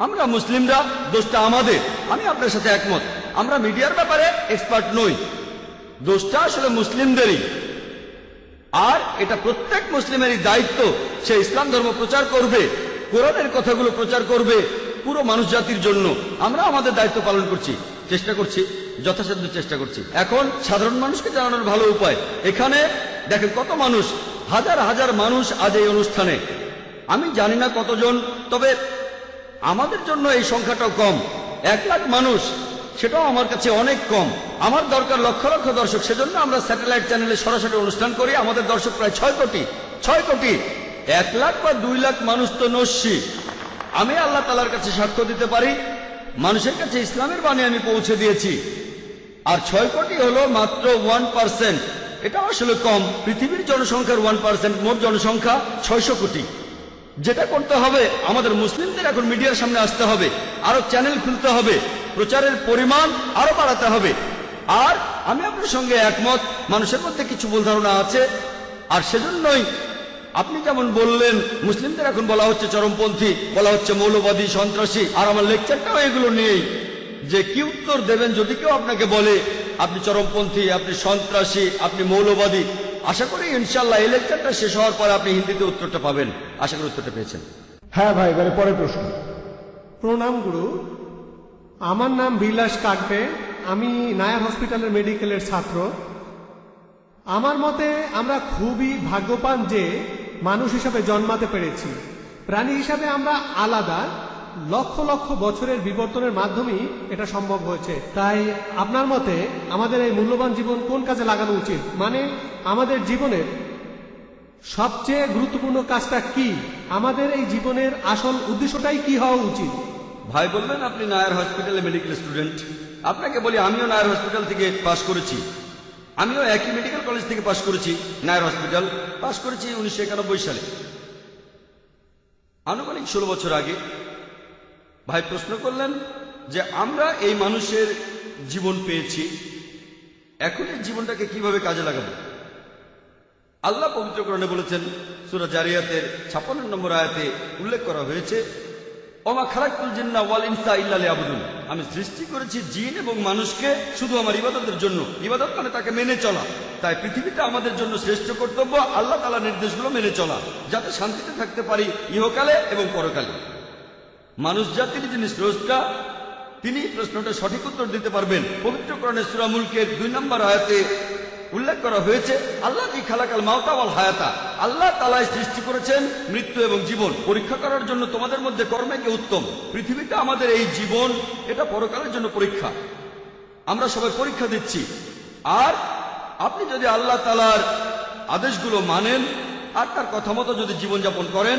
আমরা মুসলিমরা, দোষটা আমাদের। আমি আপনার সাথে একমত, আমরা মিডিয়ার ব্যাপারে এক্সপার্ট নই, দোষটা আসলে মুসলিমদেরই। আর এটা প্রত্যেক মুসলিমেরই দায়িত্ব, সে ইসলাম ধর্ম প্রচার করবে, কোরআনের কথাগুলো প্রচার করবে পুরো মানুষ জাতির জন্য। আমরা আমাদের দায়িত্ব পালন করছি, চেষ্টা করছি, যথাসাধ্য চেষ্টা করছি। এখন সাধারণ মানুষকে জানানোর ভালো উপায়, এখানে দেখেন কত মানুষ, হাজার হাজার মানুষ আজ এই অনুষ্ঠানে। আমি জানি না কতজন, তবে আমাদের জন্য এই সংখ্যাটাও কম। 1 লাখ মানুষ, সেটাও আমার কাছে অনেক কম। আমার দরকার লক্ষ লক্ষ দর্শক, সেজন্য আমরা স্যাটেলাইট চ্যানেলে সরাসরি অনুষ্ঠান করি। আমাদের দর্শক প্রায় 6 কোটি। 6 কোটি, 1 লাখ বা 2 লাখ মানুষ তো নস্যি। আমি আল্লাহ তাআলার কাছে সাক্ষ্য দিতে পারি, মানুষের কাছে ইসলামের বাণী আমি পৌঁছে দিয়েছি। আর 6 কোটি হলো মাত্র 1%। এটা আসলে কম। পৃথিবীর জনসংখ্যার 1%, মোট জনসংখ্যা 600 কোটি। যেটা করতে হবে, আমাদের মুসলিমদের এখন মিডিয়ার সামনে আসতে হবে, আরো চ্যানেল খুলতে হবে, প্রচারের পরিমাণ আরো বাড়াতে হবে। আর আমি আপনার সঙ্গে একমত, মানুষের মধ্যে কিছু ভুল ধারণা আছে। আর সেজন্যই আপনি যেমন বললেন, মুসলিমদের এখন বলা হচ্ছে চরমপন্থী, বলা হচ্ছে মৌলবাদী, সন্ত্রাসী। আর আমার লেকচারটাও এগুলো নিয়েই, যে কি উত্তর দেবেন যদি কেউ আপনাকে বলে আপনি চরমপন্থী, আপনি সন্ত্রাসী, আপনি মৌলবাদী। আশা করি ইনশাল্লাহ এই লেকচারটা শেষ হওয়ার পরে আপনি হিন্দিতে উত্তরটা পাবেন। আশা করি উত্তরটা পেয়েছেন। হ্যাঁ ভাই, এবারে পরের প্রশ্ন। প্রণাম গুরু, আমার নাম বিলাস কাটবে, আমি নায়ার হসপিটালের মেডিকেলের ছাত্র। আমার মতে আমরা খুবই ভাগ্যবান যে মানুষ হিসাবে জন্মাতে পেরেছি। প্রাণী হিসাবে আমরা আলাদা, লক্ষ লক্ষ বছরের বিবর্তনের মাধ্যমেই এটা সম্ভব হয়েছে। তাই আপনার মতে আমাদের এই মূল্যবান জীবন কোন কাজে লাগানো উচিত? মানে আমাদের জীবনের সবচেয়ে গুরুত্বপূর্ণ কাজটা কি? আমাদের এই জীবনের আসল উদ্দেশ্যটাই কি হওয়া উচিত? ভাই বললেন আপনি নায়ার হসপিটালে মেডিকেল স্টুডেন্ট। আপনাকে বলি, আমিও নায়ার হসপিটাল থেকে পাশ করেছি। আমিও একই মেডিকেল কলেজ থেকে পাশ করেছি, নায়ার হসপিটাল। পাশ করেছি 1991 সালে, আনুমানিক 16 বছর আগে। ভাই প্রশ্ন করলেন যে আমরা এই মানুষের জীবন পেয়েছি, এখন এই জীবনটাকে কিভাবে কাজে লাগাবো? আল্লাহ পবিত্র কোরআনে বলেছেন, সূরা জারিয়াতের 56 নম্বর আয়াতে উল্লেখ করা হয়েছে, ওমা খালাকতুল জিন্না ওয়াল ইনসা ইল্লা লিয়াবুদুন। আমি সৃষ্টি করেছি জিন এবং মানুষকে শুধু আমার ইবাদতের জন্য। ইবাদত মানে তাকে মেনে চলা। তাই পৃথিবীতে আমাদের জন্য শ্রেষ্ঠ কর্তব্য আল্লাহ তাআলার নির্দেশগুলো মেনে চলা, যাতে শান্তিতে থাকতে পারি ইহকালে এবং পরকালে। মানুষ জাতির যিনি স্রষ্টা, তিনি প্রশ্নটা সঠিক উত্তর দিতে পারবেন। পবিত্র কোরআনের সূরা মুলকের 2 নম্বর আয়াতে উল্লেখ করা হয়েছে, আল্লাহ যি খালাকাল মাউতা ওয়াল হায়াতা। আল্লাহ তাআলাই সৃষ্টি করেছেন মৃত্যু এবং জীবন, পরীক্ষা করার জন্য তোমাদের মধ্যে কর্মে কে উত্তম। পৃথিবীতে আমাদের এই জীবন, এটা পরকালের জন্য পরীক্ষা। আমরা সবাই পরীক্ষা দিচ্ছি। আর আপনি যদি আল্লাহ তাআলার আদেশগুলো মানেন আর তার কথা মতো যদি জীবনযাপন করেন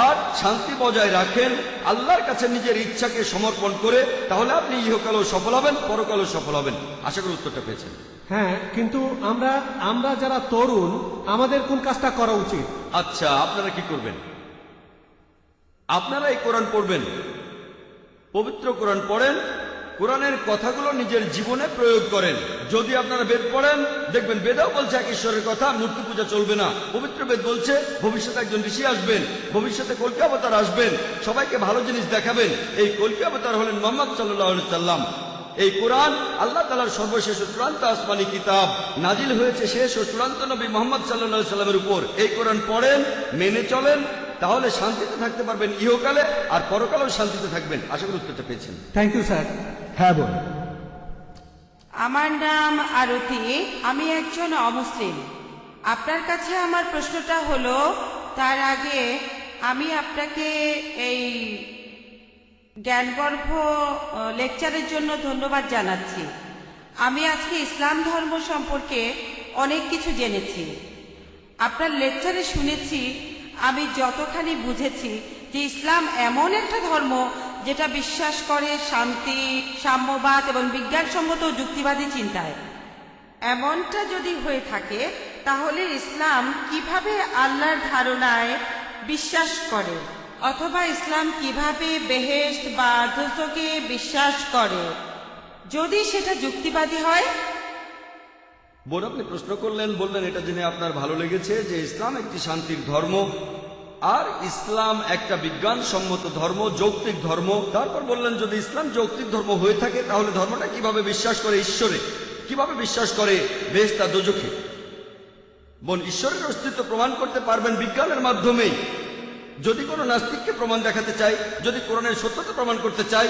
আর শান্তি বজায় রাখেন, আল্লাহর কাছে নিজের ইচ্ছাকে সমর্পণ করে, তাহলে আপনি ইহকালেও সফল হবেন, পরকালেও সফল হবেন। আশা করি উত্তরটা পেয়েছেন। হ্যাঁ, কিন্তু আমরা যারা তরুণ, আমাদের কোন কাজটা করা উচিত? আচ্ছা, আপনারা কি করবেন? আপনারা এই কোরআন পড়বেন, পবিত্র কোরআন পড়েন, কোরআনের কথাগুলো নিজের জীবনে প্রয়োগ করেন। যদি আপনারা বেদ পড়েন, দেখবেন বেদাও বলছে এক ঈশ্বরের কথা, মূর্তি পূজা চলবে না। পবিত্র বেদ বলছে ভবিষ্যতে একজন ঋষি আসবেন, ভবিষ্যতে কল্কি অবতার আসবেন, সবাইকে ভালো জিনিস দেখাবেন। এই কল্কি অবতার হলেন মুহাম্মদ সাল্লাল্লাহু আলাইহি সাল্লাম। এই কোরআন আল্লাহ তাআলার সর্বশেষ ও চূড়ান্ত আসমানি কিতাব, নাজিল হয়েছে শেষ ও চূড়ান্ত নবী মুহাম্মদ সাল্লাল্লাহু আলাইহি সাল্লামের উপর। এই কোরআন পড়েন, মেনে চলেন, তাহলে শান্তিতে থাকতে পারবেন ইহকালে, আর পরকালেও শান্তিতে থাকবেন। আশা করি উত্তরটা পেয়েছেন। Thank you sir. হ্যাঁ বল। আমার নাম আরতি, আমি একজন অমুসলিম। আপনার কাছে আমার প্রশ্নটা হলো, তার আগে আমি আপনাকে এই জ্ঞানগর্ভ লেকচারের জন্য ধন্যবাদ জানাচ্ছি। আমি আজকে ইসলাম ধর্ম সম্পর্কে অনেক কিছু জেনেছি। আপনার লেকচারে শুনেছি, আমি যতখানি বুঝেছি যে ইসলাম এমন একটা ধর্ম যেটা বিশ্বাস করে শান্তি, সাম্যবাদ এবং বিজ্ঞানসম্মত যুক্তিবাদী চিন্তায়। এমনটা যদি হয়ে থাকে তাহলে ইসলাম কিভাবে আল্লাহর ধারণায় বিশ্বাস করে, অথবা ইসলাম কিভাবে বেহেশত বা দোজখে বিশ্বাস করে যদি সেটা যুক্তিবাদী হয়? বোন, আপনি প্রশ্ন করলেন, বললেন এটা জেনে আপনার ভালো লেগেছে যে ইসলাম একটি শান্তির ধর্ম আর ইসলাম একটা বিজ্ঞানসম্মত ধর্ম, যৌক্তিক ধর্ম। তারপর বললেন যদি ইসলাম যৌক্তিক ধর্ম হয়ে থাকে তাহলে ধর্মটা কিভাবে বিশ্বাস করে ঈশ্বরে, কিভাবে বিশ্বাস করে বেহেশত আর দোজখে। বোন, ঈশ্বরের অস্তিত্ব প্রমাণ করতে পারবেন বিজ্ঞানের মাধ্যমেই। যদি কোনো নাস্তিককে প্রমাণ দেখাতে চাই, যদি কোরআনের সত্যতা প্রমাণ করতে চাই,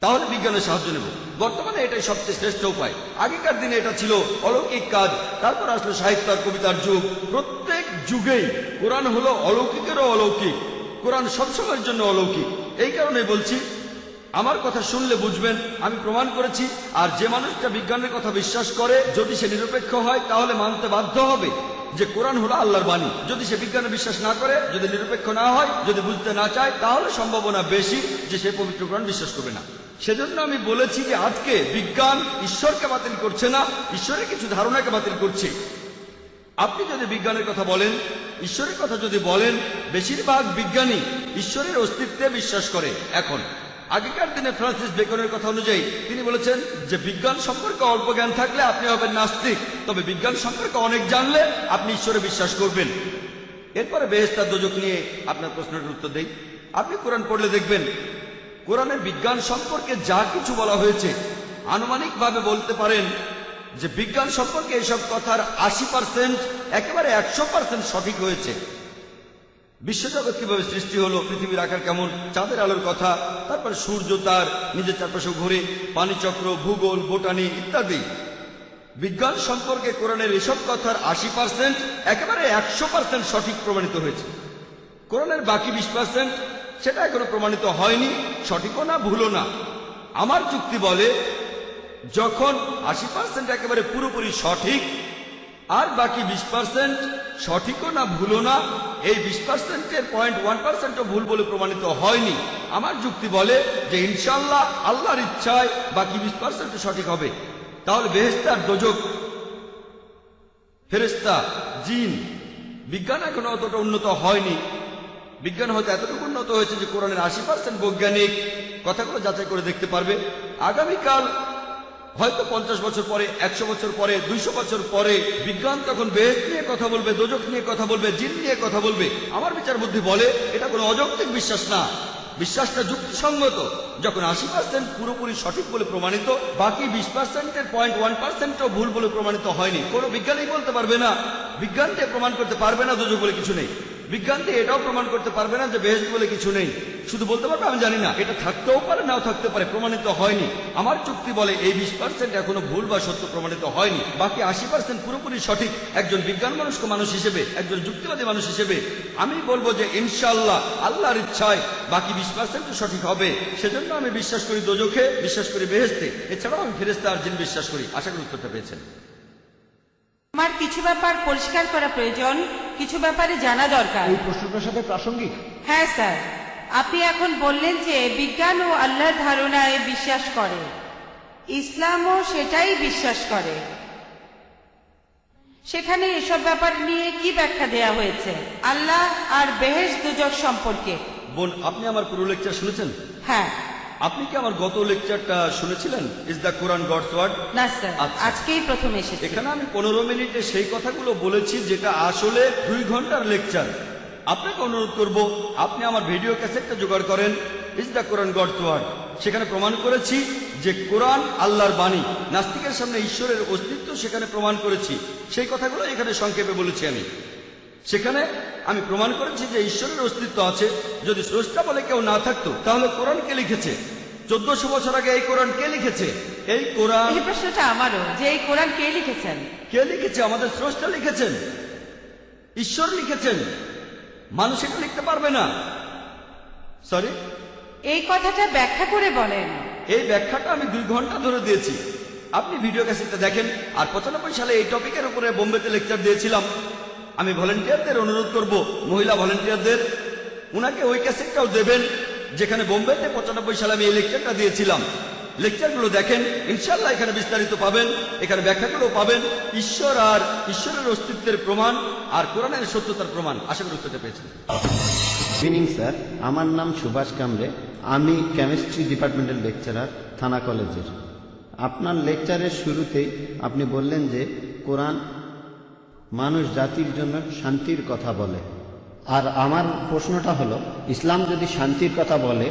তাহলে বিজ্ঞানের সাহায্য নেব। বর্তমানে এটাই সবচেয়ে শ্রেষ্ঠ উপায়। আগেকার দিনে এটা ছিল অলৌকিক কাজ, তারপর আসলো সাহিত্য আর কবিতার যুগ। প্রত্যেক যুগেই কোরআন হলো অলৌকিকেরও অলৌকিক, কোরআন সবসময়ের জন্য অলৌকিক। এই কারণে বলছি, আমার কথা শুনলে বুঝবেন আমি প্রমাণ করেছি। আর যে মানুষটা বিজ্ঞানের কথা বিশ্বাস করে যদি সে নিরপেক্ষ হয় তাহলে মানতে বাধ্য হবে যে কোরআন হলো আল্লাহর বাণী। যদি সে বিজ্ঞানে বিশ্বাস না করে, যদি নিরপেক্ষ না হয়, যদি বুঝতে না চায়, তাহলে সম্ভাবনা বেশি যে সে পবিত্র কোরআন বিশ্বাস করবে না। সেজন্য আমি বলেছি যে আজকে বিজ্ঞান ঈশ্বরকে বাতিল করছে না, ঈশ্বরের কিছু ধারণাকে বাতিল করছে। আপনি যদি বিজ্ঞানের কথা বলেন, ঈশ্বরের কথা যদি বলেন, বেশিরভাগ বিজ্ঞানী ঈশ্বরের অস্তিত্বে বিশ্বাস করে। এখন আগেকার দিনে ফ্রান্সিস বেকনের কথা অনুযায়ী তিনি বলেছেন যে বিজ্ঞান সম্পর্কে অল্প জ্ঞান থাকলে আপনি হবেন নাস্তিক, তবে বিজ্ঞান সম্পর্কে অনেক জানলে আপনি ঈশ্বরে বিশ্বাস করবেন। এরপরে বেহেশত আর দোজখ নিয়ে আপনার প্রশ্নের উত্তর দেই। আপনি কোরআন পড়লে দেখবেন কোরআনের বিজ্ঞান সম্পর্কে যা কিছু বলা হয়েছে আনুমানিকভাবে বলতে পারেন যে বিজ্ঞান সম্পর্কে এসব কথার 80% একেবারে 100% সঠিক হয়েছে। বিশ্বজগৎ কিভাবে সৃষ্টি হলো, পৃথিবীর আকার কেমন, চাঁদের আলোর কথা, তারপর সূর্য তার নিজের চারপাশে ঘুরে, পানিচক্র, ভূগোল, বোটানি ইত্যাদি। বিজ্ঞান সম্পর্কে কোরআনের এসব কথার 80% একেবারে 100% সঠিক প্রমাণিত হয়েছে। কোরআনের বাকি 20% সেটা এখনো প্রমাণিত হয়নি, সঠিকও না ভুলও না। আমার যুক্তি বলে যখন 80% একেবারে পুরোপুরি সঠিক আর বাকি 20% সঠিকও না ভুলও না, এই 20%-এর 0.1%ও ভুল বলে প্রমাণিত হয়নি। আমার যুক্তি বলে যে ইনশাআল্লাহ আল্লাহর ইচ্ছায় বাকি 20% সঠিক হবে। তাহলে বেহেশত আর দোজখ, ফেরেশতা, জিন, বিজ্ঞান এখনো অতটা উন্নত হয়নি। বিজ্ঞান হয়তো এতটুকু উন্নত হয়েছে যে কোরআনের 80% বৈজ্ঞানিক কথাগুলো যাচাই করে দেখতে পারবে। আগামীকাল হয়তো 50 বছর পরে, 100 বছর পরে, 200 বছর পরে বিজ্ঞান তখন বেহেশত নিয়ে কথা বলবে, দোজখ নিয়ে কথা বলবে, জিন নিয়ে কথা বলবে। আমার বিচার বুদ্ধি বলে এটা কোনো অযৌক্তিক বিশ্বাস না, বিশ্বাসটা যুক্তিসঙ্গত। যখন 80% পুরোপুরি সঠিক বলে প্রমাণিত, বাকি 20%-এর 0.1%ও ভুল বলে প্রমাণিত হয়নি। কোনো বিজ্ঞানী বলতে পারবে না, বিজ্ঞান দিয়ে প্রমাণ করতে পারবে না দোজখ বলে কিছু নেই, বিজ্ঞান দিয়ে এটাও প্রমাণ করতে পারবে না যে বেহেশত বলে কিছু নেই। শুধু বলতে পারবে আমি জানি না, এটা থাকতেও পারে নাও থাকতে পারে, প্রমাণিত হয়নি। আমার যুক্তি বলে এই 20% এখনো ভুল বা সত্য প্রমাণিত হয়নি, বাকি 80% পুরোপুরি সঠিক। একজন বিজ্ঞান মনস্ক মানুষ হিসেবে, একজন যুক্তিবাদী মানুষ হিসেবে আমি বলবো যে ইনশাআল্লাহ আল্লাহর ইচ্ছায় বাকি 20% সঠিক হবে। সেজন্য আমি বিশ্বাস করি দোজখে, বিশ্বাস করি বেহেশতে, এছাড়াও আমি ফেরেশতা আর জিন বিশ্বাস করি। আশা করি উত্তরটা পেয়েছেন। আমার কিছু ব্যাপার পরিষ্কার করা প্রয়োজন, কিছু ব্যাপারে জানা দরকার। এই প্রশ্নটার সাথে প্রাসঙ্গিক। হ্যাঁ স্যার, আপনি এখন বললেন যে বিজ্ঞান ও আল্লাহর ধারণায় বিশ্বাস করে, ইসলামও সেটাই বিশ্বাস করে। সেখানে এসব ব্যাপার নিয়ে কি ব্যাখ্যা দেয়া হয়েছে আল্লাহ আর বেহেশত দোজখ সম্পর্কে? বোন, আপনি আমার পুরো লেকচার শুনেছেন? হ্যাঁ। আপনি কি আমার গত লেকচারটা শুনেছিলেন, is the Quran God's word? না স্যার, আচ্ছা। আজকেই প্রথম এসেছি। এখানে আমি 15 মিনিটে সেই কথাগুলো বলেছি যেটা আসলে 2 ঘন্টার লেকচার। আপনাকে অনুরোধ করব আপনি আমার ভিডিও ক্যাসেটটা জোগাড় করেন, is the Quran God's word. সেখানে প্রমাণ করেছি যে কোরআন আল্লাহর বাণী, নাস্তিকের সামনে ঈশ্বরের অস্তিত্ব সেখানে প্রমাণ করেছি। সেই কথাগুলো এখানে সংক্ষেপে বলেছি আমি। সেখানে আমি প্রমাণ করেছি যে ঈশ্বরের অস্তিত্ব আছে। যদি স্রষ্টা বলে কেউ না থাকতো তাহলে কোরআন কে লিখেছে? 1400 বছর আগে এই কোরআন কে লিখেছে? এই কোরআন, এই প্রশ্নটা আমারও, যে এই কোরআন কে লিখেছেন? কে লিখেছে? আমাদের স্রষ্টা লিখেছেন, ঈশ্বর লিখেছেন। মানুষ এটা লিখতে পারবে না। সরি, এই কথাটা ব্যাখ্যা করে বলেন। এই ব্যাখ্যাটা আমি 2 ঘন্টা ধরে দিয়েছি। আপনি ভিডিও ক্যাসেটটা দেখেন। আর 95 সালে এই টপিকের উপরে বোম্বেতে লেকচার দিয়েছিলাম। আমি ভলেন্টিয়ারদের অনুরোধ করব, মহিলা ভলেন্টিয়ারদের, উনাকে ওই ক্যাসেটটাও দেবেন যেখানে বোম্বেতে 95 সালে আমি এই লেকচারটা দিয়েছিলাম। লেকচারগুলো দেখেন, ইনশাল্লাহ এখানে বিস্তারিত পাবেন, এখানে ব্যাখ্যাগুলো পাবেন, ঈশ্বর আর ঈশ্বরের অস্তিত্বের প্রমাণ আর কোরআনের সত্যতার প্রমাণ। আশা করি উত্তরটা পেয়েছেন। ইভিনিং স্যার, আমার নাম সুভাষ কামরে, আমি কেমিস্ট্রি ডিপার্টমেন্টের লেকচারার, থানা কলেজের। আপনার লেকচারের শুরুতেই আপনি বললেন যে কোরআন মানুষ জাতির জন্য শান্তির কথা বলে। আর আমার প্রশ্নটা হলো, ইসলাম যদি শান্তির কথা বলে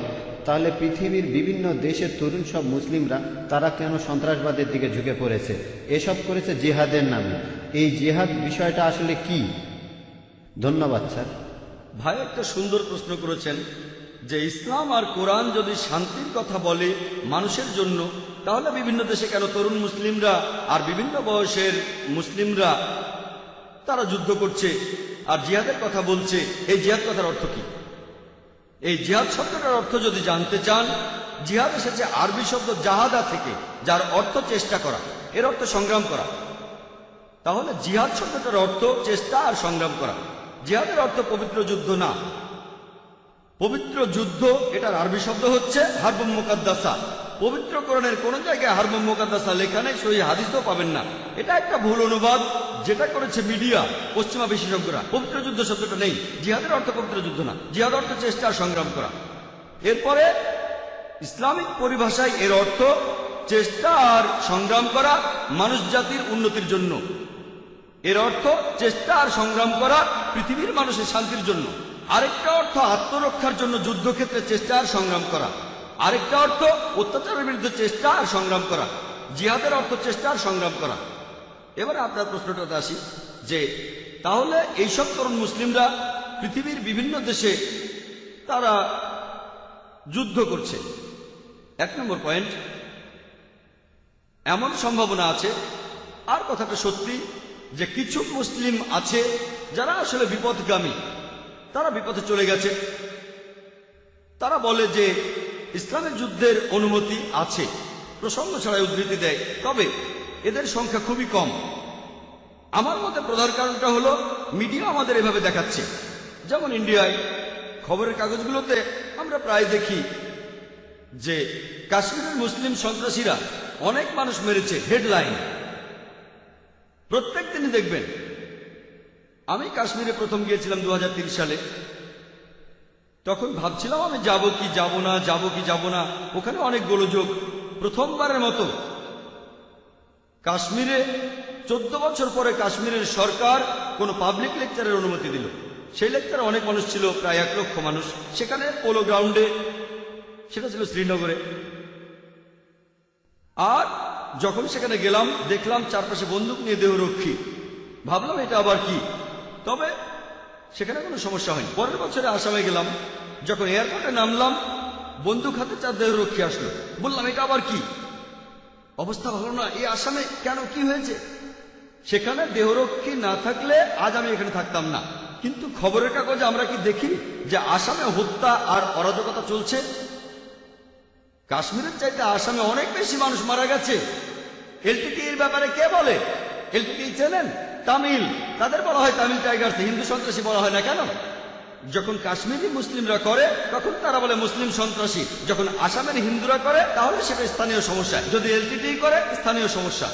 তাহলে পৃথিবীর বিভিন্ন দেশের তরুণ সব মুসলিমরা তারা কেন সন্ত্রাসবাদের দিকে ঝুঁকে পড়েছে? এসব করেছে জিহাদের নামে। এই জিহাদ বিষয়টা আসলে কি? ধন্যবাদ স্যার। ভাই একটা সুন্দর প্রশ্ন করেছেন যে ইসলাম আর কোরআন যদি শান্তির কথা বলে মানুষের জন্য, তাহলে বিভিন্ন দেশে কেন তরুণ মুসলিমরা আর বিভিন্ন বয়সের মুসলিমরা তারা যুদ্ধ করছে আর জিহাদের কথা বলছে? এই জিহাদ কথার অর্থ কি? এই জিহাদ শব্দটার অর্থ যদি জানতে চান, জিহাদ এসেছে আরবি শব্দ জাহাদা থেকে, যার অর্থ চেষ্টা করা, এর অর্থ সংগ্রাম করা। তাহলে জিহাদ শব্দটার অর্থ চেষ্টা আর সংগ্রাম করা। জিহাদের অর্থ পবিত্র যুদ্ধ না। পবিত্র যুদ্ধ এটার আরবি শব্দ হচ্ছে হারবুম মুকাদ্দাসা। পবিত্র কোরআনের কোন জায়গায় হারবুম মুকাদ্দাসা লেখা নেই, সহিহ হাদিসও পাবেন না। এটা একটা ভুল অনুবাদ যেটা করেছে মিডিয়া, পশ্চিমা বিশেষজ্ঞরা। পবিত্র যুদ্ধ শব্দটা নেই। জিহাদের অর্থ পবিত্র যুদ্ধ না, জিহাদ অর্থ চেষ্টা আর সংগ্রাম করা। এরপরে ইসলামিক পরিভাষায় এর অর্থ চেষ্টা আর সংগ্রাম করা মানুষ জাতির উন্নতির জন্য। এর অর্থ চেষ্টা আর সংগ্রাম করা পৃথিবীর মানুষের শান্তির জন্য। আরেকটা অর্থ আত্মরক্ষার জন্য যুদ্ধক্ষেত্রে চেষ্টা আর সংগ্রাম করা। আরেকটা অর্থ অত্যাচারের বিরুদ্ধে চেষ্টা আর সংগ্রাম করা। জিহাদের অর্থ চেষ্টা আর সংগ্রাম করা। এবারে আপনার প্রশ্নটাতে আসি যে তাহলে এইসব তরুণ মুসলিমরা পৃথিবীর বিভিন্ন দেশে তারা যুদ্ধ করছে। 1 নম্বর পয়েন্ট, এমন সম্ভাবনা আছে, আর কথাটা সত্যি, যে কিছু মুসলিম আছে যারা আসলে বিপদগামী, তারা বিপদে চলে গেছে। তারা বলে যে ইসলামের যুদ্ধের অনুমতি আছে, প্রসঙ্গ ছাড়াই উদ্ধৃতি দেয়, তবে এদের সংখ্যা খুবই কম। আমার মতে প্রধান কারণটা হলো মিডিয়া আমাদের এভাবে দেখাচ্ছে। যেমন ইন্ডিয়ায় খবরের কাগজগুলোতে আমরা প্রায় দেখি যে কাশ্মীরের মুসলিম সন্ত্রাসীরা অনেক মানুষ মেরেছে, হেডলাইন প্রত্যেক দিনই দেখবেন। আমি কাশ্মীরে প্রথম গিয়েছিলাম 2003 সালে। তখন ভাবছিলাম আমি যাব কি যাব না, যাব কি যাব না। ওখানে অনেক গোলযোগ। প্রথমবারের মতো কাশ্মীরে 14 বছর পরে কাশ্মীরের সরকার কোনো পাবলিক লেকচারের অনুমতি দিল। সেই লেকচারে অনেক মানুষ ছিল, প্রায় 1 লক্ষ মানুষ। সেখানে পোলো গ্রাউন্ডে, সেটা ছিল শ্রীনগরে। আর যখন সেখানে গেলাম দেখলাম চারপাশে বন্দুক নিয়ে দেহরক্ষী। ভাবলাম এটা আবার কি, তবে সেখানে কোনো সমস্যা হয়নি। পরের বছরে আসামে গেলাম, যখন এয়ারপোর্টে নামলাম বন্দুক হাতে 4 দেহরক্ষী আসলো। বললাম এটা আবার কি, অবস্থা ভালো না, এই আসামে কেন, কি হয়েছে? সেখানে দেহরক্ষী না থাকলে আজ আমি এখানে থাকতাম না। কিন্তু খবরের কাগজে আমরা কি দেখি যে আসামে হত্যা আর অরাজকতা চলছে? কাশ্মীরের চাইতে আসামে অনেক বেশি মানুষ মারা গেছে। এলটিটি এর ব্যাপারে কে বলে? এলটিটি চেনেন? তামিল, তাদের বলা হয় তামিল টাইগার্স, হিন্দু সন্ত্রাসী বলা হয় না কেন? যখন কাশ্মীরি মুসলিমরা করে তখন তারা বলে মুসলিম সন্ত্রাসী, যখন আসামের হিন্দুরা করে তাহলে সেটা স্থানীয় সমস্যা, যদি এলটিটি করে স্থানীয় সমস্যা।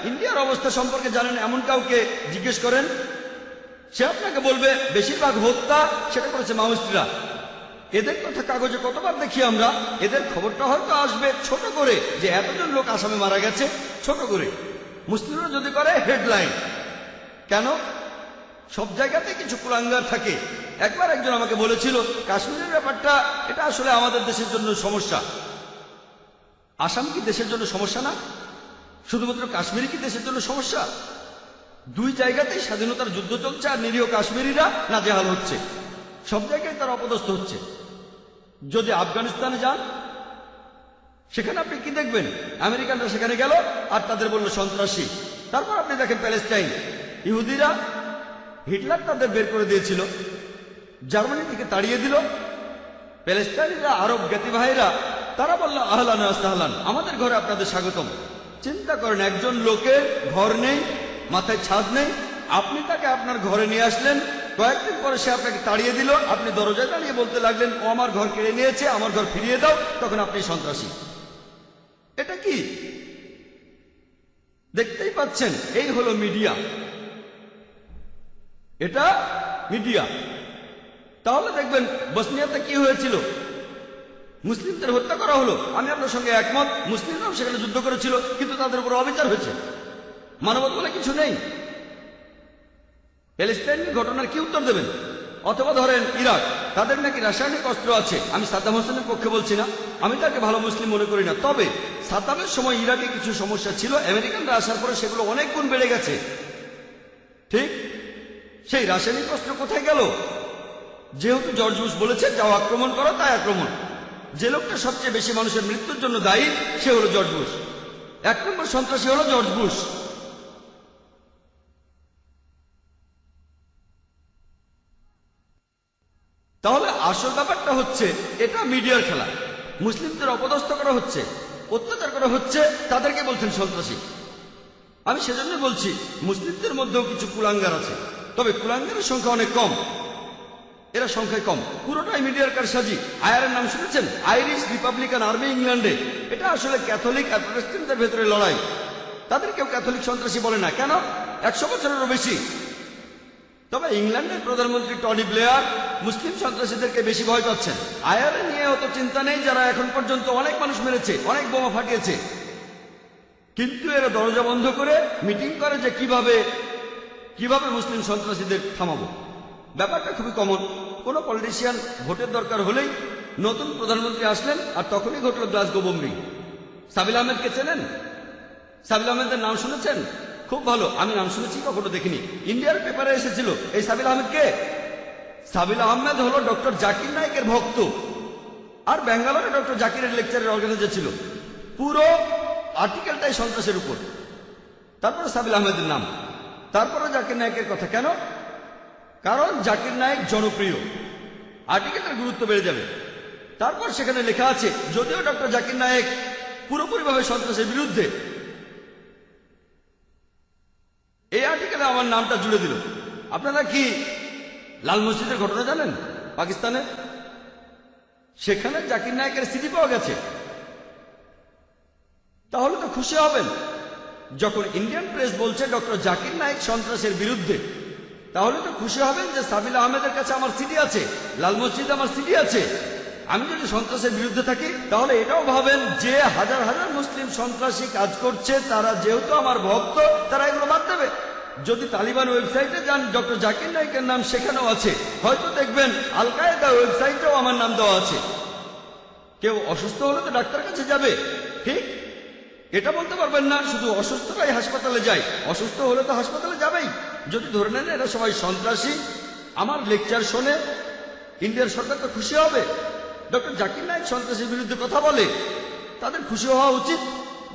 ইন্ডিয়ার অবস্থা সম্পর্কে জানেন এমন কাউকে জিজ্ঞেস করেন, সে আপনাকে বলবে বেশিরভাগ হত্যা সেটা করেছে মাওয়িস্টরা। এদের কথা কাগজে কতবার দেখি আমরা, এদের খবরটা হয়তো আসবে ছোট করে যে এতজন লোক আসামে মারা গেছে, ছোট করে। মুসলিমরা যদি করে হেডলাইন। কেন? সব জায়গাতে কিছু কুলাঙ্গার থাকে। একবার একজন আমাকে বলেছিল কাশ্মীরের ব্যাপারটা এটা আসলে আমাদের দেশের জন্য সমস্যা। আসাম কি দেশের জন্য সমস্যা না? শুধুমাত্র কাশ্মীর কি দেশের জন্য সমস্যা? 2 জায়গাতেই স্বাধীনতার যুদ্ধ চলছে আর নিরীহ কাশ্মীরিরা নাজেহাল হচ্ছে। সব জায়গায় তারা অপদস্থ হচ্ছে। যদি আফগানিস্তানে যান সেখানে আপনি কি দেখবেন? আমেরিকানরা সেখানে গেল আর তাদের বলল সন্ত্রাসী। তারপর আপনি দেখেন প্যালেস্টাইন, ইহুদিরা, হিটলার তাদের বের করে দিয়েছিল, জার্মানি থেকে তাড়িয়ে দিল। প্যালেস্টাইনিরা, আরব জ্ঞাতি ভাইরা, তারা বলল আহলান ওয়া সাহলান, আমাদের ঘরে আপনাদের স্বাগতম। চিন্তা করেন, একজন লোকের ঘর নেই, মাথায় ছাদ নেই, আপনি তাকে আপনার ঘরে নিয়ে আসলেন, কয়েকদিন পরে সে আপনাকে তাড়িয়ে দিল, আপনি দরজায় দাঁড়িয়ে বলতে লাগলেন ও আমার ঘর কেড়ে নিয়েছে, আমার ঘর ফিরিয়ে দাও, তখন আপনি সন্ত্রাসী। এটা কি? দেখতেই পাচ্ছেন, এই হলো মিডিয়া, এটা মিডিয়া। তাহলে দেখবেন বসনিয়াতে কি হয়েছিল, মুসলিমদের হত্যা করা হলো। আমি আপনার সঙ্গে একমত, মুসলিমরাও সেখানে যুদ্ধ করেছিল, কিন্তু তাদের উপর অবিচার হয়েছে। মানবতা বলে কিছু নেই। প্যালেস্টাইনের ঘটনার কি উত্তর দেবেন? অথবা ধরেন ইরাক, তাদের নাকি রাসায়নিক অস্ত্র আছে। আমি সাদ্দাম হোসেনের পক্ষে বলছি না, আমি তাকে ভালো মুসলিম মনে করি না, তবে সাদ্দামের সময় ইরাকে কিছু সমস্যা ছিল, আমেরিকানরা আসার পরে সেগুলো অনেক গুণ বেড়ে গেছে। ঠিক সেই রাসায়নিক অস্ত্র কোথায় গেল? যেহেতু জর্জ বুশ বলেছে যাও আক্রমণ করো, তাই আক্রমণ। যে লোকটা সবচেয়ে বেশি মানুষের মৃত্যুর জন্য দায়ী সে হলো জর্জ বুশ। 1 নম্বর সন্ত্রাসী হলো জর্জ বুশ। তাহলে আসল ব্যাপারটা হচ্ছে এটা মিডিয়ার খেলা। মুসলিমদের অপদস্থ করা হচ্ছে, অত্যাচার করা হচ্ছে, তাদেরকে বলছেন সন্ত্রাসী। আমি সেজন্য বলছি মুসলিমদের মধ্যেও কিছু কুলাঙ্গার আছে, তবে কুলাঙ্গারের সংখ্যা অনেক কম। এরা সংখ্যায় কম, পুরোটাই মিডিয়ার কারসাজি। আয়ারের নাম শুনেছেন? আইরিশ রিপাবলিকান আর্মি ইংল্যান্ডে। এটা আসলে ক্যাথলিক আর প্রটেস্ট্যান্টদের ভেতরে লড়াই। তাদের কেউ ক্যাথলিক সন্ত্রাসী বলে না, কেন? 100 বছরেরও বেশি। তবে ইংল্যান্ডের প্রধানমন্ত্রী টনি ব্লেয়ার মুসলিম সন্ত্রাসীদেরকে বেশি ভয় পাচ্ছেন। আয়ারে নিয়ে অত চিন্তা নেই, যারা এখন পর্যন্ত অনেক মানুষ মেরেছে, অনেক বোমা ফাটিয়েছে। কিন্তু এরা দরজা বন্ধ করে মিটিং করে যে কিভাবে মুসলিম সন্ত্রাসীদের থামাবো। ব্যাপারটা খুবই কমন। কোন পলিটিশিয়ান ভোটের দরকার হলেই নতুন প্রধানমন্ত্রী আসলেন, আর তখনই ঘটল গ্লাসগো বোম্বিং। সাবিল আহমেদকে চেনেন? সাবিল আহমেদের নাম শুনেছেন? খুব ভালো, আমি নাম শুনেছি, কখনো দেখিনি। ইন্ডিয়ার পেপারে এসেছিল। এই সাবিল আহমেদ কে? সাবিল আহমেদ হলো ডক্টর জাকির নায়েকের ভক্ত, আর ব্যাঙ্গালোরে ডক্টর জাকিরের লেকচারের অর্গানাইজার ছিল। পুরো আর্টিকেলটাই সন্ত্রাসের উপর। তারপরে সাবিল আহমেদের নাম, তারপরে জাকির নায়েকের কথা। কেন? কারণ জাকির নায়েক জনপ্রিয়, আর্টিকেলটার গুরুত্ব বেড়ে যাবে। তারপর সেখানে লেখা আছে যদিও ডক্টর জাকির নায়েক পুরোপুরিভাবে সন্ত্রাসের বিরুদ্ধে, এই আর্টিকেলে আমার নামটা জুড়ে দিল। আপনারা কি লাল মসজিদের ঘটনা জানেন? পাকিস্তানে সেখানে জাকির নায়েকের সিডি পাওয়া গেছে। তাহলে তো খুশি হবেন যখন ইন্ডিয়ান প্রেস বলছে ডক্টর জাকির নায়েক সন্ত্রাসের বিরুদ্ধে। তাহলে তো খুশি হবেন যে সাবিল আহমেদের কাছে আমার সিডি আছে, লাল মসজিদে আমার সিডি আছে। আমি যদি সন্ত্রাসের বিরুদ্ধে থাকি তাহলে এটাও ভাবেন যে হাজার হাজার মুসলিম সন্ত্রাসী কাজ করছে, তারা যেহেতু আমার ভক্ত তারা এগুলো বাদ দেবে। যদি তালিবান ওয়েবসাইটে যান ডক্টর জাকির নায়েকের নাম সেখানেও আছে। হয়তো দেখবেন আল কায়েদা ওয়েবসাইটেও আমার নাম দেওয়া আছে। কেউ অসুস্থ হলে তো ডাক্তার কাছে যাবে, ঠিক? এটা বলতে পারবেন না শুধু অসুস্থরাই হাসপাতালে যায়, অসুস্থ হলে তো হাসপাতালে যাবেই। যদি ধরে নেন এরা সবাই সন্ত্রাসী, আমার লেকচার শোনে, ইন্ডিয়ার সরকার তো খুশি হবে। ডক্টর জাকির নায়েক সন্ত্রাসীর বিরুদ্ধে কথা বলে, তাদের খুশি হওয়া উচিত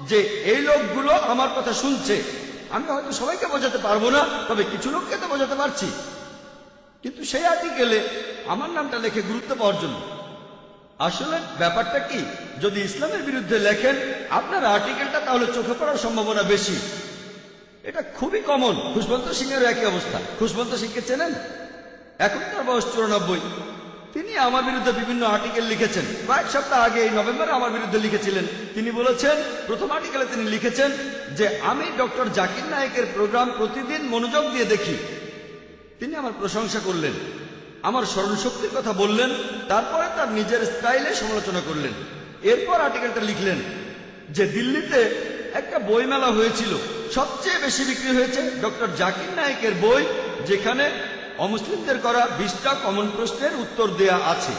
যে এই লোকগুলো আমার কথা শুনছে। আমি হয়তো সবাইকে বোঝাতে পারবো না, তবে কিছু লোককে তো বোঝাতে পারছি। কিন্তু সেই আর্টিকেলে আমার নামটা লেখে গুরুত্ব পাওয়ার জন্য। আসলে ব্যাপারটা কি, যদি ইসলামের বিরুদ্ধে লেখেন আপনার আর্টিকেলটা, তাহলে চোখে পড়ার সম্ভাবনা বেশি। এটা খুবই কমন। খুশবন্ত সিংয়ের একই অবস্থা। খুশবন্ত সিংকে চেনেন? এখন তার বয়স 94। তিনি আমার বিরুদ্ধে বিভিন্ন আর্টিকেল লিখেছেন। কয়েক সপ্তাহ আগে এই নভেম্বরে আমার বিরুদ্ধে লিখেছিলেন। তিনি বলেছেন, প্রথম আর্টিকেলে তিনি লিখেছেন যে আমি ডক্টর জাকির নায়েকের প্রোগ্রাম প্রতিদিন মনোযোগ দিয়ে দেখি। তিনি আমার প্রশংসা করলেন, আমার স্মরণশক্তির কথা বললেন, তারপরে তার নিজের স্টাইলে সমালোচনা করলেন। এরপর আর্টিকেলটা লিখলেন যে দিল্লিতে একটা বই মেলা হয়েছিল, সবচেয়ে বেশি বিক্রি হয়েছে ডক্টর জাকির নায়েকের বই, যেখানে অমুসলিমদের করা 20টা কমন প্রশ্নের উত্তর দেয়া আছে।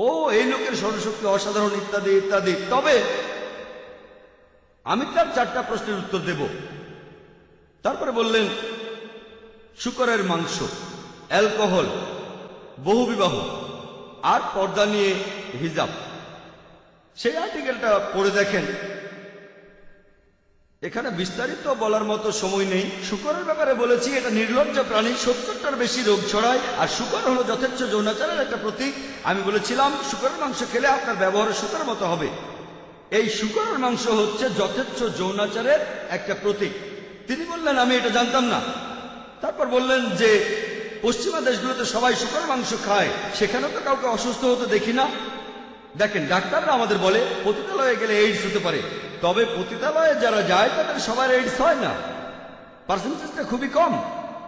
ও এই লোকের স্মরণশক্তি অসাধারণ, ইত্যাদি ইত্যাদি। তবে আমি তার 4টা প্রশ্নের উত্তর দেব। তারপরে বললেন শূকরের মাংস, অ্যালকোহল, বহুবিবাহ আর পর্দা নিয়ে হিজাব। সেই আর্টিকেলটা পড়ে দেখেন, এখানে বিস্তারিত বলার মতো সময় নেই। শূকরের ব্যাপারে বলেছি এটা নির্লজ্জ প্রাণী, 70টার বেশি রোগ ছড়ায়, আর শূকর হলো যথেচ্ছ যৌনাচারের একটা প্রতীক। আমি বলেছিলাম শূকরের মাংস খেলে আপনার ব্যবহার শূকরের মতো হবে। এই শূকরের মাংস হচ্ছে যথেচ্ছ যৌনাচারের একটা প্রতীক। তিনি বললেন আমি এটা জানতাম না। তারপর বললেন যে পশ্চিমা দেশগুলোতে সবাই শুকরের মাংস খায়, সেখানে তো কাউকে অসুস্থ হতে দেখি না। দেখেন, ডাক্তাররা আমাদের বলে পতিতালয়ে গেলে এইডস হতে পারে, তবে পতিতালয়ে যারা যায় তাদের সবার এইডস হয় না। পার্সেন্টেজটা খুবই কম,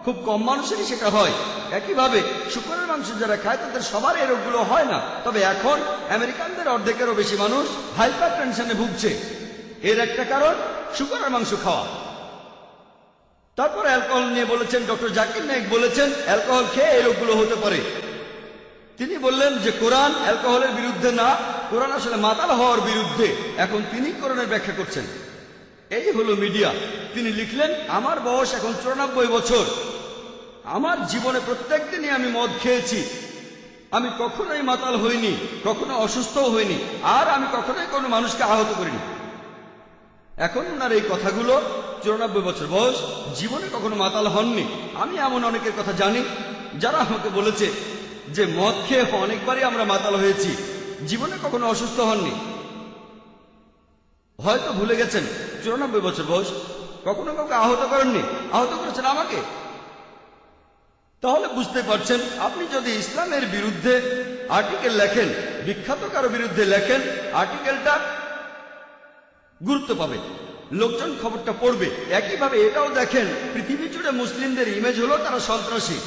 খুব কম মানুষেরই সেটা হয়। একইভাবে শুকরের মাংস যারা খায় তাদের সবার এই রোগগুলো হয় না। তবে এখন আমেরিকানদের অর্ধেকেরও বেশি মানুষ হাইপার টেনশনে ভুগছে। এর একটা কারণ শুকরের মাংস খাওয়া। তারপর অ্যালকোহল নিয়ে বলেছেন, ডক্টর জাকির নায়েক বলেছেন অ্যালকোহল খেয়ে এই রোগগুলো হতে পারে। তিনি বললেন যে কোরআন অ্যালকোহলের বিরুদ্ধে না, কোরআন আসলে মাতাল হওয়ার বিরুদ্ধে। এখন তিনি কোরআনের ব্যাখ্যা করছেন। এই হলো মিডিয়া। তিনি লিখলেন, আমার বয়স এখন 94 বছর। আমার জীবনে প্রত্যেক দিনই আমি মদ খেয়েছি। আমি কখনোই মাতাল হইনি, কখনো অসুস্থও হইনি, আর আমি কখনোই কোনো মানুষকে আহত করিনি। এখন ওনার এই কথাগুলো, 94 বছর বয়স, জীবনে কখনো মাতাল হননি। আমি এমন অনেকের কথা জানি যারা আমাকে বলেছে যে মদ খেয়ে অনেকবারই আমরা মাতাল হয়েছি, জীবনে কখনো অসুস্থ হননি। হয়তো ভুলে গেছেন 94 বছর বয়স, কখনো কাউকে আহত করেননি, আহত করেছেন আমাকে। তাহলে বুঝতে পারছেন, আপনি যদি ইসলামের বিরুদ্ধে আর্টিকেল লেখেন, বিখ্যাত কারো বিরুদ্ধে লেখেন, আর্টিকেলটা গুরুত্ব পাবে, লোকজন খবরটা পড়বে। একইভাবে এটাও দেখেন, পৃথিবী জুড়ে মুসলিমদের ইমেজ হলো তারা সন্ত্রাসী।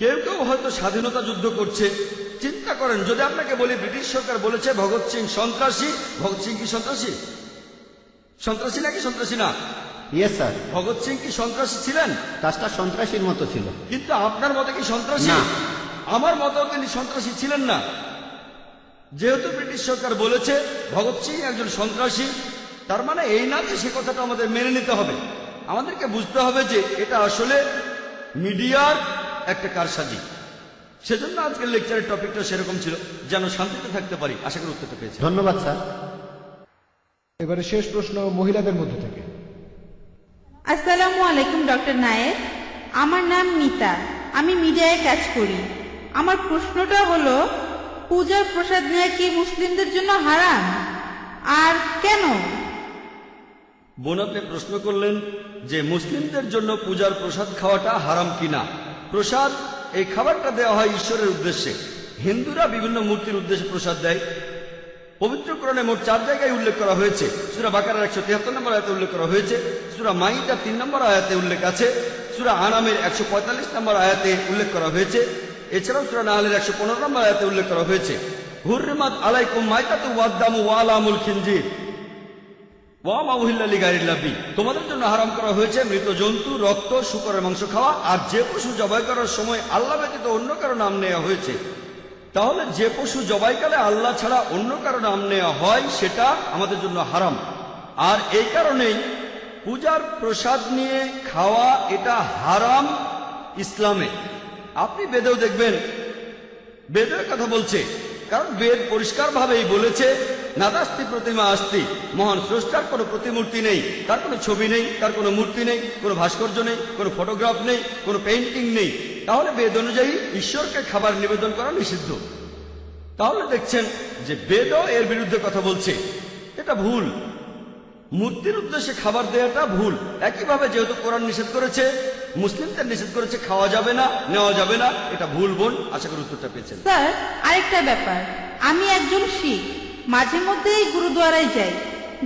কেউ কেউ হয়তো স্বাধীনতা যুদ্ধ করছে। চিন্তা করেন, যদি আপনাকে বলি ব্রিটিশ সরকার বলেছে ভগৎ সিং সন্ত্রাসী, ভগৎ সিং কি সন্ত্রাসী? সন্ত্রাসী নাকি সন্ত্রাসী না? ইয়েস স্যার, ভগৎ সিং কি সন্ত্রাসী ছিলেন? কাজটা সন্ত্রাসীর মতো ছিল। কিন্তু আপনার মতে কি সন্ত্রাসী? না। আমার মতেও তিনি সন্ত্রাসী ছিলেন না। যেহেতু ব্রিটিশ সরকার বলেছে ভগৎ সিং একজন সন্ত্রাসী, তার মানে এই না যে সে কথাটা আমাদের মেনে নিতে হবে। আমাদেরকে বুঝতে হবে যে এটা আসলে মিডিয়ার একটা কারসাজি। সেজন্য আজকের লেকচারের টপিকটা সেরকম ছিল, যেন শান্তিতে থাকতে পারি। আশা করি উত্তরটা পেয়েছি। ধন্যবাদ স্যার। এবারে শেষ প্রশ্ন মহিলাদের মধ্যে থেকে। আসসালামু আলাইকুম ডক্টর নায়েক, আমার নাম মিতা, আমি মিডিয়ায় কাজ করি। আমার প্রশ্নটা হলো, পূজার প্রসাদ নেওয়া কি মুসলিমদের জন্য হারাম, আর কেন? বোন, আপনি প্রশ্ন করলেন যে মুসলিমদের জন্য পূজার প্রসাদ খাওয়াটা হারাম কিনা। প্রসাদ, এই খাবারটা দেওয়া হয় ঈশ্বরের উদ্দেশ্যে। হিন্দুরা বিভিন্ন মূর্তির উদ্দেশ্যে প্রসাদ দেয়। পবিত্র কোরআনে মোট 4 জায়গায় উল্লেখ করা হয়েছে। সূরা বাকারার 173 নম্বর আয়াতে উল্লেখ করা হয়েছে, সূরা মাইদার 3 নম্বর আয়াতে উল্লেখ আছে, সূরা আনামের 145 নম্বর আয়াতে উল্লেখ করা হয়েছে, এছাড়াও সূরা নাহলের 115 নম্বর আয়াতে উল্লেখ করা হয়েছে, হুররিমাত আলাইকুম মাইতাতু ওয়াদ-দামু ওয়া লাহমুল খিনজির ওয়া মা উহিল্লা লিগাইরিল্লাহ বিহি, তোমাদের জন্য হারাম করা হয়েছে মৃত জন্তু, রক্ত, শূকরের মাংস খাওয়া, আর যে পশু জবাই করার সময় আল্লাহ ব্যতীত অন্য কারো নাম নেওয়া হয়েছে। তাহলে যে পশু জবাইকালে আল্লাহ ছাড়া অন্য কারো নাম নেওয়া হয় সেটা আমাদের জন্য হারাম। আর এই কারণেই পূজার প্রসাদ নিয়ে খাওয়া এটা হারাম ইসলামে। আপনি বেদেও দেখবেন, বেদের কথা বলছে, কারণ বেদ পরিষ্কারভাবেই বলেছে নাদাস্তি প্রতিমা আস্তি, মহান স্রষ্টার কোনো প্রতিমূর্তি নেই, তার কোনো ছবি নেই, তার কোনো মূর্তি নেই, কোনো ভাস্কর্য নেই, কোনো ফটোগ্রাফ নেই, কোনো পেইন্টিং নেই। তাহলে বেদ অনুযায়ী ঈশ্বরকে খাবার নিবেদন করা নিষিদ্ধ। তাহলে দেখছেন যে বেদও এর বিরুদ্ধে কথা বলছে, এটা ভুল। মূর্তির উদ্দেশ্যে খাবার দেওয়াটা ভুল। একইভাবে যেহেতু কোরআন নিষেধ করেছে, মুসলিমদের নিষেধ করেছে, খাওয়া যাবে না, নেওয়া যাবে না, এটা ভুল। বোন, আশা করি উত্তরটা পেয়েছেন। স্যার, আরেকটা ব্যাপার, আমি একজন শিখ, মাঝে মধ্যেই গুরুদুয়ারায় যাই।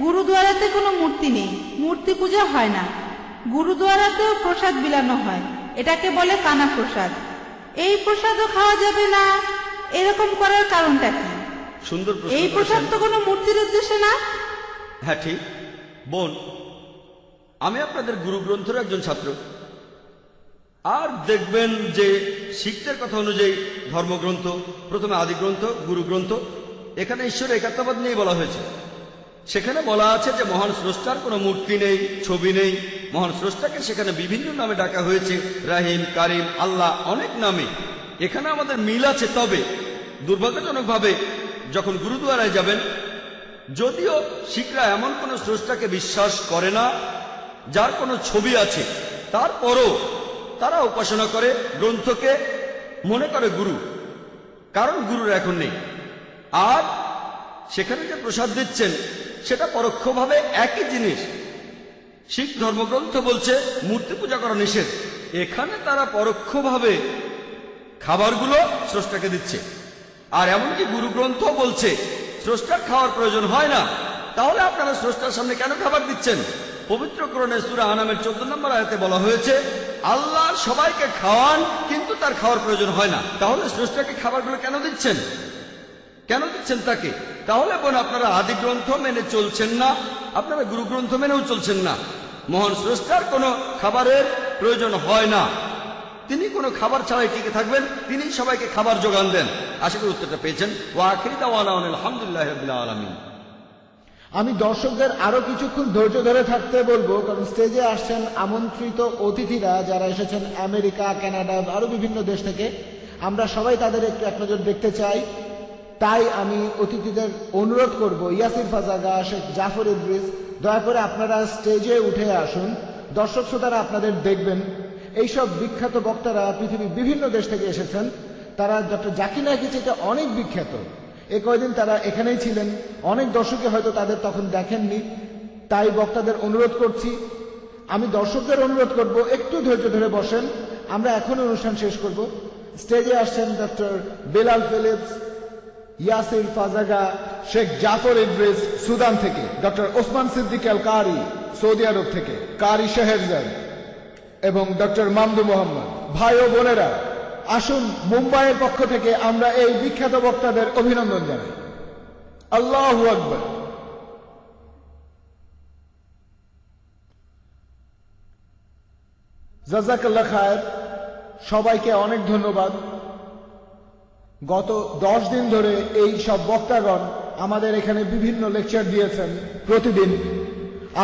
গুরুদুয়ারাতে কোনো মূর্তি নেই, মূর্তি পূজা হয় না। গুরুদুয়ারাতেও প্রসাদ বিলানো হয়, এটাকে বলে কানা প্রসাদ। এই প্রসাদও খাওয়া যাবে না, এরকম করার কারণটা কি? সুন্দর প্রশ্ন এই প্রসাদ করেছেন। তো কোনো মূর্তির উদ্দেশ্যে না। হ্যাঁ ঠিক। বোন, আমি আপনাদের গুরু গ্রন্থের একজন ছাত্র। আর দেখবেন যে শিখদের কথা অনুযায়ী ধর্মগ্রন্থ, প্রথমে আদি গ্রন্থ, গুরু গ্রন্থ, এখানে ঈশ্বরের একাত্মবাদ নিয়ে বলা হয়েছে। সেখানে বলা আছে যে মহান স্রষ্টার কোনো মূর্তি নেই, ছবি নেই। মহান স্রষ্টাকে সেখানে বিভিন্ন নামে ডাকা হয়েছে, রাহিম, কারিম, আল্লাহ, অনেক নামে। এখানে আমাদের মিল আছে। তবে দুর্ভাগ্যজনকভাবে যখন গুরুদুয়ারায় যাবেন, যদিও শিখরা এমন কোন স্রষ্টাকে বিশ্বাস করে না যার কোনো ছবি আছে, তারপরও তারা উপাসনা করে গ্রন্থকে, মনে করে গুরু, কারণ গুরুর এখন নেই। আর সেখানে যে প্রসাদ দিচ্ছেন সেটা পরোক্ষভাবে একই জিনিস। শিখ ধর্মগ্রন্থ বলছে মূর্তি পূজা করা নিষেধ, এখানে তারা পরোক্ষভাবে খাবারগুলো স্রষ্টাকে দিচ্ছে। আর এমনকি গুরু গ্রন্থ বলছে স্রষ্টার খাওয়ার প্রয়োজন হয় না। তাহলে আপনারা স্রষ্টার সামনে কেন খাবার দিচ্ছেন? পবিত্র কোরআনে সূরা আনামের 14 নম্বর আয়াতে বলা হয়েছে আল্লাহ সবাইকে খাওয়ান, কিন্তু তার খাওয়ার প্রয়োজন হয় না। তাহলে স্রষ্টাকে খাবারগুলো কেন দিচ্ছেন? কেন দিচ্ছেন তাকে? তাহলে বোন, আপনারা আদি গ্রন্থ মেনে চলছেন না, আপনারা গুরু গ্রন্থ মেনেও চলছেন না। মহান স্রষ্টার কোনো খাবারের প্রয়োজন হয় না। তিনি কোনো খাবার ছাড়াই টিকে থাকবেন, তিনি সবাইকে খাবার যোগান দেন। আশা করি উত্তরটা পেয়েছেন। ওয়া আখিরি দাওয়ানা আলহামদুলিল্লাহি রাব্বিল আলামিন। আমি দর্শকদের আরো কিছুক্ষণ ধৈর্য ধরে থাকতে বলবো, কারণ স্টেজে আসছেন আমন্ত্রিত অতিথিরা যারা এসেছেন আমেরিকা, কানাডা, আরো বিভিন্ন দেশ থেকে। আমরা সবাই তাদের একটু এক নজর দেখতে চাই। তাই আমি অতিথিদের অনুরোধ করব, Yasir Fazaga, Sheikh Jafar Idris, দয়া করে আপনারা স্টেজে উঠে আসুন। দর্শক শ্রোতারা আপনাদের দেখবেন। এইসব বিখ্যাত বক্তারা পৃথিবীর বিভিন্ন দেশ থেকে এসেছেন। তারা ডক্টর জাকির নায়েকের চেয়ে অনেক বিখ্যাত। এ কয়দিন তারা এখানেই ছিলেন, অনেক দর্শকে হয়তো তাদের তখন দেখেননি। তাই বক্তাদের অনুরোধ করছি, আমি দর্শকদের অনুরোধ করব একটু ধৈর্য ধরে বসেন। আমরা এখন অনুষ্ঠান শেষ করব। স্টেজে আসছেন doctor Bilal Philips, Yasir Fazaga, Sheikh Jafar Idris Sudan থেকে, doctor Osman Siddiq Al Qari Saudi Arabia থেকে, কারি শেহেরজাদ এবং ডক্টর মামদু মোহাম্মদ। ভাই ও বোনেরা, আসুন মুম্বাইয়ের পক্ষ থেকে আমরা এই বিখ্যাত বক্তাদের অভিনন্দন জানাই। আল্লাহু আকবার। জাযাকাল্লাহ খায়ের। সবাইকে অনেক ধন্যবাদ। গত 10 দিন ধরে এই সব বক্তাগণ আমাদের এখানে বিভিন্ন লেকচার দিয়েছেন প্রতিদিন।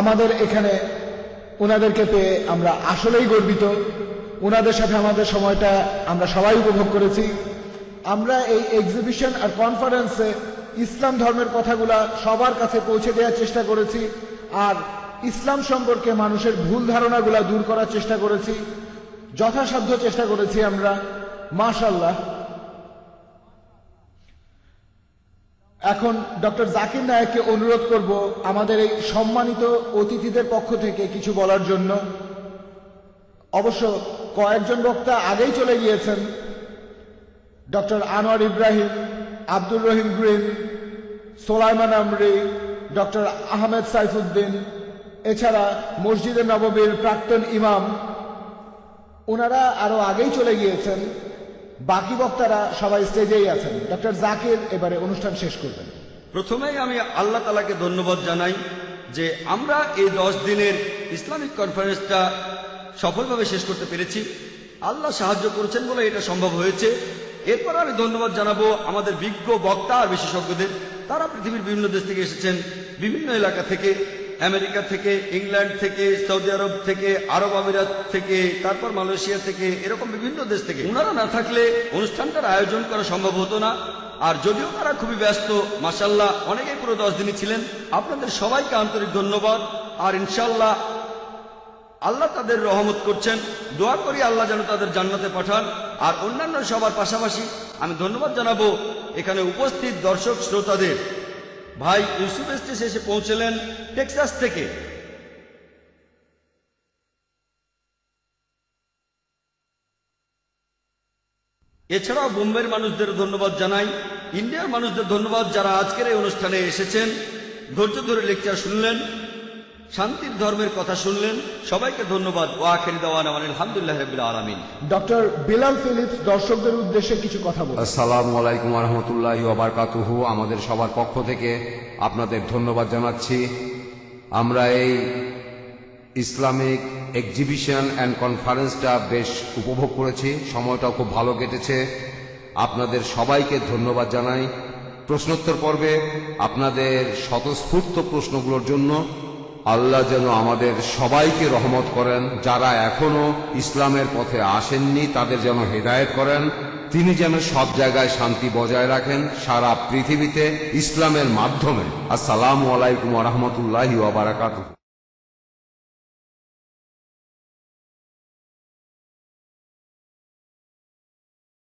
আমাদের এখানে ওনাদেরকে পেয়ে আমরা আসলেই গর্বিত। ওনাদের সাথে আমাদের সময়টা আমরা সবাই উপভোগ করেছি। আমরা এই এক্সিবিশন আর কনফারেন্সে ইসলাম ধর্মের কথাগুলা সবার কাছে পৌঁছে দেওয়ার চেষ্টা করেছি, আর ইসলাম সম্পর্কে মানুষের ভুল ধারণাগুলা দূর করার চেষ্টা করেছি, যথাসাধ্য চেষ্টা করেছি আমরা। মাশাআল্লাহ। এখন ডক্টর জাকির নায়েককে অনুরোধ করব আমাদের এই সম্মানিত অতিথিদের পক্ষ থেকে কিছু বলার জন্য। অবশ্য কয়েকজন বক্তা আগেই চলে গিয়েছেন। Doctor Anwar Ibrahim, Abdur Raheem Green, Sulaiman Amri, doctor Ahmed Saifuddin, এছাড়া মসজিদে নববীর প্রাক্তন ইমাম, ওনারা আরো আগেই চলে গিয়েছেন। বাকি বক্তারা সবাই স্টেজেই আছেন। ডক্টর জাকির এবারে অনুষ্ঠান শেষ করবেন। প্রথমেই আমি আল্লাহ তাআলাকে ধন্যবাদ জানাই যে আমরা এই 10 দিনের ইসলামিক কনফারেন্সটা সফলভাবে শেষ করতে পেরেছি। আল্লাহ সাহায্য করেছেন বলে এটা সম্ভব হয়েছে। এরপর আমি ধন্যবাদ জানাবো আমাদের বিজ্ঞ বক্তা আর বিশেষজ্ঞদের। তারা পৃথিবীর বিভিন্ন দেশ থেকে এসেছেন, বিভিন্ন এলাকা থেকে, আমেরিকা থেকে, ইংল্যান্ড থেকে, সৌদি আরব থেকে, আরব আমিরাত থেকে, তারপর মালয়েশিয়া থেকে, এরকম বিভিন্ন দেশ থেকে। ওনারা না থাকলে অনুষ্ঠানটার আয়োজন করা সম্ভব হতো না। আর যদিও তারা খুবই ব্যস্ত, মাশাআল্লাহ অনেকেই পুরো 10 দিনই ছিলেন। আপনাদের সবাইকে আন্তরিক ধন্যবাদ। আর ইনশাআল্লাহ আল্লাহ তাদের রহমত করছেন। দোয়া করি আল্লাহ যেন তাদের জান্নাতে পাঠান। আর অন্যান্য সবার পাশাপাশি আমি ধন্যবাদ জানাবো এখানে উপস্থিত দর্শক শ্রোতাদের। ভাই ইউসুফ এস্টেস এসে পৌঁছলেন টেক্সাস থেকে। এছাড়াও বোম্বের মানুষদের ধন্যবাদ জানাই, ইন্ডিয়ার মানুষদের ধন্যবাদ যারা আজকের এই অনুষ্ঠানে এসেছেন, ধৈর্য ধরে লেকচার শুনলেন, শান্তির ধর্মের কথা শুনলেন। সবাইকে ধন্যবাদ। ওয়া আখিরি দাওয়ানা আলহামদুলিল্লাহি রাব্বিল আলামিন। ডক্টর বেলাল ফিলিপস দর্শকদের উদ্দেশ্যে কিছু কথা বলুন। আসসালামু আলাইকুম ওয়া রাহমাতুল্লাহি ওয়া বারাকাতুহু। আমাদের সবার পক্ষ থেকে আপনাদের ধন্যবাদ জানাচ্ছি। আমরা এই ইসলামিক এক্সিবিশন অ্যান্ড কনফারেন্সটা বেশ উপভোগ করেছি, সময়টাও খুব ভালো কেটেছে। আপনাদের সবাইকে ধন্যবাদ জানাই। প্রশ্নোত্তর পর্বে আপনাদের স্বতঃস্ফূর্ত প্রশ্নগুলোর জন্য আল্লাহ যেন আমাদের সবাইকে রহমত করেন। যারা এখনো ইসলামের পথে আসেননি তাদের যেন হেদায়েত করেন। তিনি যেন সব জায়গায় শান্তি বজায় রাখেন সারা পৃথিবীতে ইসলামের মাধ্যমে। আসসালামু আলাইকুম ওয়া রাহমাতুল্লাহি ওয়া বারাকাতুহু।